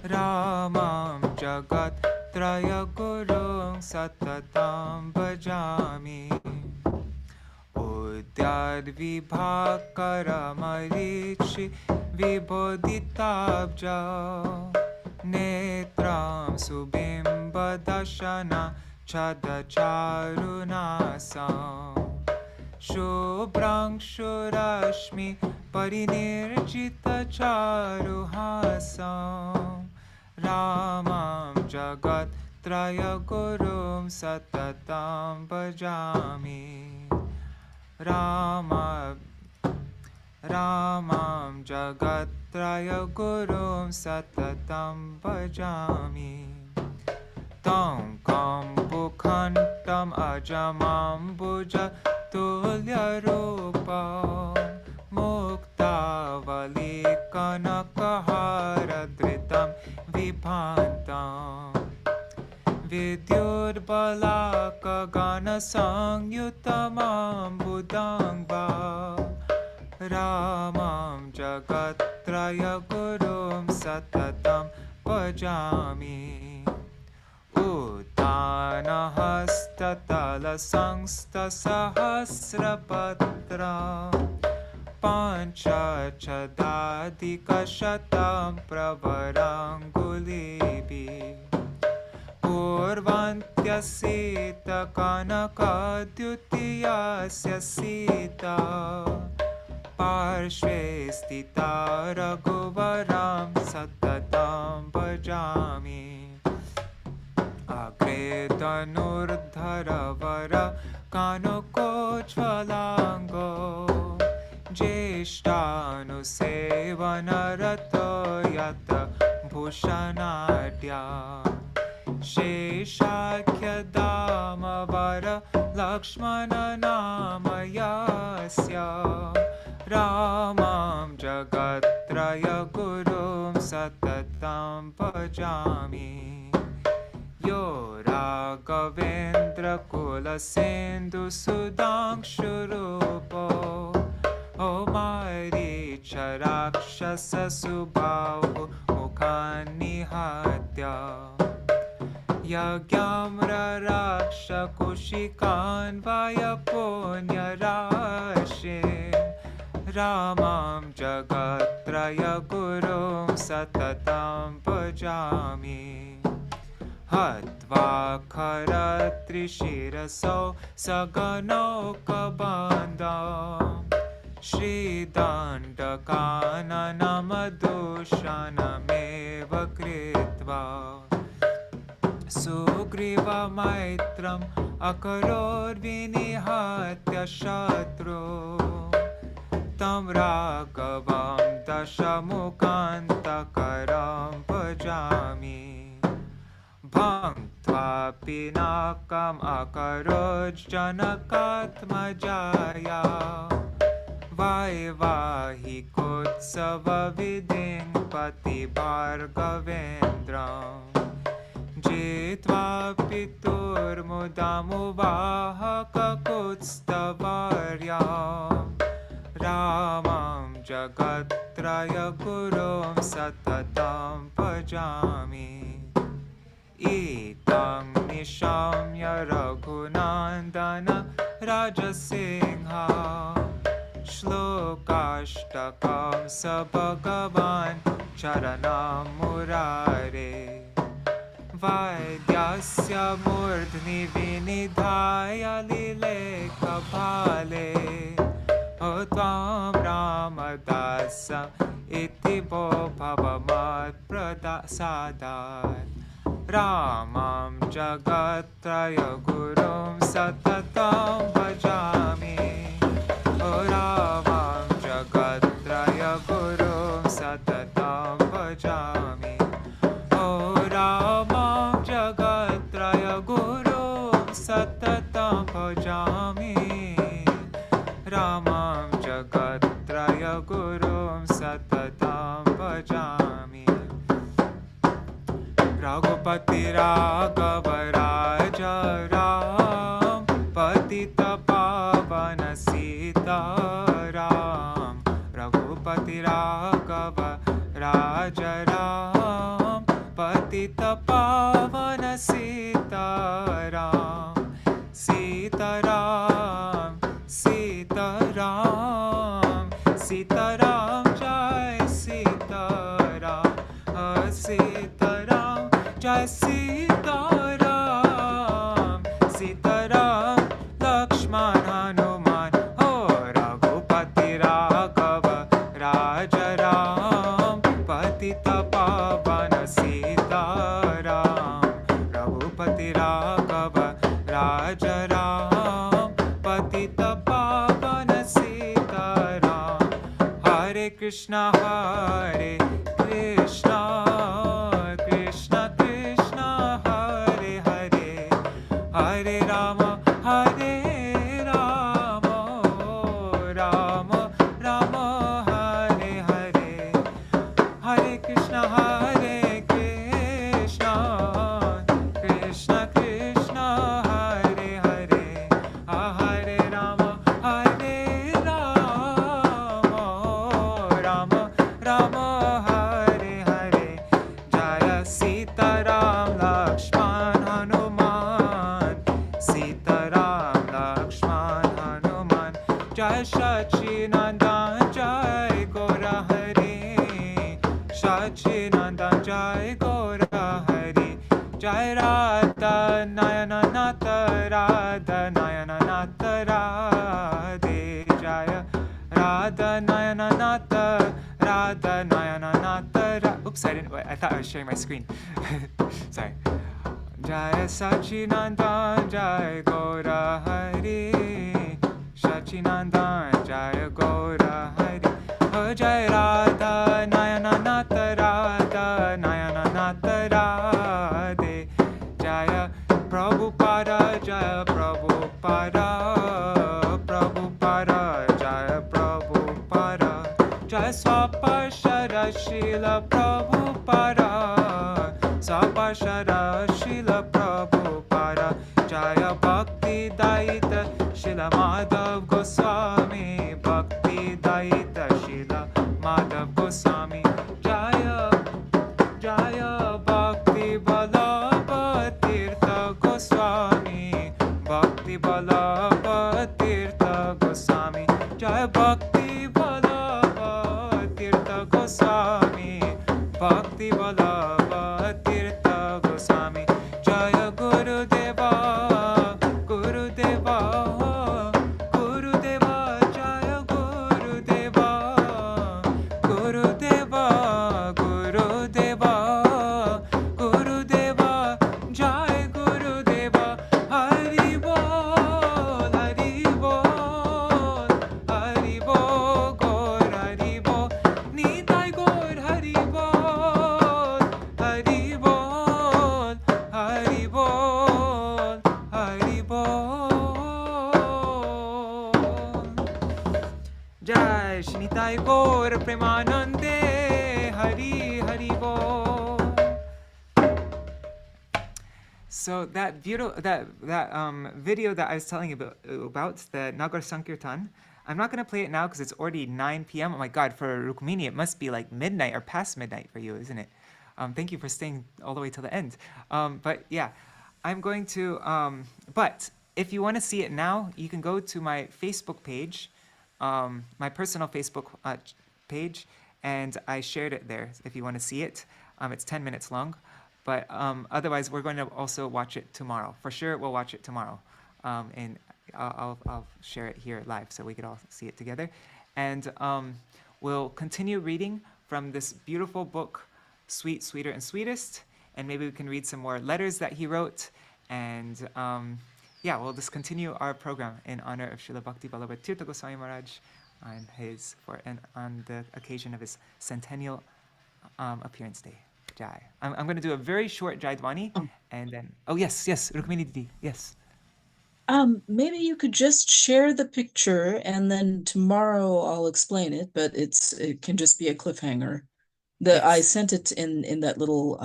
Ramam jagat traya gurung satatam bhajami Udyad vibhakaramarichi vibhoditabja Netram subimba dashana chadacharunasam Shubhrang shurashmi parinirjita charuhasam Ramam jagat traya gurum satatam bhajami Ramam jagat traya gurum satatam bhajami Tam kambukhantam ajamam bhuja tulya rupa muktavali kanakaharadritam vibhantam vidyurbalaka gana sangyutamam budangva Ramam jagatraya gurum satatam bhajami Utana hastatala sangsta sahasrapatra Pancha chadadika shatam pravarangulibi Purvantya sita kanaka dyutiyasya sita Parshve stita raghuvaram satatam bhajami Agre danurdharavara kanuko jvalango Jeshtanu sevanarato yata bhushanadya Sheshakya damavara lakshmana namayasya Ramam jagatraya gurum satatam bhajami Yo Raghavendra Kula Sindhu Sudangshurupo O Maricha Rakshasa Subhahu Mukhanihatya Yagyamra Raksha Kushikan Vaya Punya Rashim Ramam Jagatraya Gurum Satatam Bhajami Hatva Kharatri-shiraso Sagano Kabandam Shri Dandakana Namadushanameva Kritva Sugriva Maitram Akaror Vinihatya Shatru Tam Raghavam दशमुखान्तकरं भजामि भङ्क्त्वा पिनाकम् अकरोज्जनकात्मजाया वैवाहिकोत्सवविधिं पतिभार्गवेन्द्रम् जित्वा पितुर्मुदमुवाहककुत्स्थवर्या रामं जगत्त्रयगुरुं सततं भजामि इतं निशम्य रघुनन्दन राजसिंहा श्लोकाष्टकं स भगवान् चरणं मुरारे वैद्यस्य मूर्ध्नि विनिधाय लिलेखभाले ओ त्वां रामदास इति वो भवमत्प्रसादात् रामं जगत्त्रयगुरुं सततं भजामि ओ रामं जगत्त्रयगुरुं सततं भजामि ओ रामं जगत्त्रयगुरुं सततं भजामि रामं जगत्त्रयगुरुं सततं भजामि रघुपति राघव राजा राम पतित पावन सीताराम रघुपति राघव राजा राम पतित पावन सीताराम सीताराम सीताराम सीताराम जय सीताराम सीताराम जय सीताराम सीताराम लक्ष्मण हनुमान हो रघुपति राघव राजा राम पतित पावन सीताराम रघुपति राघव राजा राम पतित पावन सीताराम हरे कृष्णा कृष्णा कृष्णा कृष्णा हरे हरे हरे राम राम राम हरे हरे हरे कृष्णा कृष्णा कृष्णा कृष्णा हरे हरे हरे राम राम राम हरे हरे जय सीताराम लक्ष्मण हनुमान सीताराम लक्ष्मण हनुमान जय सच्चिदानंद जय गौर हरि सच्चिदानंद जय गौर हरि जय राधा नयन नाथ राधा नयन नाथ राधे जय राधा नयन नाथ Radha nayana natara. Oops, I didn't. I thought I was sharing my screen. Sorry. Jaya Sachinandan Jaya Gaura Hari Sachinandan Jaya Gaura Hari Oh Jaya Radha Nayana Nata Radha Nayana Nata Radhe Jaya Prabhupada Jaya Prabhupada Prabhupada Jaya Prabhupada Jaya Swapashara Śrīla Prabhupada Swapashara Śrīla Prabhupada Jaya Bhakti Daita Śrīla Madhav Gosvāmī Bhakti Daita Śrīla Madhav Gosvāmī Jaya Jaya Bhakti Ballabha Tīrtha Gosvāmī Bhakti Ballabha Tīrtha Gosvāmī Jaya Bhakti Ballabha Tīrtha Gosvāmī Bhakti Ballabha Tīrtha Gosvāmī Jaya Gurudeva Gurudeva Gurudeva Jaya Gurudeva Gurudeva Gurudeva Gurudeva Jaya Gurudeva Hari Bol Hari Bol Hari Bol Gaur Hari Bol Nida Jai Shri Nitai Gaur Premanande Hari Hari Bol. So that video that I was telling you about the Nagar Sankirtan, I'm not going to play it now because it's already 9 p.m. Oh my God, for Rukmini, it must be like midnight or past midnight for you, isn't it? Thank you for staying all the way till the end. But yeah, I'm going to, but if you want to see it now, you can go to my Facebook page, my personal Facebook page, and I shared it there if you want to see it. It's 10 minutes long. But otherwise, we're going to also watch it tomorrow. For sure, we'll watch it tomorrow. And I'll share it here live so we could all see it together. And we'll continue reading from this beautiful book, Sweet, Sweeter, and Sweetest. And maybe we can read some more letters that he wrote. And yeah, we'll just continue our program in honor of Śrīla Bhakti Ballabha Tīrtha Gosvāmī Mahārāja on the occasion of his centennial appearance day. Jai. I'm going to do a very short Jaidwani, and then yes, Rukmini Didi, yes. Maybe you could just share the picture, and then tomorrow I'll explain it. But it can just be a cliffhanger. Yes. I sent it in that little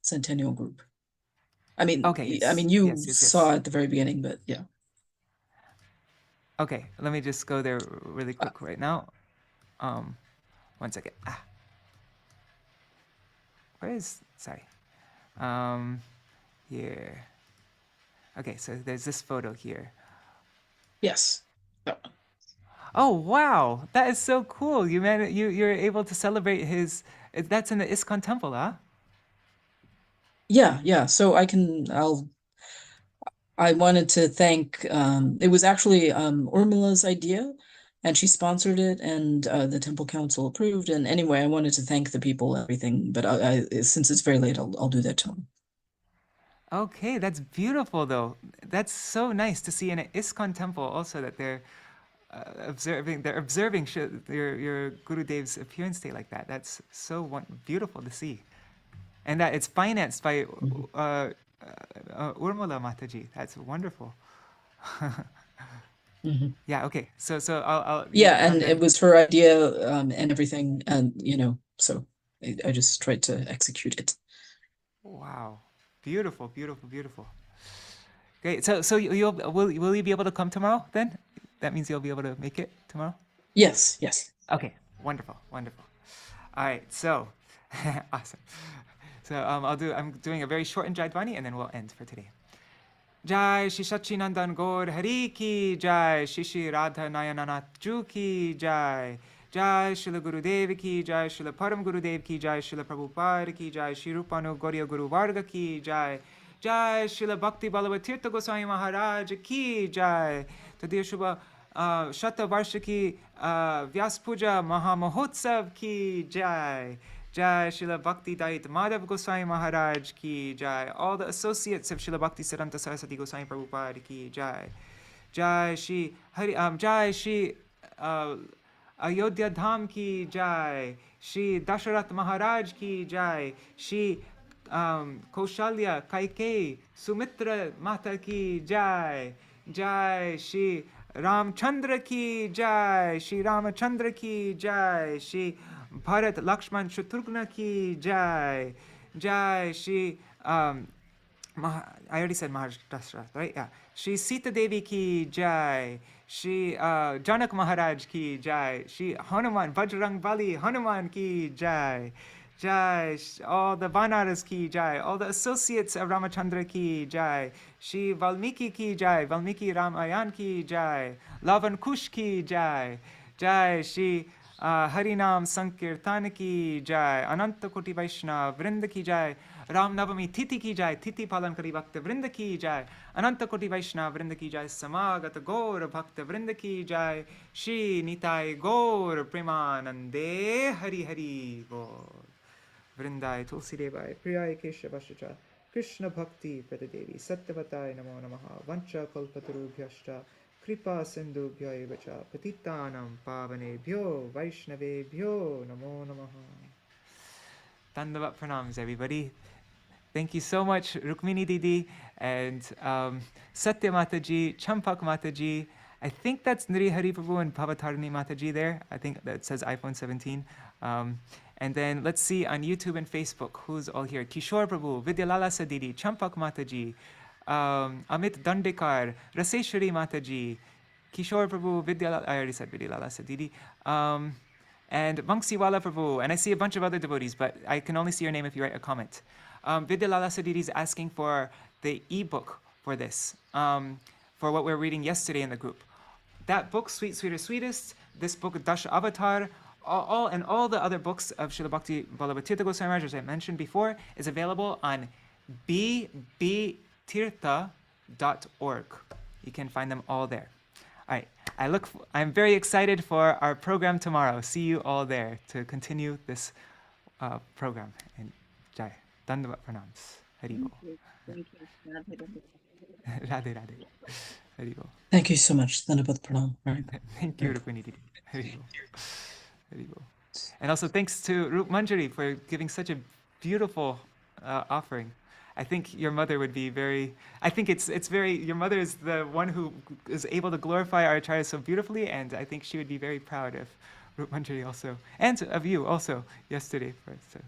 centennial group. I mean, okay. Yes. I mean, you yes. saw it at the very beginning, but yeah. Okay, let me just go there really quick right now. 1 second. Sorry. Here. Okay, so there's this photo here. Yes. Oh wow, that is so cool. You're able to celebrate his. That's in the ISKCON temple, huh? Yeah. So I wanted to thank. It was actually Urmila's idea, and she sponsored it, and the temple council approved. And anyway, I wanted to thank the people and everything, but since it's very late, I'll do that tomorrow. Okay, that's beautiful though. That's so nice to see in an ISKCON temple also that they're observing your Gurudev's appearance day like that. That's so beautiful to see. And that it's financed by Urmila Mataji. That's wonderful. Mm-hmm. Yeah, okay. So I'll yeah, and it was her idea and everything, and so I just tried to execute it. Wow. Beautiful. Great. So will you be able to come tomorrow then? That means you'll be able to make it tomorrow? Yes. Okay. Wonderful. All right. So awesome. So I'm doing a very shortened Jaidwani and then we'll end for today. Jai Shri Sachinandan Gaur Hari Ki Jai, Shri Radha Nayananath Ju Ki Jai, Jai Śrīla Gurudev Ki Jai, Śrīla Param Gurudev Ki Jai, Śrīla Prabhupada Ki Jai, Śrīpāda Gauriya Guru Varga Ki Jai, Jai Śrīla Bhakti Ballabha Tīrtha Gosvāmī Mahārāja Ki Jai, Tadiya Shubha Shata Varshaki Vyāsa-pūjā Maha Mahotsav Ki Jai, Jai Śrīla Bhakti Dayit Madhav Gosvāmī Mahārāja Ki Jai, all the associates of Śrīla Bhakti Siddhanta Saraswati Gosvāmī Prabhupada Ki Jai, Jai Shri Ayodhya Dham Ki Jai, Shri Daśāvatāra Maharaj Ki Jai, Shri Kaushalya Kaikeyi Sumitra Mata Ki Jai, Jai Shri Ramacandra Ki Jai, Shri Ramacandra Ki Jai, Shri Bharat Lakshman Shatrugna Ki Jai, Jai Shri I already said Maharashtra, right? Yeah. Shri Sita Devi Ki Jai, Shri Janak Maharaj Ki Jai, Shri Hanuman Bajrang Bali Hanuman Ki Jai, Jai all the Vanaras Ki Jai, all the associates of Ramachandra Ki Jai, Shri Valmiki Ki Jai, Valmiki Ramayan Ki Jai, Lavan Kush Ki Jai, Jai Shri Harinam Sankirtan Ki Jai, Ananta Koti Vaishnava Vrinda Ki Jai, Rāma Navamī Tithi Ki Jai, Tithi Palan Kari Bhakta Vrinda Ki Jai, Ananta Koti Vaishnava Vrinda Ki Jai, Samagata Gaur Bhakta Vrinda Ki Jai, Shri Nitai Gaur Premanande Hari Hari Gaur Vrindai Tulsi Devai Priyai Keshavashacha Krishna Bhakti Pradadevi Satyavatai Namo Namaha Vancha Kalpatarubhyashcha Kripa Sindhubhyo Evacha Patitanam Pavanebhyo Vaishnavebhyo Namo Namaha. Dandavat pranams, everybody. Thank you so much, Rukmini Didi and Satya Mataji, Champak Mataji, I think that's Nri Hari Prabhu and Bhavatarani Mataji there. I think that says iPhone 17. And then let's see on YouTube and Facebook who's all here. Kishore Prabhu, Vidyalala Sadidi, Champak Mataji, Amit Dandekar, Raseshwari Mataji, Kishore Prabhu, Vidyalala, I already said Vidyalala Sadidi, and Vanksiwala Prabhu, and I see a bunch of other devotees, but I can only see your name if you write a comment. Vidyalala Sadidi is asking for the ebook for this, for what we were reading yesterday in the group. That book, Sweet, Sweeter, Sweetest, this book, Daśāvatāra, all the other books of Śrīla Bhakti Ballabha Tīrtha Gosvāmī Mahārāja, as I mentioned before, is available on bbtirtha.org. You can find them all there. All right, I'm very excited for our program tomorrow. See you all there to continue this program. And Jai, Dandavat Pranams. Hari Bol. Thank you. Radhe Radhe. Hari Bol. Thank you so much. Dandavat Pranam. Right. Thank you, Rukmini Didi. Hari Bol. Hari Bol. And also thanks to Rup Manjari for giving such a beautiful offering. I think your mother would be very, your mother is the one who is able to glorify our Acharya so beautifully, and I think she would be very proud of Rup Manjari also, and of you also yesterday. So